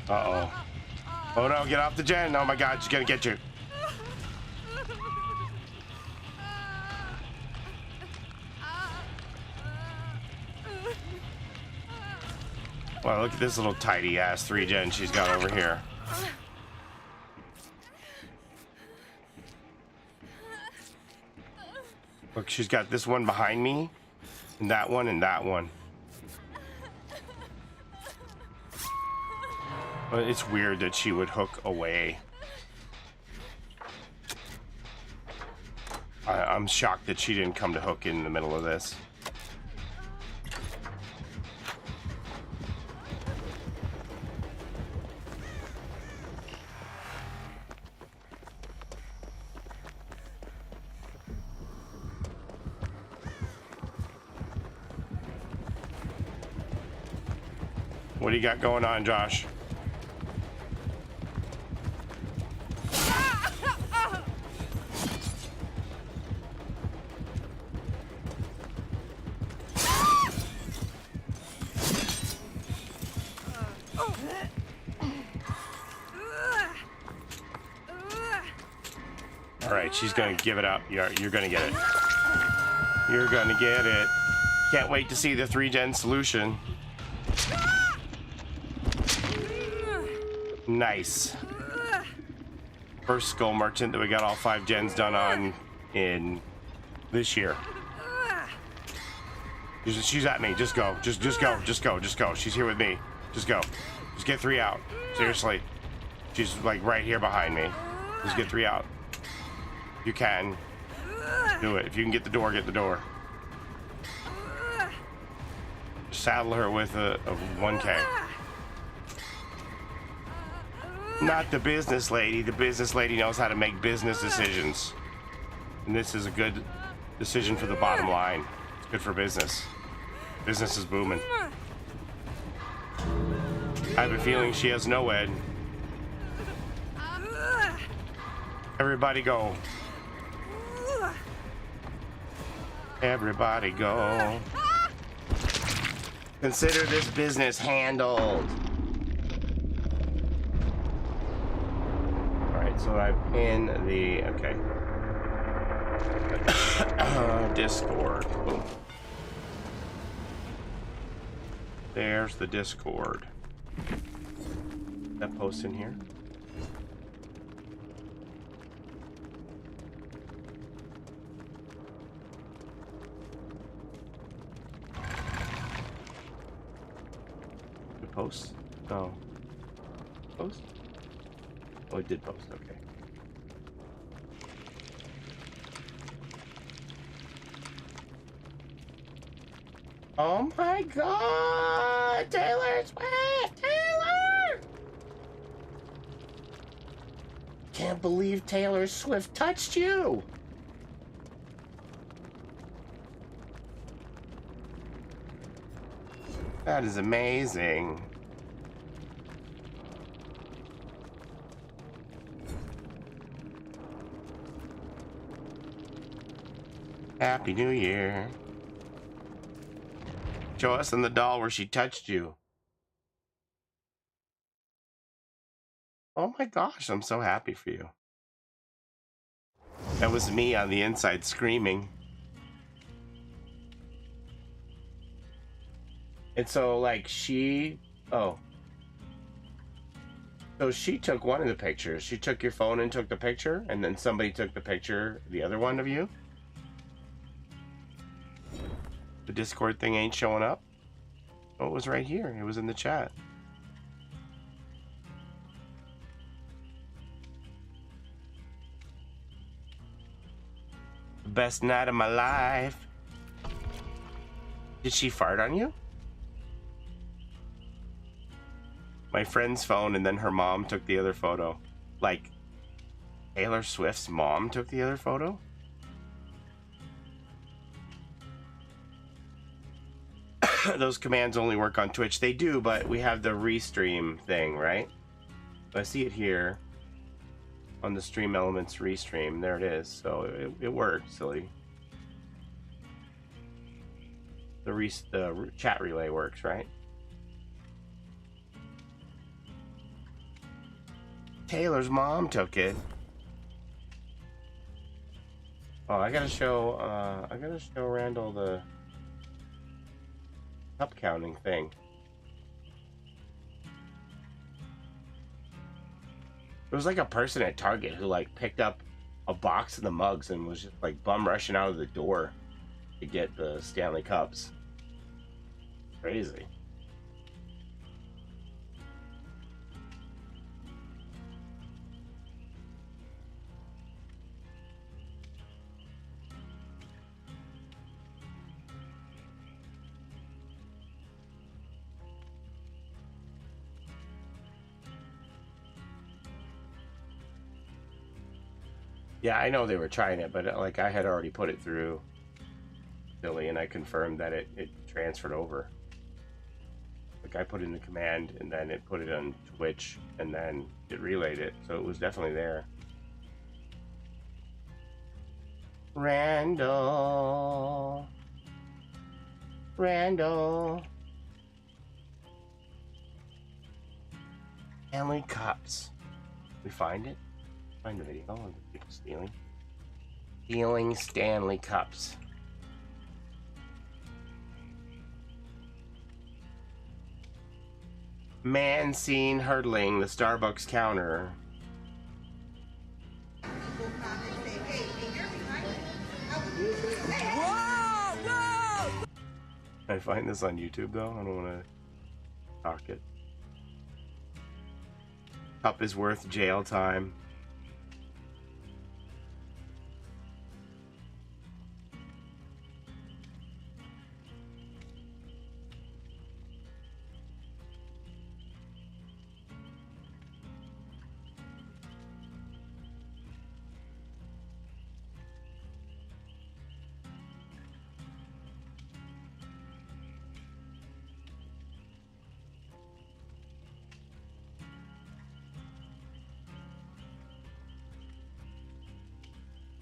Uh-oh. Oh no, get off the gen. Oh my god, she's gonna get you. Wow, look at this little tidy ass 3 gen she's got over here. Look, she's got this one behind me, and that one, and that one. But it's weird that she would hook away. I'm shocked that she didn't come to hook in the middle of this. What do you got going on, Josh? All right, she's gonna give it up. You're gonna get it. You're gonna get it. Can't wait to see the 3 gen solution. Nice. First skull merchant that we got all 5 gens done on in this year. She's at me. Just go. Just go. Just go. Just go. She's here with me. Just go. Just get 3 out. Seriously. She's like right here behind me. Just get 3 out. You can. Do it. If you can get the door, get the door. Saddle her with a 1K. Not the business lady. The business lady knows how to make business decisions. And this is a good decision for the bottom line. It's good for business. Business is booming. I have a feeling she has no ed. Everybody go. Everybody go. Consider this business handled. Alright, so I pin the... okay. Discord. Boom. There's the Discord. That post in here. The post? No. Post? Oh, it did post. Okay. Oh my God! Taylor Swift! Taylor! Can't believe Taylor Swift touched you! That is amazing. Happy New Year. Show us in the doll where she touched you. Oh my gosh, I'm so happy for you. That was me on the inside screaming. And so, like, she... oh. So she took one of the pictures. She took your phone and took the picture, and then somebody took the picture, the other one of you? The Discord thing ain't showing up? Oh, it was right here. It was in the chat. Best night of my life. Did she fart on you? My friend's phone, and then her mom took the other photo. Like, Taylor Swift's mom took the other photo? Those commands only work on Twitch. They do, but we have the restream thing, right? I see it here on the Stream Elements restream. There it is. So it worked, silly. The chat relay works, right? Taylor's mom took it. Oh, I gotta show Randall the cup counting thing. There was like a person at Target who like picked up a box of the mugs and was just like bum rushing out of the door to get the Stanley Cups. Crazy. Yeah, I know they were trying it, but like I had already put it through Billy, and I confirmed that it transferred over. Like I put in the command, and then it put it on Twitch, and then it relayed it, so it was definitely there. Randall. Stanley Cups. We find it? Find the video of the people stealing Stanley Cups. Man seen hurdling the Starbucks counter. Can I find this on YouTube though? I don't want to talk it. Cup is worth jail time.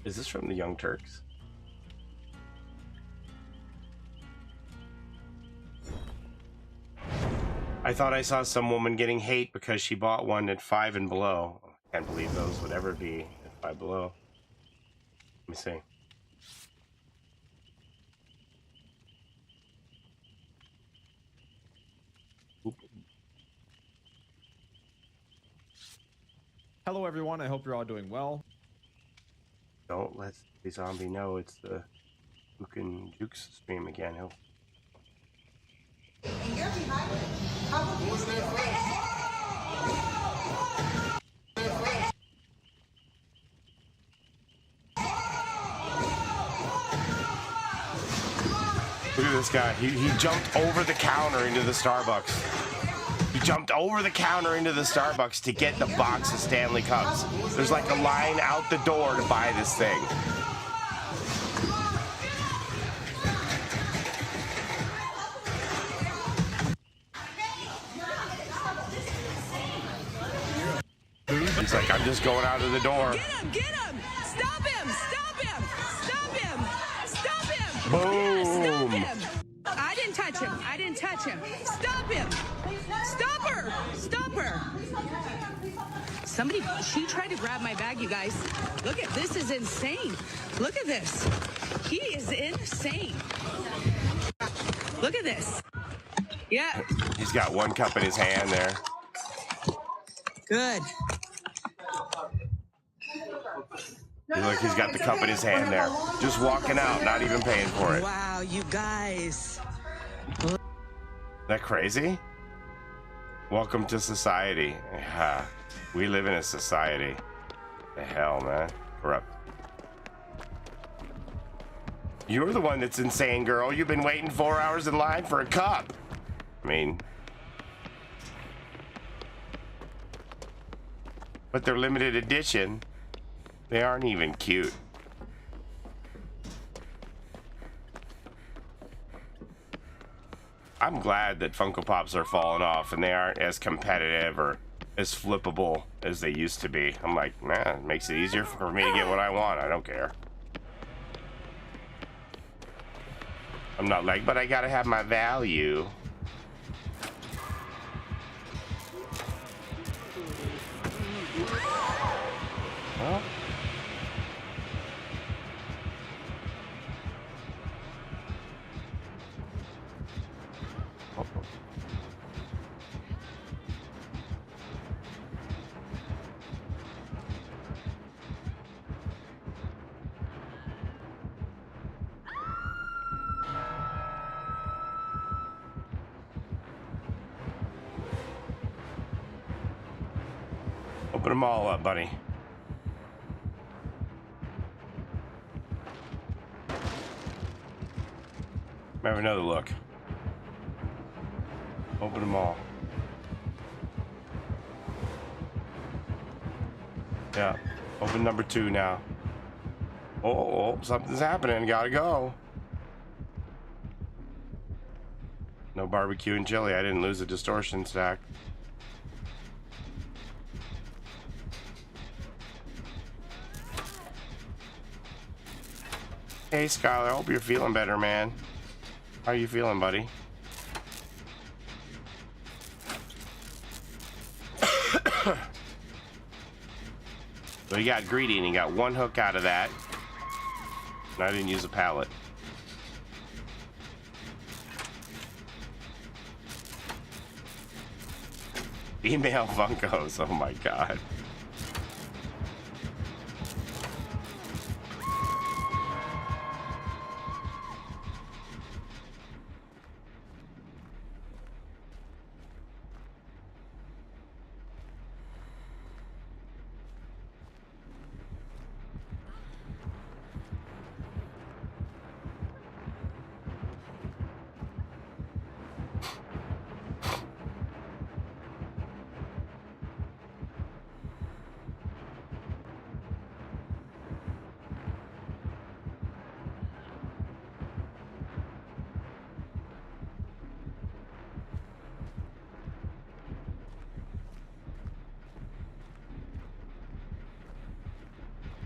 Is this from the Young Turks? I thought I saw some woman getting hate because she bought one at 5 and below. I can't believe those would ever be at 5 below. Let me see. Oop. Hello everyone, I hope you're all doing well. Don't let the zombie know it's the SpooknJukes stream again. He'll... Look at this guy. He jumped over the counter into the Starbucks. He jumped over the counter into the Starbucks to get the box of Stanley Cups. There's like a line out the door to buy this thing. He's like, I'm just going out of the door. Get him! Get him! Stop him! Stop him! Stop him! Stop him! Boom! Stop him! I didn't touch him. I didn't touch him. Stop him! Stop her! Stop her! Somebody, she tried to grab my bag, you guys. Look at this, is insane. Look at this. He is insane. Look at this. Yeah. He's got one cup in his hand there. Good. Look, he's got the cup in his hand there. Just walking out, not even paying for it. Wow, you guys. Isn't that crazy? Welcome to society. Yeah, we live in a society. The hell, man. Corrupt. You're the one that's insane, girl. You've been waiting 4 hours in line for a cup. I mean... But they're limited edition. They aren't even cute. I'm glad that Funko Pops are falling off and they aren't as competitive or as flippable as they used to be. I'm like, man, it makes it easier for me to get what I want. I don't care. I'm not like, but I gotta have my value. Well, open them all up, buddy. Have another look. Open them all. Yeah. Open number 2 now. Oh, something's happening. Gotta go. No barbecue and chili. I didn't lose a distortion stack. Hey, Skylar. I hope you're feeling better, man. How are you feeling, buddy? So he got greedy and he got one hook out of that. And I didn't use a pallet. Female Funkos, oh my god.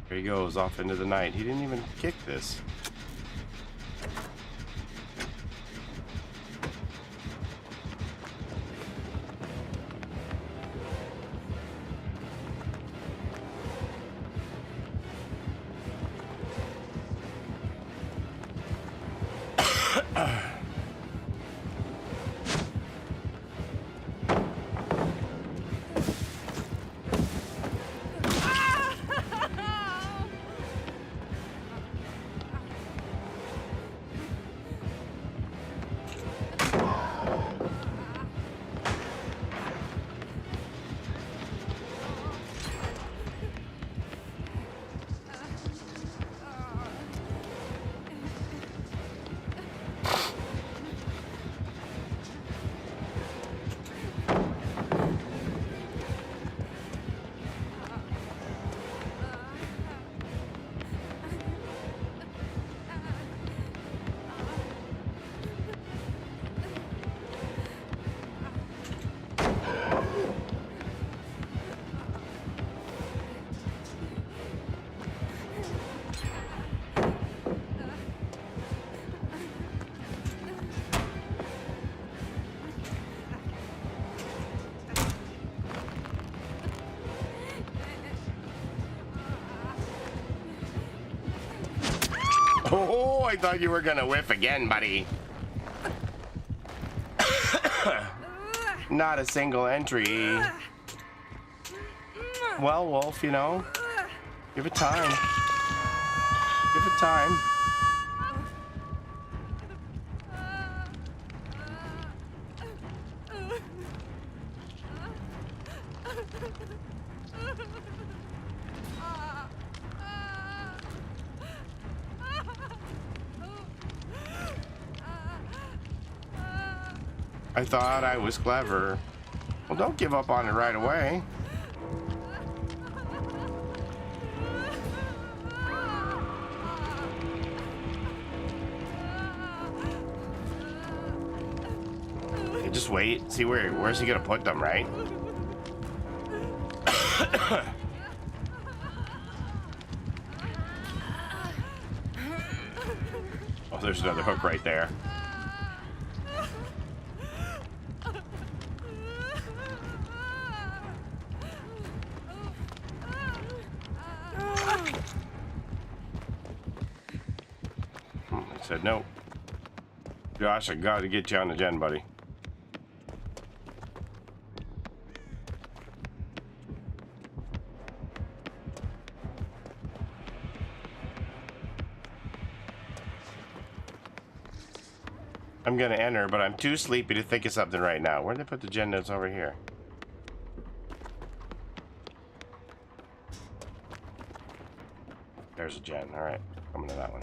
There he goes off into the night. He didn't even kick this. Oh, I thought you were gonna whiff again, buddy. Not a single entry. Well, Wolf, you know, give it time. Give it time. I thought I was clever. Well, don't give up on it right away. Okay, just wait. See where's he gonna put them, right? Oh, there's another hook right there. Said no. Josh, I gotta get you on the gen, buddy. I'm gonna enter, but I'm too sleepy to think of something right now. Where'd they put the gen notes over here? There's a gen. All right, coming to that one.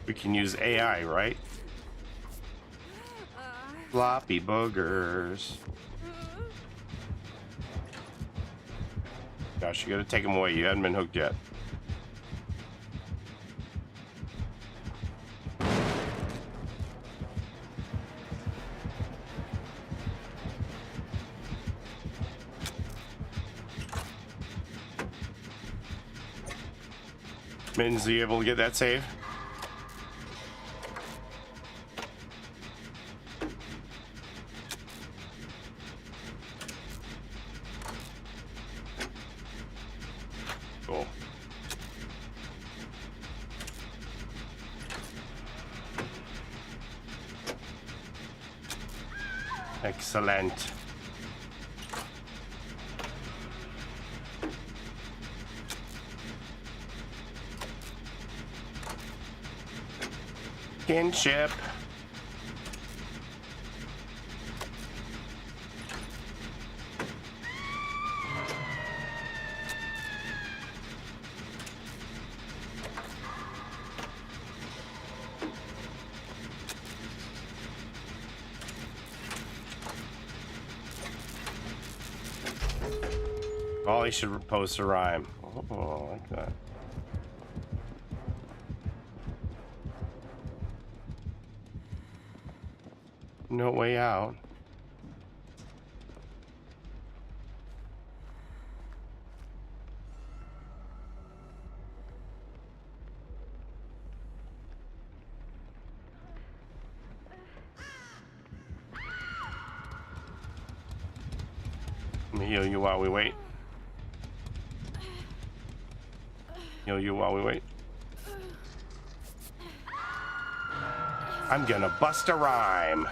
We can use AI, right? Floppy boogers. Gosh, you gotta take them away. You haven't been hooked yet. Mittens, are you able to get that save? Cool. Excellent. kinship. Ollie should post a rhyme. Oh, I like that. No way out. Let me heal you while we wait. Heal you while we wait. I'm gonna bust a rhyme.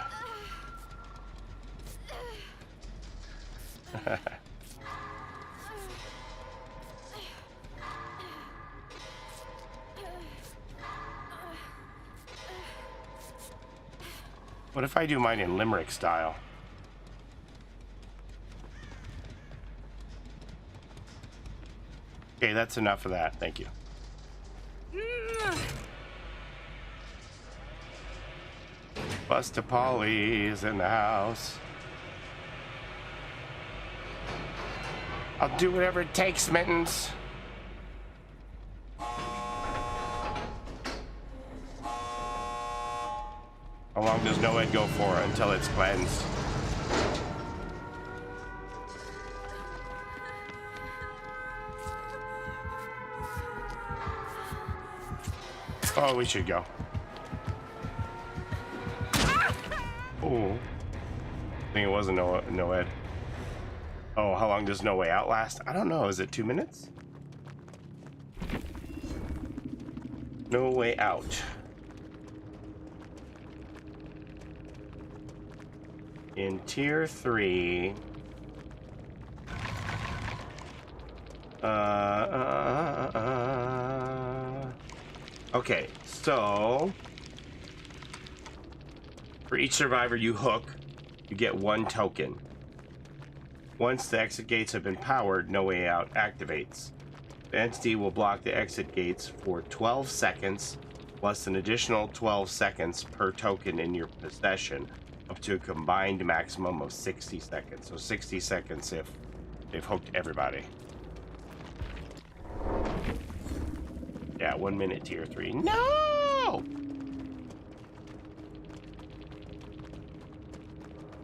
What if I do mine in limerick style? Okay, that's enough of that. Thank you. Busta Paulie's in the house. I'll do whatever it takes, Mittens. How long does NOED go for until it's cleansed? Oh, we should go. Oh, I think it wasn't NOED. Oh, how long does No Way Out last? I don't know. Is it 2 minutes? No Way Out. In tier 3. Okay, so for each survivor you hook, you get 1 token. Once the exit gates have been powered, No Way Out activates. The entity will block the exit gates for 12 seconds, plus an additional 12 seconds per token in your possession, up to a combined maximum of 60 seconds. So 60 seconds if they've hooked everybody. Yeah, 1 minute tier 3. No!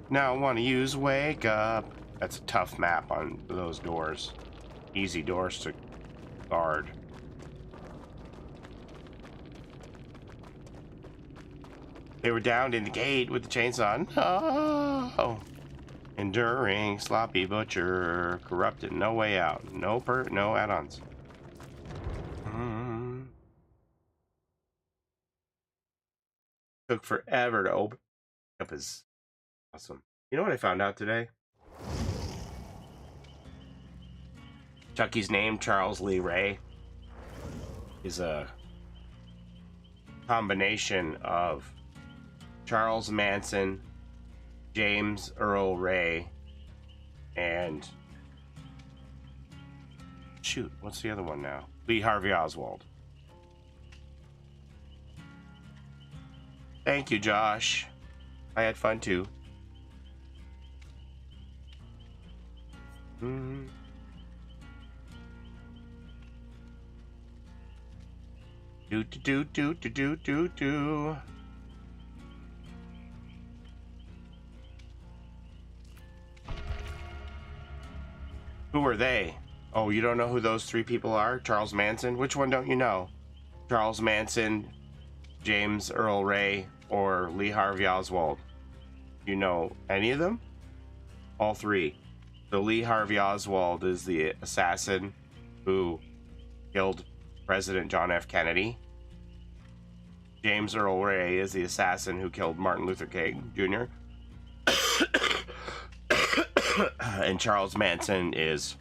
Now I want to use Wake Up. That's a tough map on those doors. Easy doors to guard. They were downed in the gate with the chainsaw. Oh, enduring sloppy butcher, corrupted, No Way Out, no add-ons. Took forever to open up his. Awesome. You know what I found out today? Chucky's name, Charles Lee Ray, is a combination of Charles Manson, James Earl Ray, and shoot, what's the other one now? Lee Harvey Oswald. Thank you, Josh. I had fun too. Do. Who are they? Oh, you don't know who those 3 people are? Charles Manson? Which one don't you know? Charles Manson, James Earl Ray, or Lee Harvey Oswald? You know any of them? All 3. So Lee Harvey Oswald is the assassin who killed President John F. Kennedy. James Earl Ray is the assassin who killed Martin Luther King Jr. And Charles Manson is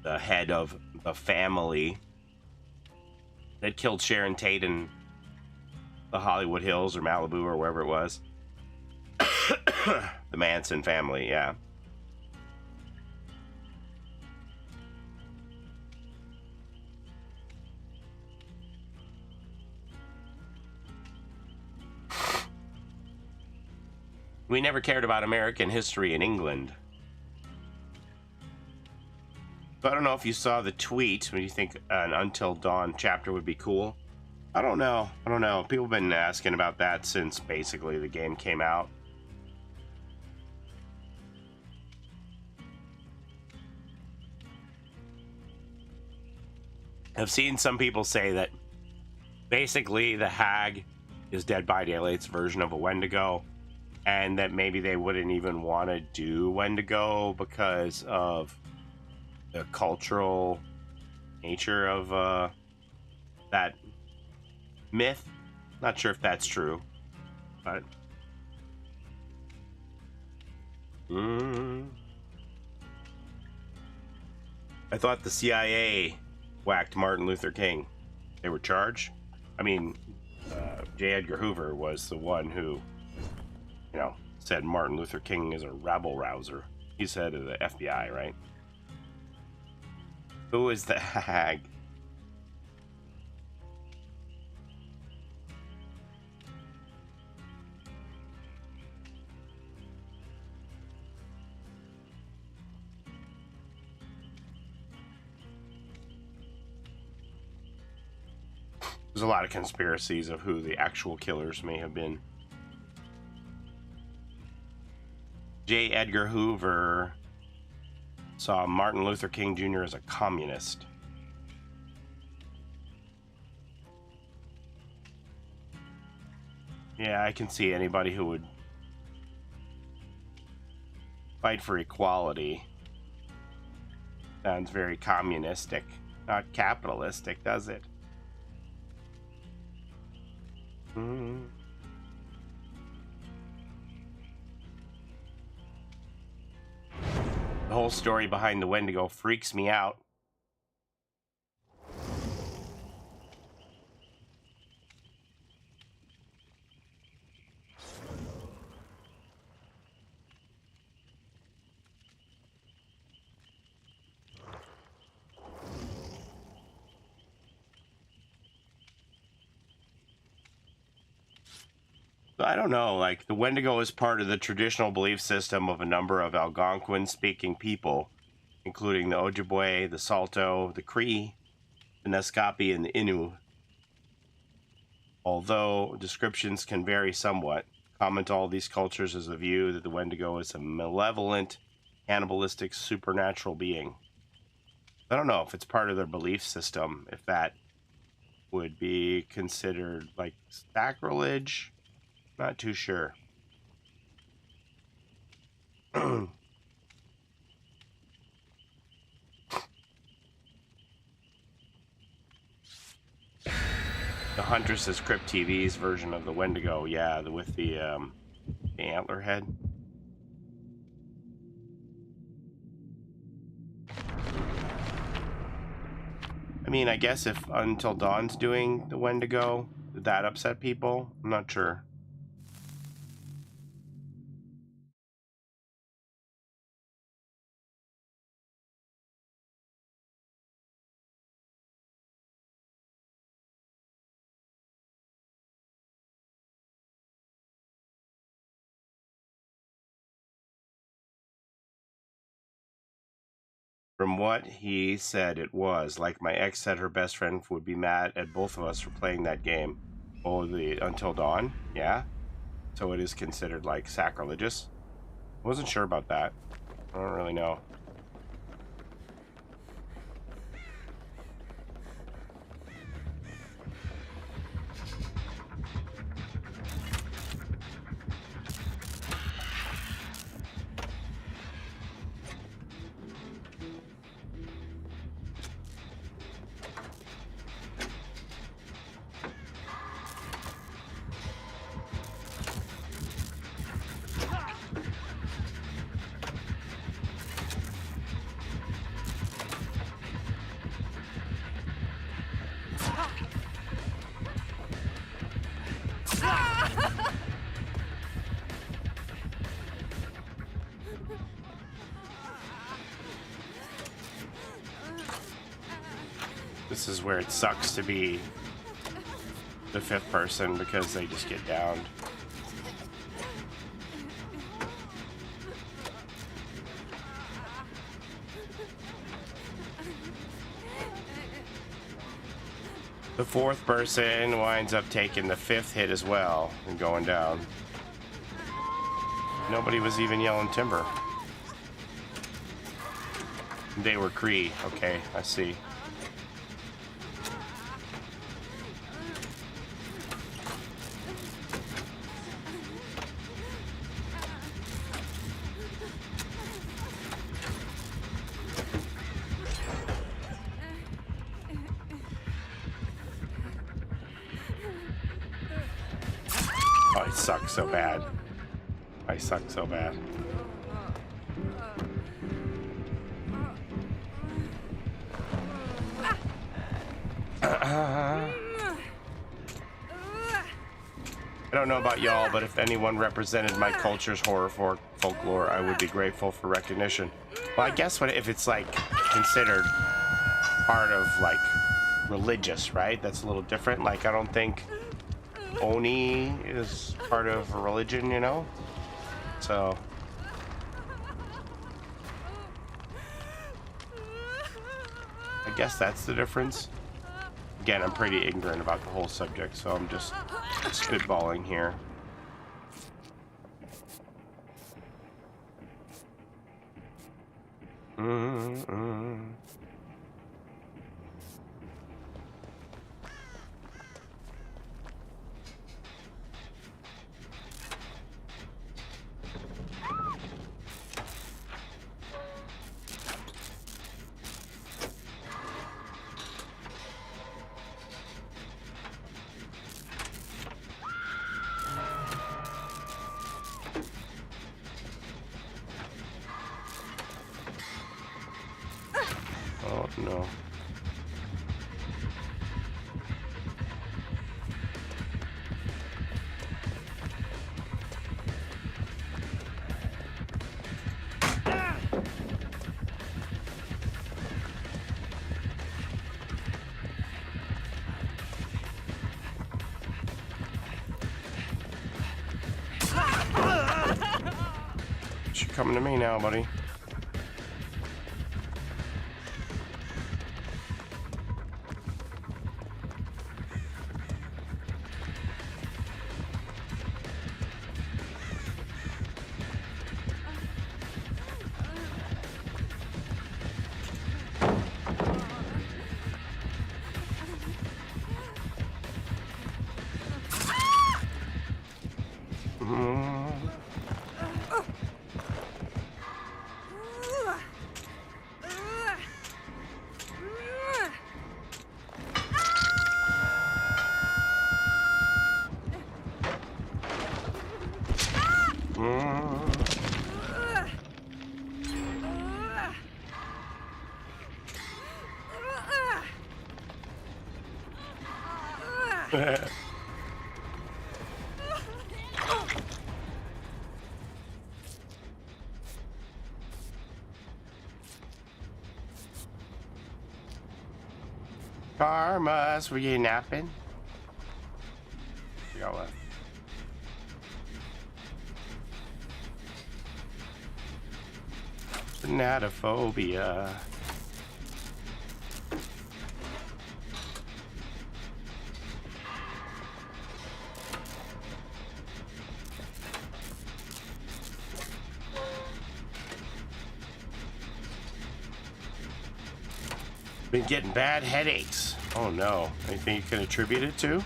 the head of the family that killed Sharon Tate and the Hollywood Hills or Malibu or wherever it was. The Manson family, yeah. We never cared about American history in England. So I don't know if you saw the tweet when you think an Until Dawn chapter would be cool. I don't know. People have been asking about that since basically the game came out. I've seen some people say that basically the Hag is Dead by Daylight's version of a Wendigo, and that maybe they wouldn't even want to do Wendigo because of the cultural nature of that myth. Not sure if that's true, but I thought the CIA whacked Martin Luther King. They were charged. I mean, J. Edgar Hoover was the one who, said Martin Luther King is a rabble rouser. He said to the FBI, right? Who is the Hag? There's a lot of conspiracies of who the actual killers may have been. J. Edgar Hoover saw Martin Luther King Jr. as a communist. Yeah, I can see anybody who would fight for equality. Sounds very communistic, not capitalistic, does it? The whole story behind the Wendigo freaks me out. I don't know, like, the Wendigo is part of the traditional belief system of a number of Algonquin-speaking people, including the Ojibwe, the Salto, the Cree, the Naskapi, and the Innu. Although descriptions can vary somewhat, common to all these cultures is the view that the Wendigo is a malevolent, cannibalistic, supernatural being. I don't know if it's part of their belief system, if that would be considered, like, sacrilege. Not too sure. The Huntress's Crypt TV's version of the Wendigo, yeah, with the antler head. I mean, I guess if Until Dawn's doing the Wendigo, did that upset people? I'm not sure. From what he said, it was like my ex said her best friend would be mad at both of us for playing that game. Oh, the Until Dawn? Yeah. So it is considered like sacrilegious. I wasn't sure about that. I don't really know. This is where it sucks to be the fifth person because they just get downed. The fourth person winds up taking the fifth hit as well and going down. Nobody was even yelling timber. They were Cree. Okay, I see. Oh, I suck so bad. I suck so bad. I don't know about y'all, but if anyone represented my culture's horror folklore, I would be grateful for recognition. Well, I guess if it's like considered part of like religious, right? That's a little different. Like I don't think Oni is part of a religion, you know? So I guess that's the difference. Again, I'm pretty ignorant about the whole subject, so I'm just spitballing here. Oh no. You're coming to me now, buddy. Karmas, were you napping? We all left. Anatophobia. Been getting bad headaches. Oh no. Anything you can attribute it to?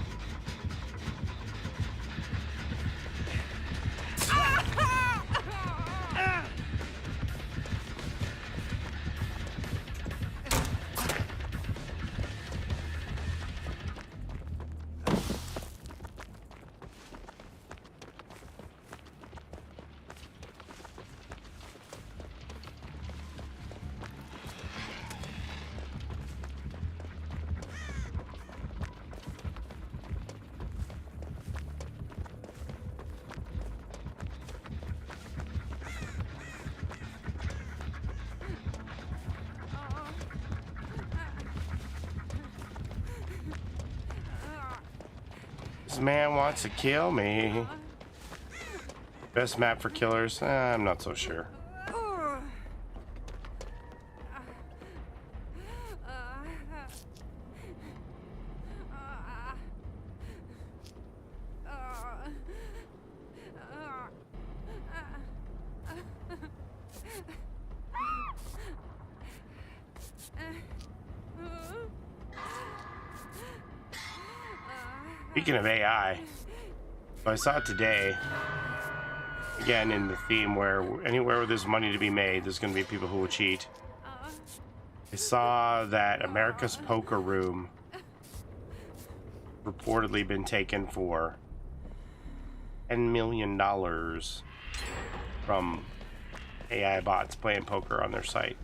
This man wants to kill me. Best map for killers? I'm not so sure. Speaking of AI, so I saw it today, again in the theme where anywhere where there's money to be made, there's going to be people who will cheat. I saw that America's Poker Room reportedly been taken for $10 million from AI bots playing poker on their site.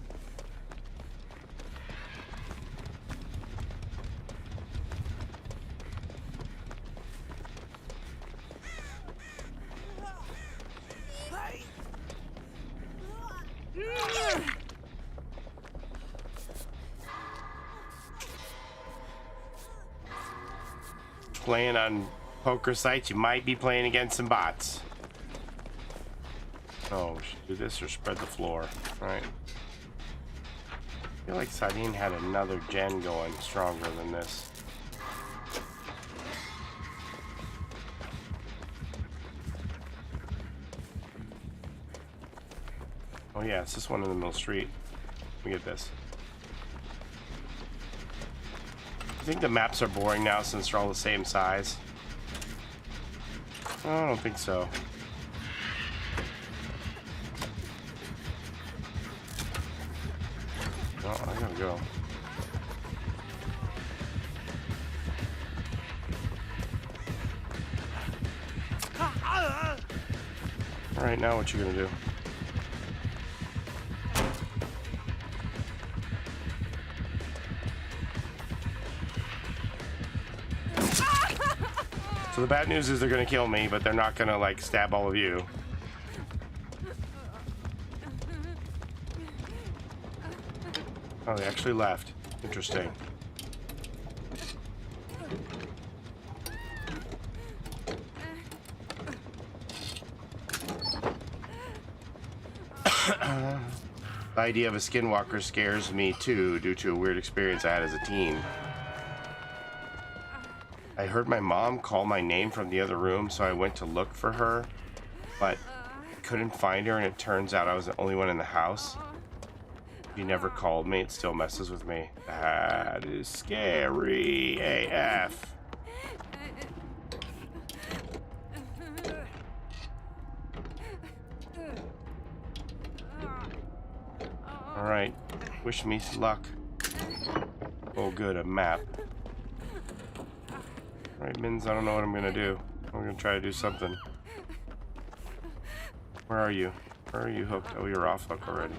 Playing on poker sites, you might be playing against some bots. Oh, we should do this or spread the floor. All right. I feel like Sardine had another gen going stronger than this. Oh yeah, it's this one in the middle street. Let me get this. I think the maps are boring now since they're all the same size. I don't think so. Oh, I gotta go. All right, now what you gonna do? So the bad news is they're gonna kill me, but they're not gonna like stab all of you. Oh, they actually left. Interesting. The idea of a skinwalker scares me too, due to a weird experience I had as a teen. I heard my mom call my name from the other room, so I went to look for her, but couldn't find her, and it turns out I was the only one in the house. She never called me. It still messes with me. That is scary AF. Alright, wish me luck. Oh good, a map. Alright, Mins, I don't know what I'm gonna do. I'm gonna try to do something. Where are you? Where are you hooked? Oh, you're off hook already.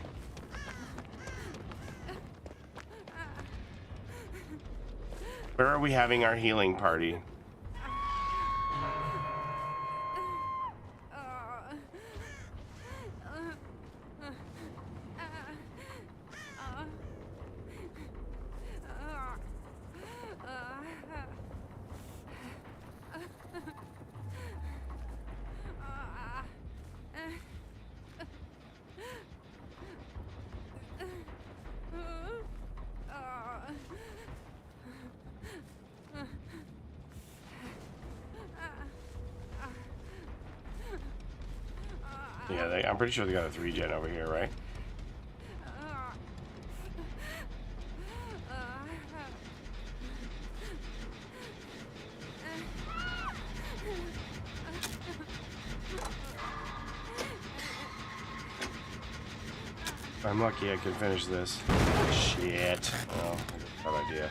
Where are we having our healing party? Yeah, I'm pretty sure they got a 3-gen over here, right? If I'm lucky, I can finish this. Shit. Well, bad idea.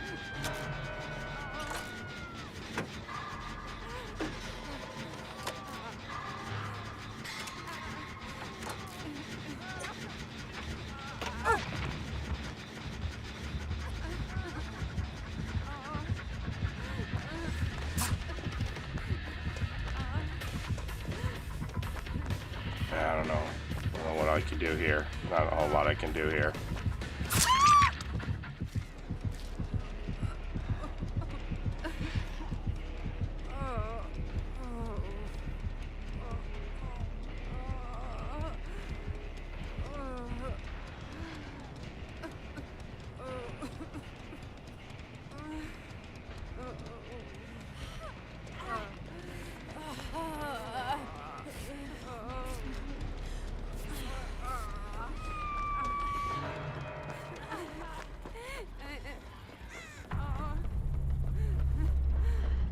I don't know what I can do here. Not a whole lot I can do here.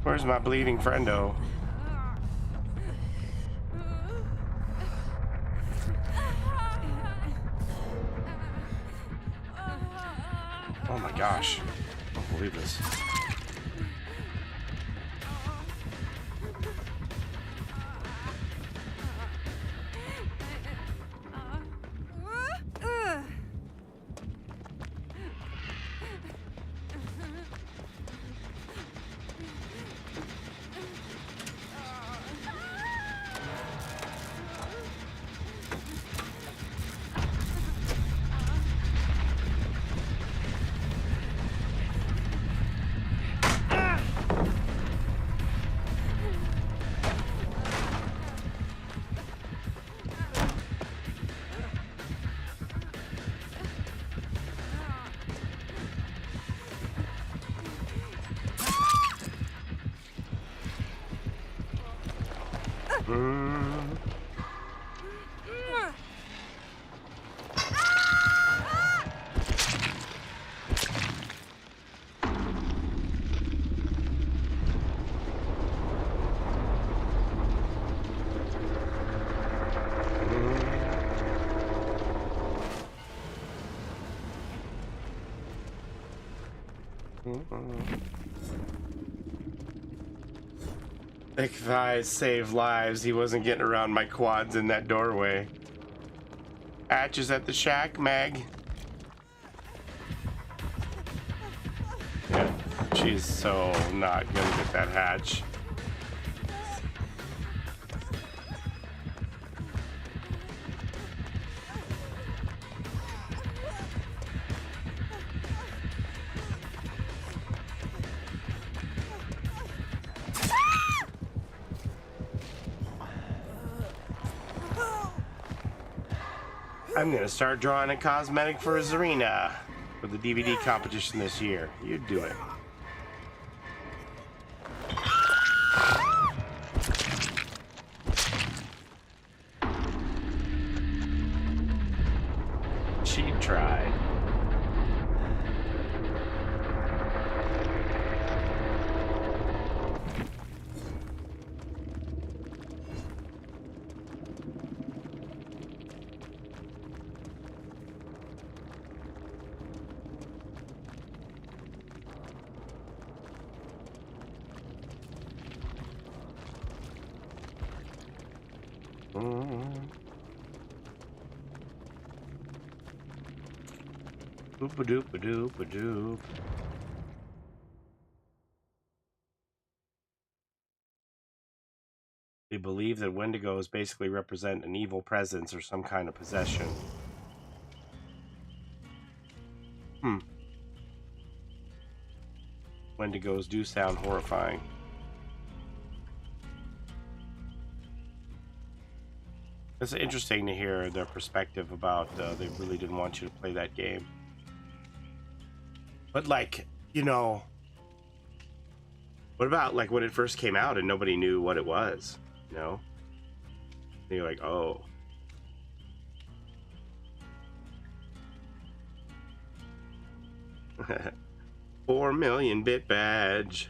Where's my bleeding friendo? Oh my gosh. I don't believe this. Thick thighs save lives. He wasn't getting around my quads in that doorway. Hatch is at the shack, Meg. Yeah, she's so not gonna get that hatch. I'm gonna start drawing a cosmetic for Zarina for the DVD competition this year. You do it. She tried. Doop-a-doop-a-doop-a-doop. They believe that Wendigos basically represent an evil presence or some kind of possession. Wendigos do sound horrifying. It's interesting to hear their perspective about they really didn't want you to play that game. But like, you know, what about like when it first came out and nobody knew what it was, you know? And you're like, oh. $4 million bit badge.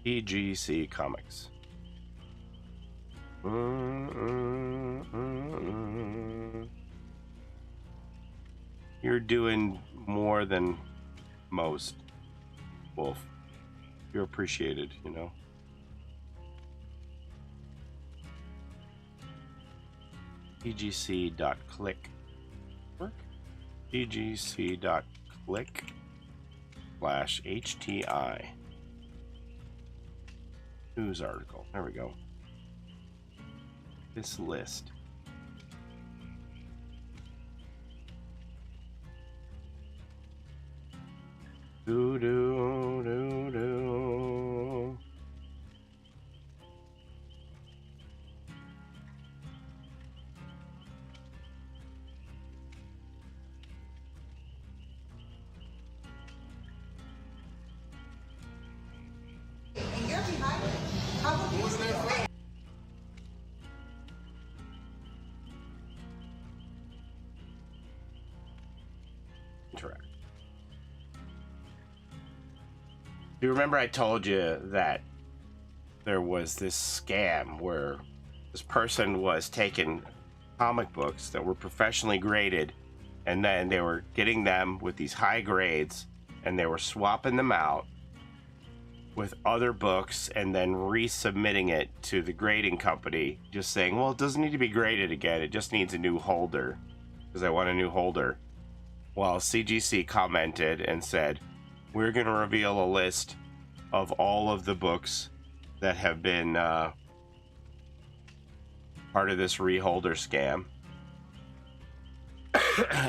EGC Comics. You're doing more than most, Wolf. You're appreciated, you know. ggc.click work ggc.click/HTI news article. There we go. This list. Do do do do. Interact. Do you remember I told you that there was this scam where this person was taking comic books that were professionally graded, and then they were getting them with these high grades, and they were swapping them out with other books and then resubmitting it to the grading company, just saying, well, it doesn't need to be graded again, it just needs a new holder, because I want a new holder. Well, CGC commented and said, we're going to reveal a list of all of the books that have been part of this reholder scam.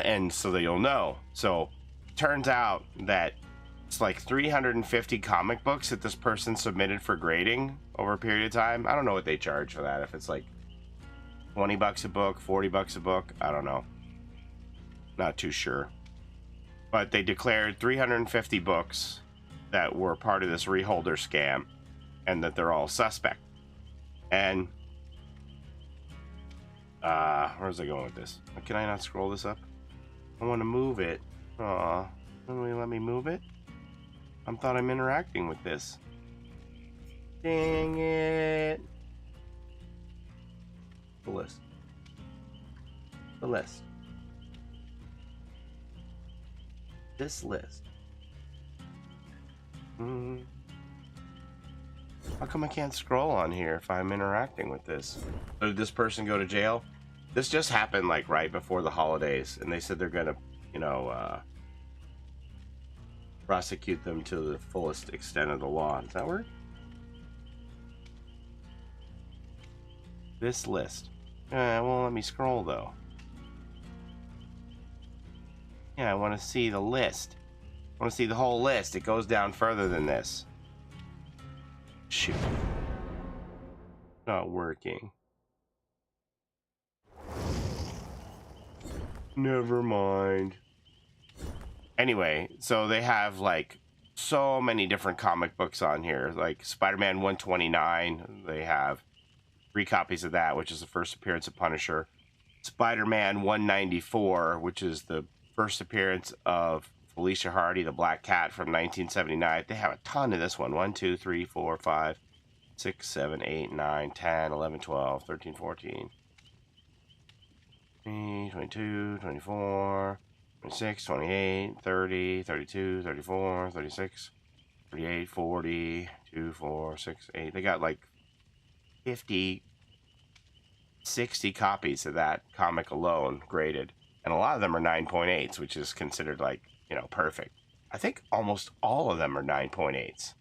And so that you'll know. So, turns out that it's like 350 comic books that this person submitted for grading over a period of time. I don't know what they charge for that. If it's like 20 bucks a book, 40 bucks a book, I don't know. Not too sure. But they declared 350 books that were part of this reholder scam, and that they're all suspect. And where's I going with this? Can I not scroll this up? I want to move it. Aw, will you let me move it? I thought I'm interacting with this. Dang it. The list. The list. This list. How come I can't scroll on here if I'm interacting with this? So did this person go to jail? This just happened like right before the holidays, and they said they're gonna, prosecute them to the fullest extent of the law. Does that work? This list. It won't let me scroll though. Yeah, I want to see the list. I want to see the whole list. It goes down further than this. Shoot. Not working. Never mind. Anyway, so they have like so many different comic books on here. Like Spider-Man 129, they have 3 copies of that, which is the first appearance of Punisher. Spider-Man 194, which is the first appearance of Felicia Hardy, the Black Cat from 1979. They have a ton of this one. 1, 2, 3, 4, 5, 6, 7, 8, 9, 10, 11, 12, 13, 14, 22, 24, 26, 28, 30, 32, 34, 36, 38, 40, 2, 4, 6, 8. They got like 50, 60 copies of that comic alone graded. And a lot of them are 9.8s, which is considered like, perfect. I think almost all of them are 9.8s.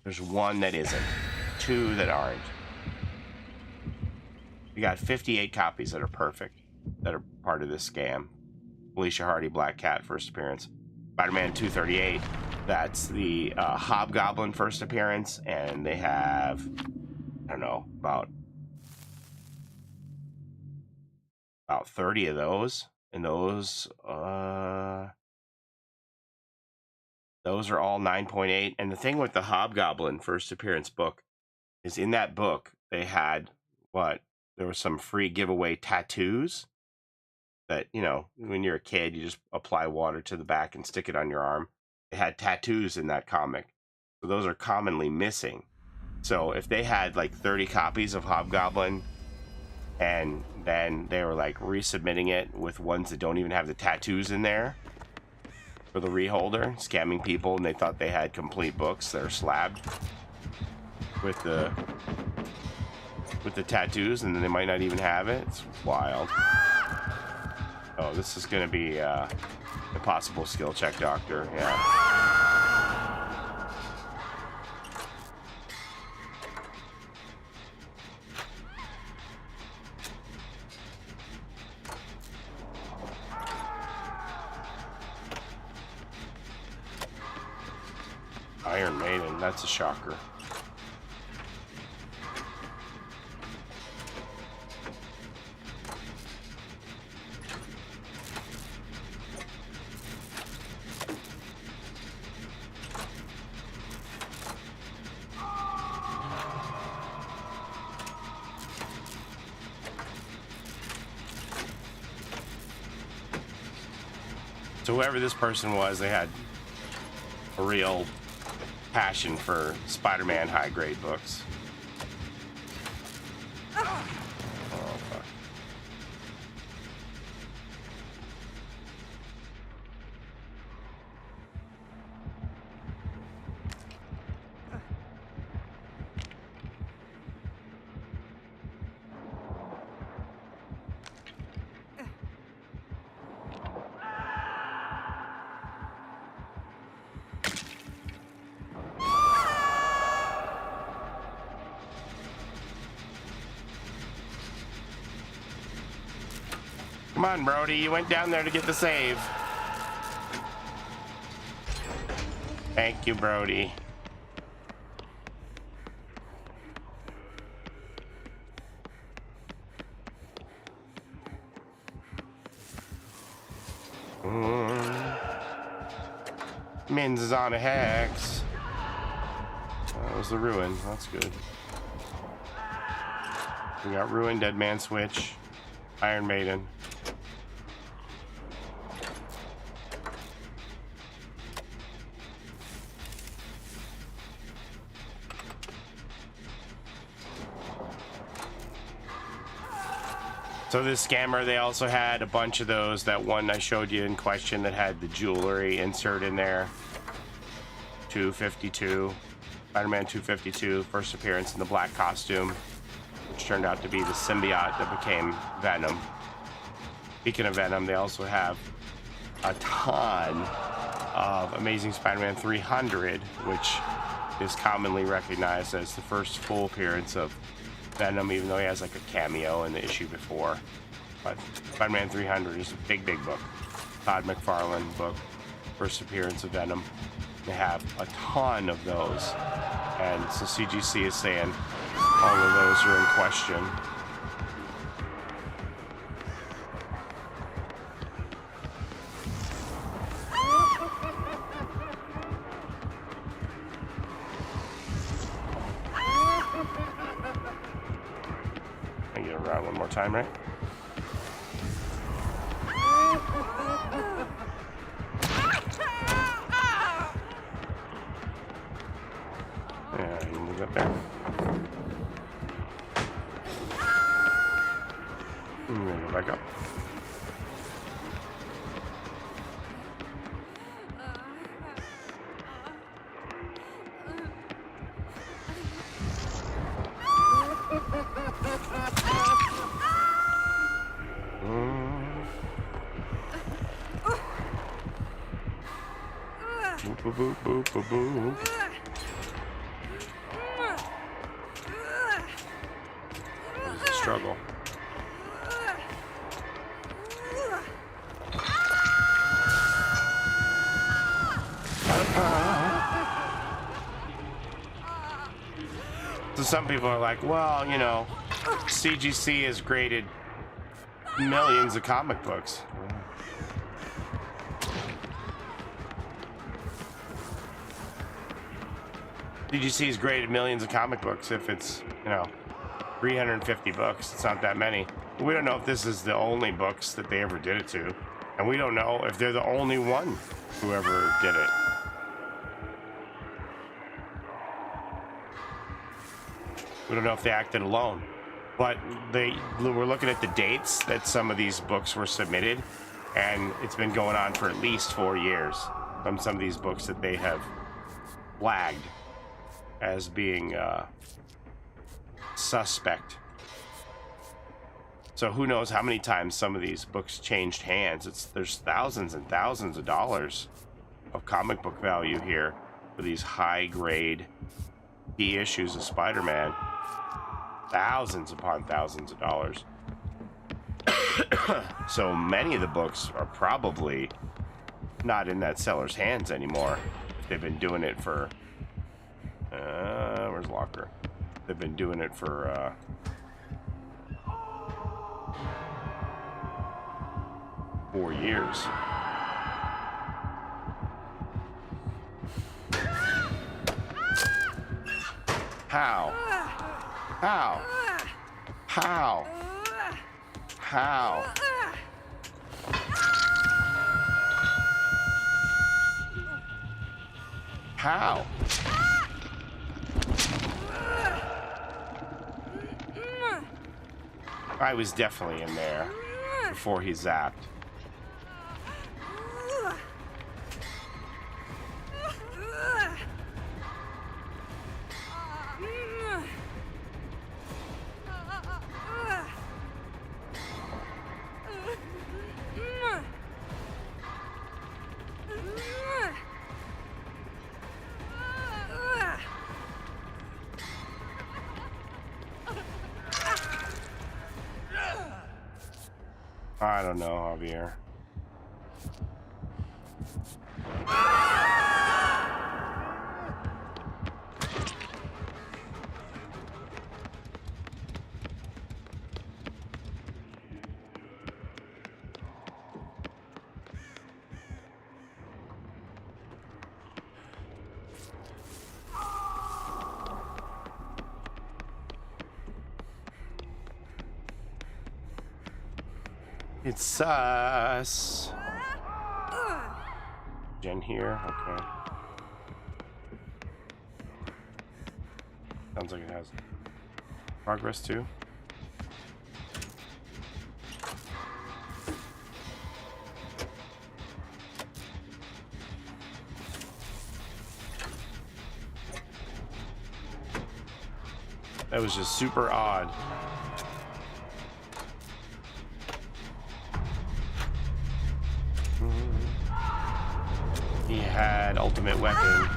There's one that isn't. 2 that aren't. We got 58 copies that are perfect, that are part of this scam. Felicia Hardy, Black Cat, first appearance. Spider-Man 238, that's the Hobgoblin first appearance, and they have, I don't know, about 30 of those, and those are all 9.8. And the thing with the Hobgoblin first appearance book is in that book they had there was some free giveaway tattoos that, when you're a kid, you just apply water to the back and stick it on your arm. They had tattoos in that comic, so those are commonly missing. So if they had like 30 copies of Hobgoblin, and then they were like resubmitting it with ones that don't even have the tattoos in there for the reholder, scamming people, and they thought they had complete books that are slabbed with the with the tattoos, and then they might not even have it. It's wild. Oh, this is gonna be a possible skill check, Doctor. Yeah. Iron Maiden, that's a shocker. So whoever this person was, they had a real passion for Spider-Man high-grade books. Oh, fuck. Come on, Brody, you went down there to get the save. Thank you, Brody. Mins is on a hex. That was the ruin. That's good. We got ruin, dead man switch, Iron Maiden. So this scammer, they also had a bunch of those. That one I showed you in question that had the jewelry insert in there. 252. Spider-Man 252, first appearance in the black costume, which turned out to be the symbiote that became Venom. Speaking of Venom, they also have a ton of Amazing Spider-Man 300, which is commonly recognized as the first full appearance of Venom, even though he has like a cameo in the issue before. But Spider-Man 300 is a big book. Todd McFarlane book, first appearance of Venom. They have a ton of those, and so CGC is saying all of those are in question. One more time, right? Yeah, you move up there. I'm gonna go back up. Boop, boop, boop, boop. It's a struggle. So some people are like, well, you know, CGC has graded millions of comic books. CGC has graded millions of comic books. If it's, you know, 350 books, it's not that many. We don't know if this is the only books that they ever did it to. And we don't know if they're the only one who ever did it. We don't know if they acted alone. But we're looking at the dates that some of these books were submitted, and it's been going on for at least 4 years from some of these books that they have flagged as being suspect So who knows how many times some of these books changed hands. There's thousands and thousands of dollars of comic book value here for these high grade key issues of Spider-Man. Thousands upon thousands of dollars. So many of the books are probably not in that seller's hands anymore. They've been doing it for where's Locker? They've been doing it for 4 years. How? How? How? How? How? I was definitely in there before he zapped. I don't know, Javier. It's sus. Jen here? Okay. Sounds like it has progress too. That was just super odd. He had ultimate weapon.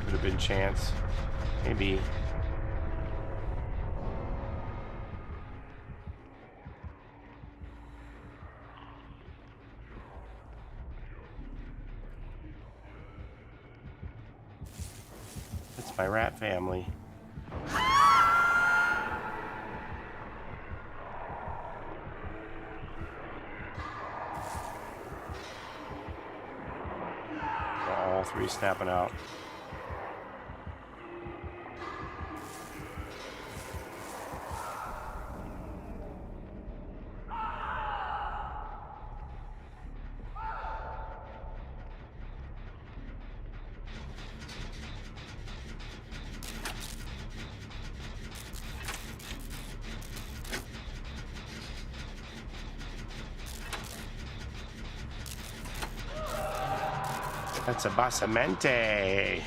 Could have been chance. Maybe. That's my rat family. All three snapping out. That's a basamente.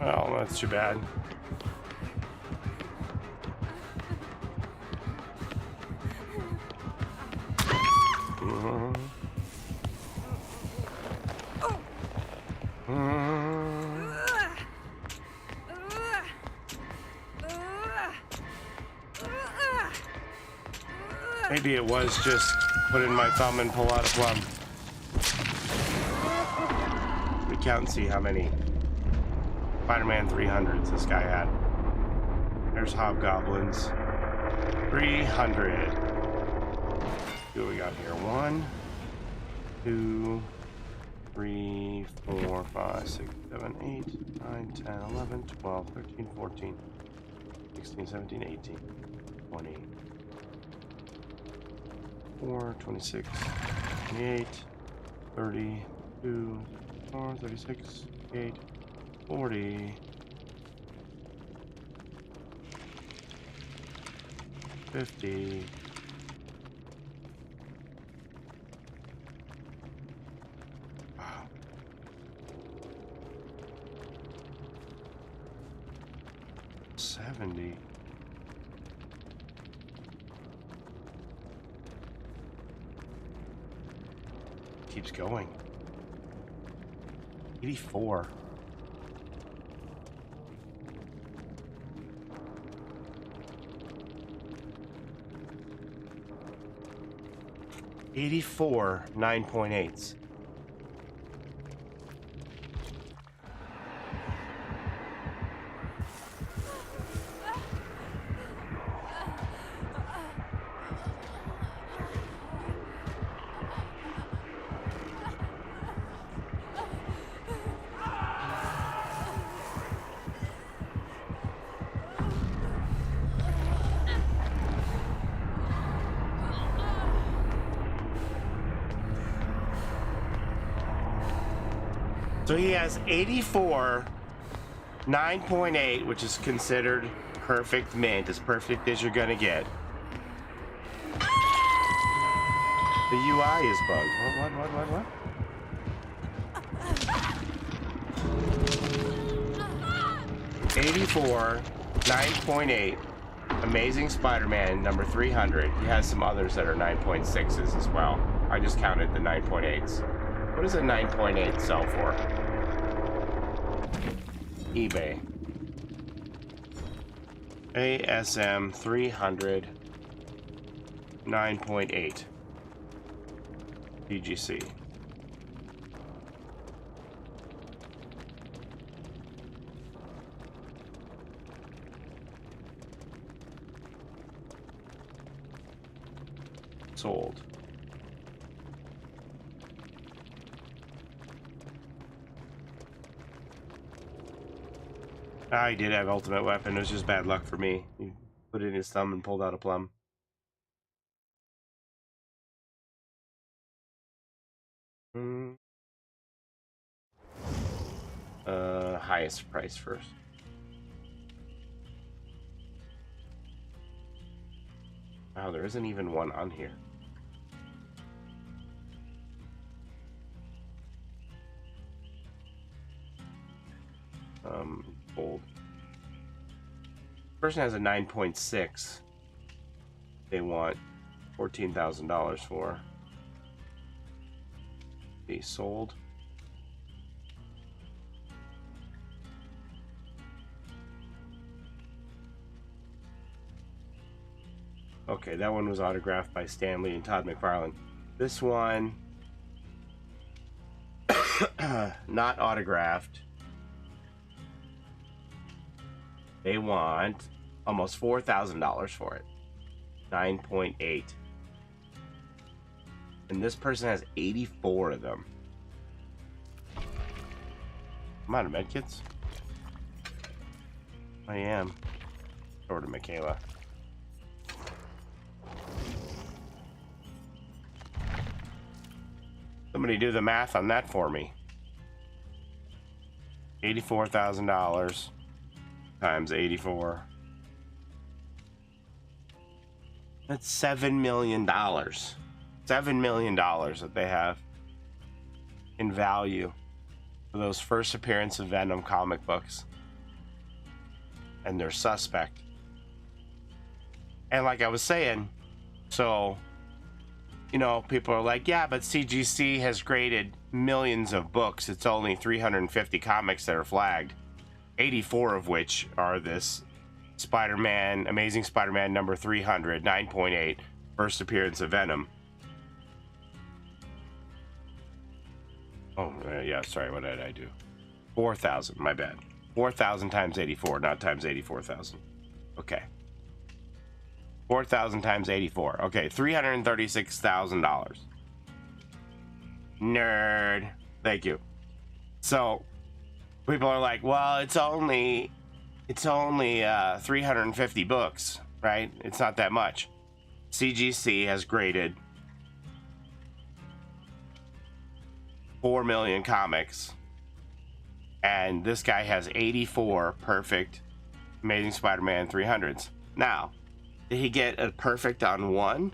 Well, that's too bad. Maybe it was just put in my thumb and pull out a plum. count and see how many Spider-Man 300s this guy had. There's hobgoblins. 300. See what we got here. 1, 2, 3, 4, 5, 6, 7, 8, 9, 10, 11, 12, 13, 14, 16, 17, 18, 20, 4, 26, 28, 32, 4, 36, 8, 40, 50, 70. Keeps going. 84. $84 9.8s. So he has 84 9.8, which is considered perfect mint, as perfect as you're gonna get. The UI is bugged. What? 84 9.8. Amazing Spider-Man number 300. He has some others that are 9.6s as well. I just counted the 9.8s. What does a 9.8 sell for? eBay. ASM 300 9.8 BGC. Sold. He did have ultimate weapon. It was just bad luck for me. He put it in his thumb and pulled out a plum. Highest price first. Wow, there isn't even one on here. Bold. Person has a 9.6. They want $14,000 for. They sold. Okay, that one was autographed by Stanley and Todd McFarlane. This one, not autographed. They want almost $4,000 for it. 9.8. And this person has 84 of them. I'm out of medkits. I am. Over to Michaela. Somebody do the math on that for me. $84,000 times 84. That's $7 million. $7 million that they have in value for those first appearance of Venom comic books. And they're suspect. And like I was saying, so, you know, people are like, yeah, but CGC has graded millions of books. It's only 350 comics that are flagged, 84 of which are this Spider-Man, Amazing Spider-Man number 300, 9.8, first appearance of Venom. Oh, yeah, sorry, what did I do? 4,000, my bad. 4,000 times 84, not times 84,000. Okay. 4,000 times 84. Okay, $336,000. Nerd. Thank you. So, people are like, well, it's only 350 books, right? It's not that much. CGC has graded 4 million comics, and this guy has 84 perfect Amazing Spider-Man 300s. Now, did he get a perfect on one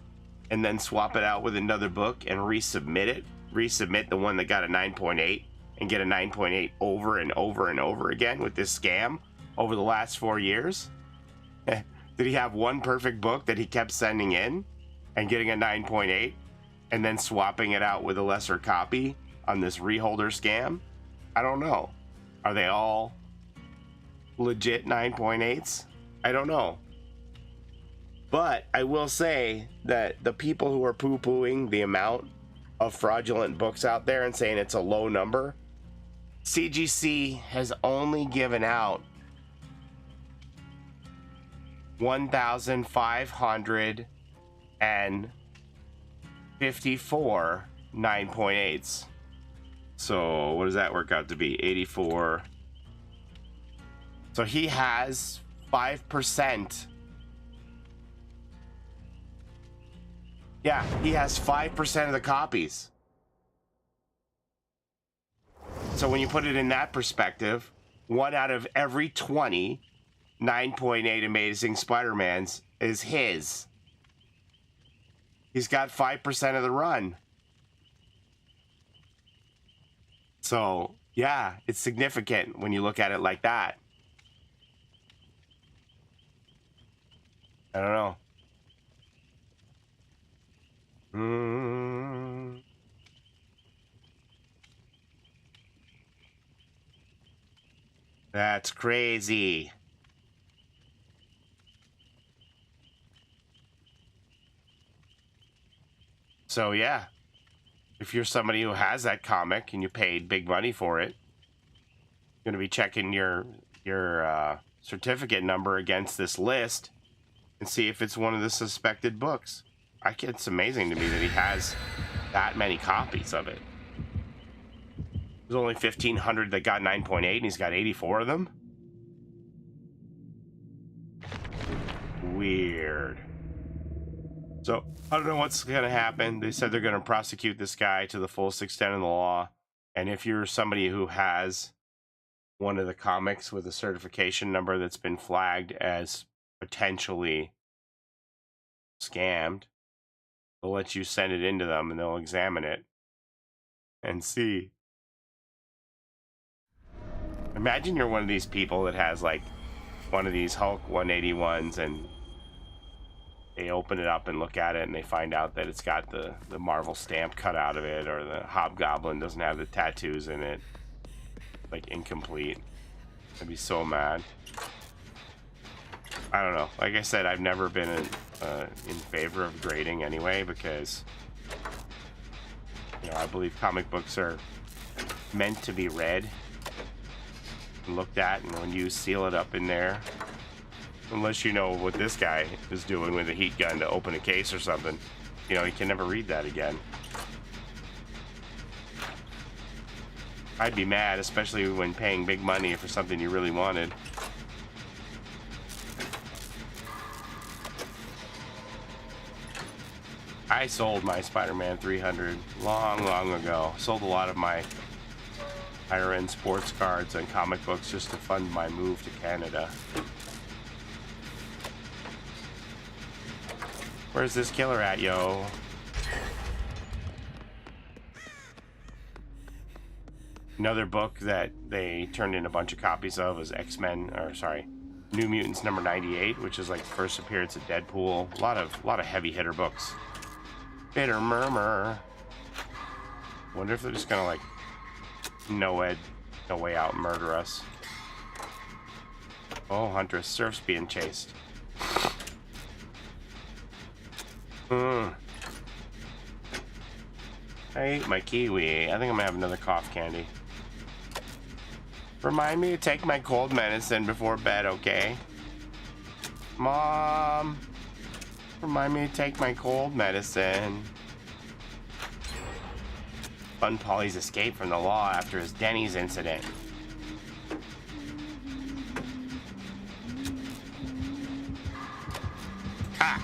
and then swap it out with another book and resubmit the one that got a 9.8 and get a 9.8 over and over and over again with this scam over the last 4 years? Did he have one perfect book that he kept sending in and getting a 9.8 and then swapping it out with a lesser copy on this reholder scam? I don't know. Are they all legit 9.8s? I don't know. But I will say that the people who are poo-pooing the amount of fraudulent books out there and saying it's a low number, CGC has only given out 1,554 9.8s. So what does that work out to be? 84. So he has 5%. Yeah, he has 5% of the copies. So when you put it in that perspective, 1 out of every 20 9.8 Amazing Spider-Mans is his. He's got 5% of the run. So, yeah, it's significant when you look at it like that. I don't know. That's crazy. So yeah, if you're somebody who has that comic and you paid big money for it, you're going to be checking your certificate number against this list and see if it's one of the suspected books. It's amazing to me that he has that many copies of it. There's only 1,500 that got 9.8 and he's got 84 of them. Weird. So, I don't know what's going to happen. They said they're going to prosecute this guy to the fullest extent of the law. And if you're somebody who has one of the comics with a certification number that's been flagged as potentially scammed, they'll let you send it into them and they'll examine it and see. Imagine you're one of these people that has like one of these Hulk 181s and they open it up and look at it and they find out that it's got the Marvel stamp cut out of it, or the Hobgoblin doesn't have the tattoos in it, like incomplete. I'd be so mad. I don't know. Like I said, I've never been in favor of grading anyway, because I believe comic books are meant to be read and looked at, and when you seal it up in there, unless you know what this guy is doing with a heat gun to open a case or something, you can never read that again. I'd be mad, especially when paying big money for something you really wanted. I sold my Spider-Man 300 long ago. Sold a lot of my higher-end sports cards and comic books just to fund my move to Canada. Where's this killer at, yo? Another book that they turned in a bunch of copies of was New Mutants number 98, which is like the first appearance of Deadpool. A lot of heavy hitter books. Bitter Murmur. Wonder if they're just gonna like no way out murder us. Oh, Huntress Surf's being chased. I ate my kiwi. I think I'm gonna have another cough candy. Remind me to take my cold medicine before bed, okay? Mom, remind me to take my cold medicine. Fun Paulie's escape from the law after his Denny's incident. Ha!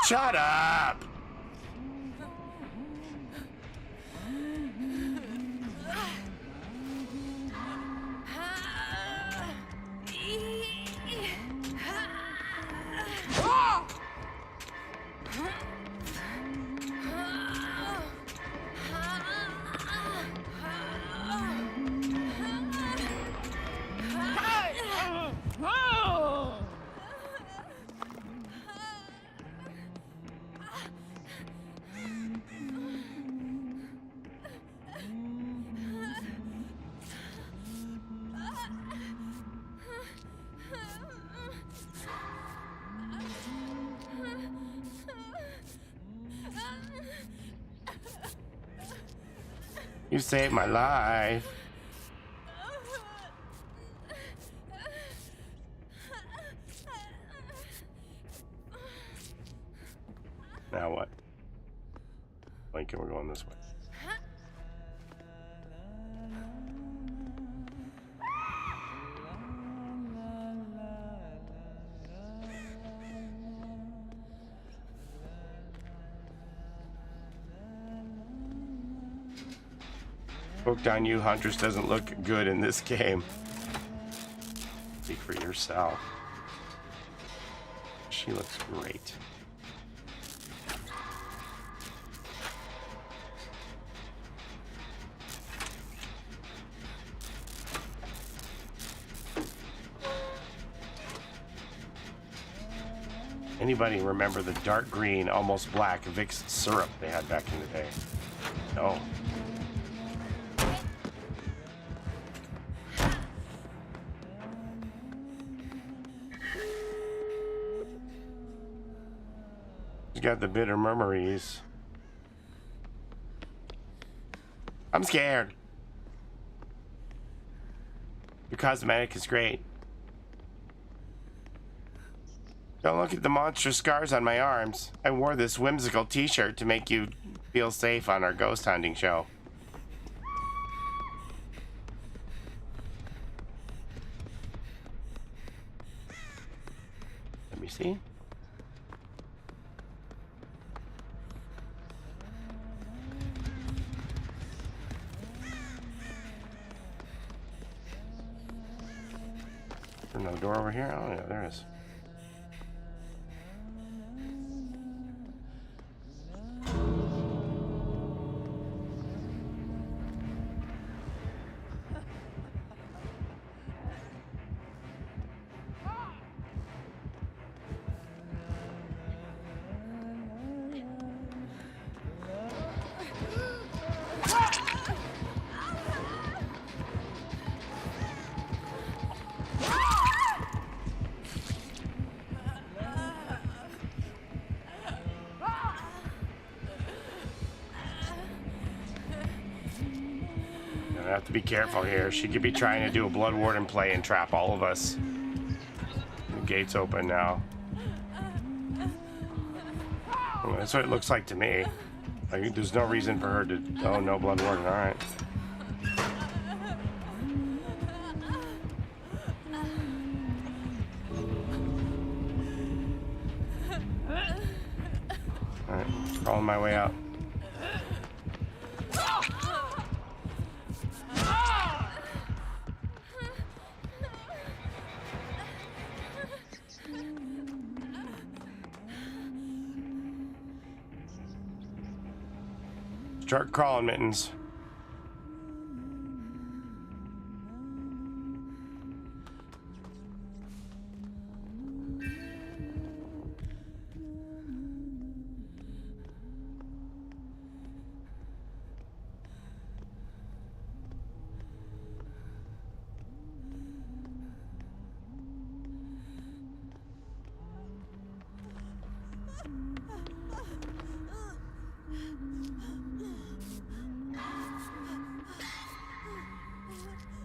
Shut up! You saved my life. Now what? Lincoln, we're going this way. Hooked on You Huntress doesn't look good in this game. Speak for yourself. She looks great. Anybody remember the dark green, almost black Vicks syrup they had back in the day? No. You got the bitter memories. I'm scared. Your cosmetic is great. Don't look at the monstrous scars on my arms. I wore this whimsical t-shirt to make you feel safe on our ghost hunting show. Let me see. Another door over here? Oh yeah, there is. I have to be careful here. She could be trying to do a Blood Warden play and trap all of us. The gate's open now. Well, that's what it looks like to me. Like, there's no reason for her to... Oh, no Blood Warden. All right. All right. Crawling my way out. Start crawling, Mittens.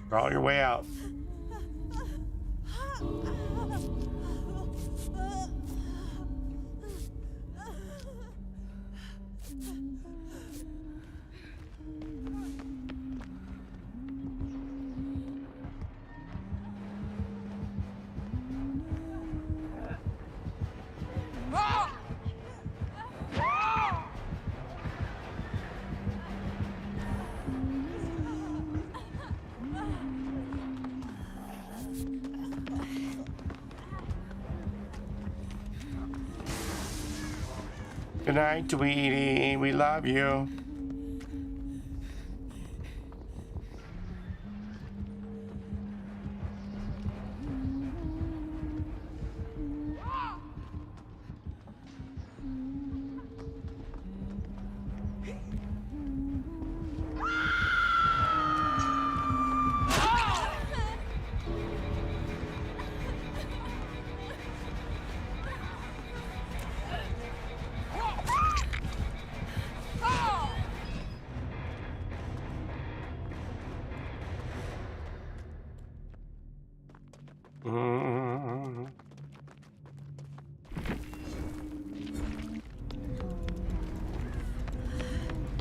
Crawl your way out. Good night, Tweety. We love you.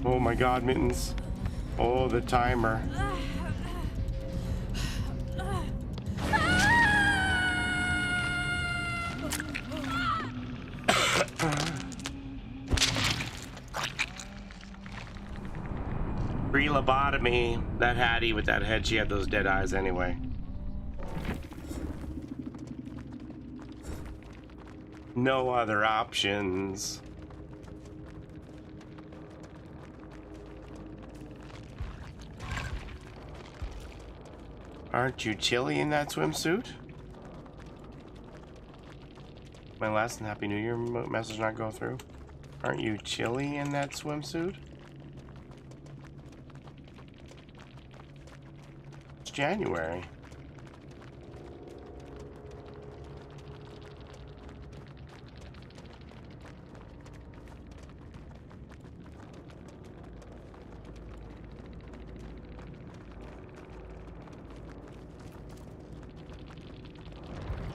Oh my God, Mittens. Oh, the timer. Free lobotomy. That Hattie with that head, she had those dead eyes anyway. No other options. Aren't you chilly in that swimsuit? My last and Happy New Year message not go through. Aren't you chilly in that swimsuit? It's January.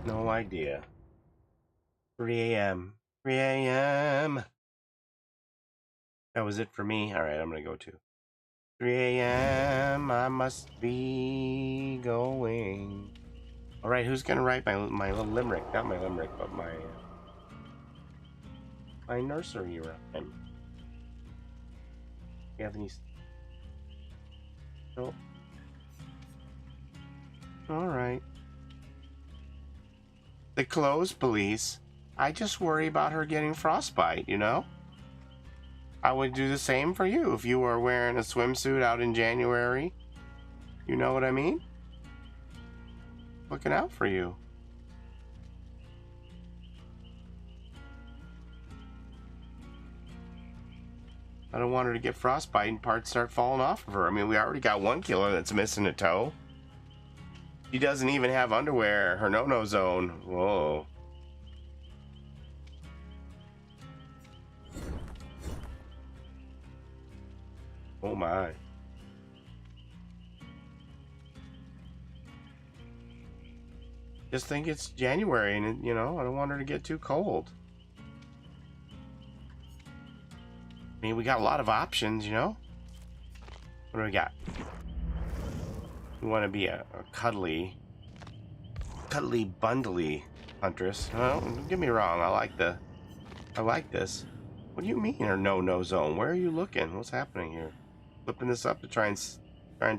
No idea. 3 a.m. 3 a.m. That was it for me. All right, I'm gonna go to 3 a.m. I must be going. All right, who's gonna write my little limerick? Not my limerick, but my nursery rhyme. You have any? No. All right. The clothes police. I just worry about her getting frostbite, you know? I would do the same for you if you were wearing a swimsuit out in January. You know what I mean? Looking out for you. I don't want her to get frostbite and parts start falling off of her. I mean, we already got one killer that's missing a toe. She doesn't even have underwear. Her no-no zone. Whoa. Oh my. Just think it's January and, you know, I don't want her to get too cold. I mean, we got a lot of options, you know? What do we got? We want to be a cuddly, bundly huntress. Well, don't get me wrong. I like this. What do you mean, or no zone? Where are you looking? What's happening here? Flipping this up to try and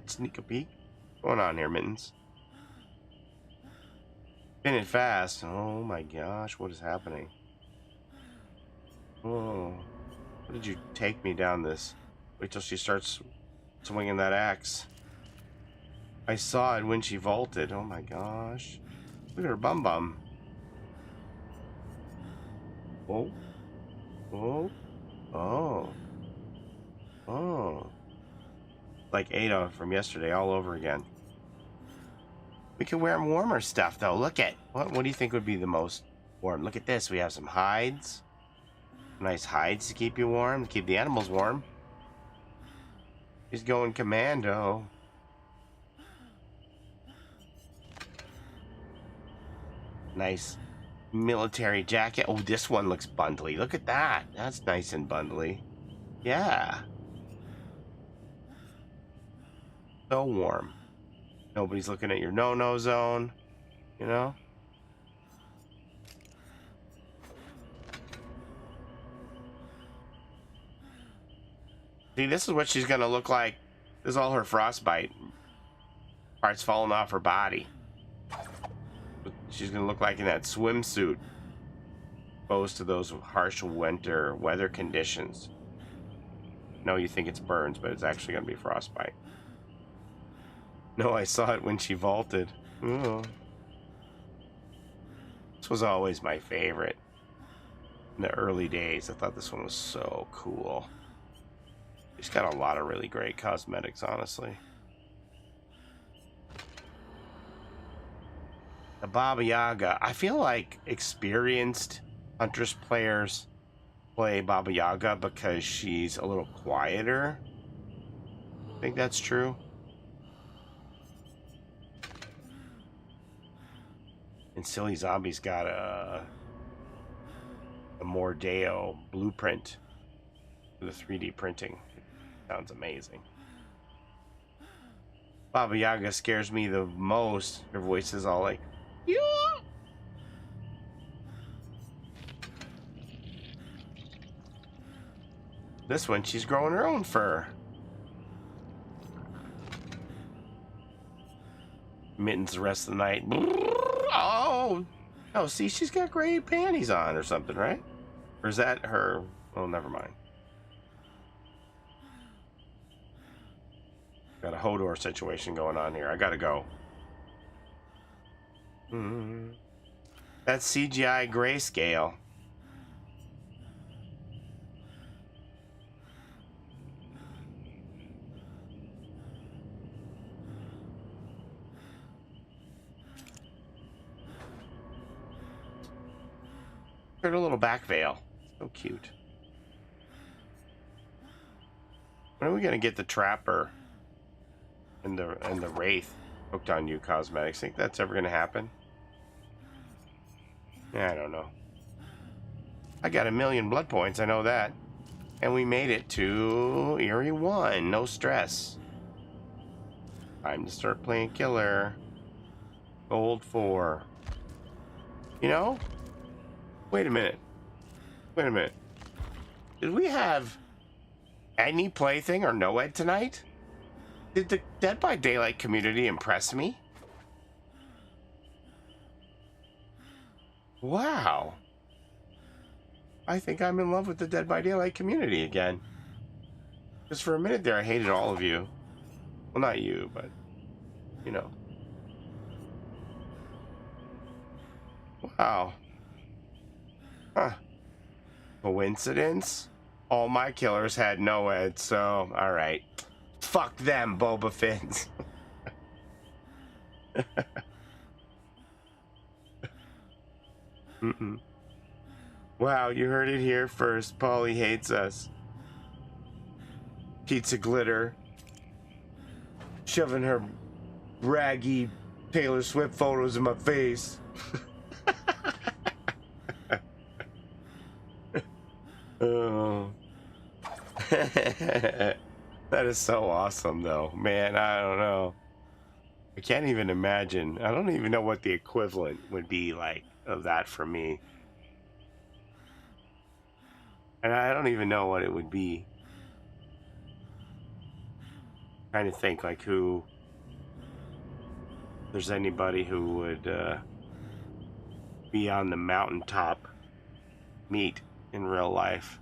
sneak a peek. What's going on here, Mittens? Spin it fast. Oh my gosh, what is happening? Oh, what did you take me down this Wait till she starts swinging that axe. I saw it when she vaulted. Oh my gosh. Look at her bum bum. Oh. Oh. Oh. Oh. Like Ada from yesterday all over again. We can wear warmer stuff though. Look at what do you think would be the most warm? Look at this. We have some hides. Nice hides to keep you warm, to keep the animals warm. He's going commando. Nice military jacket. Oh, this one looks bundly. Look at that. That's nice and bundly. Yeah. So warm. Nobody's looking at your no-no zone, you know? See, this is what she's gonna look like. This is all her frostbite. Parts falling off her body. She's gonna look like in that swimsuit. Exposed to those harsh winter weather conditions. No, you think it's burns, but it's actually gonna be frostbite. No, I saw it when she vaulted. Ooh. This was always my favorite. In the early days, I thought this one was so cool. She's got a lot of really great cosmetics, honestly. The Baba Yaga. I feel like experienced Huntress players play Baba Yaga because she's a little quieter. I think that's true. And Silly Zombie's got a Mordeo blueprint for the 3D printing. Sounds amazing. Baba Yaga scares me the most. Her voice is all like, yeah. This one, she's growing her own fur. Mittens the rest of the night. Oh, see, she's got gray panties on or something, right? Or is that her? Oh, never mind. Got a Hodor situation going on here. I gotta go. That's CGI grayscale. Her little back veil. So cute. When are we gonna get the Trapper and the Wraith hooked on you cosmetics? Think that's ever gonna happen? Yeah, I don't know. I got 1,000,000 blood points, I know that. And we made it to Eerie 1. No stress. Time to start playing killer. Gold 4. You know? Wait a minute. Wait a minute. Did we have any plaything or no ed tonight? Did the Dead by Daylight community impress me? Wow. I think I'm in love with the Dead by Daylight community again. Because for a minute there, I hated all of you. Well, not you, but, you know. Wow. Huh. Coincidence? All my killers had no ed, so, alright. Fuck them, Boba Fetts. Wow, you heard it here first. Paulie hates us. Pizza Glitter. Shoving her raggy Taylor Swift photos in my face. Oh. That is so awesome, though. Man, I don't know. I can't even imagine. I don't even know what the equivalent would be like of that for me. And I don't even know what it would be. Trying to think, like, who... If there's anybody who would be on the mountaintop meet in real life.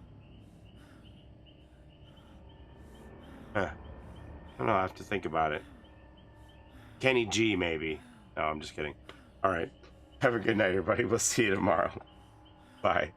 Huh. I don't know. I have to think about it. Kenny G, maybe. No, I'm just kidding. All right. Have a good night, everybody. We'll see you tomorrow. Bye.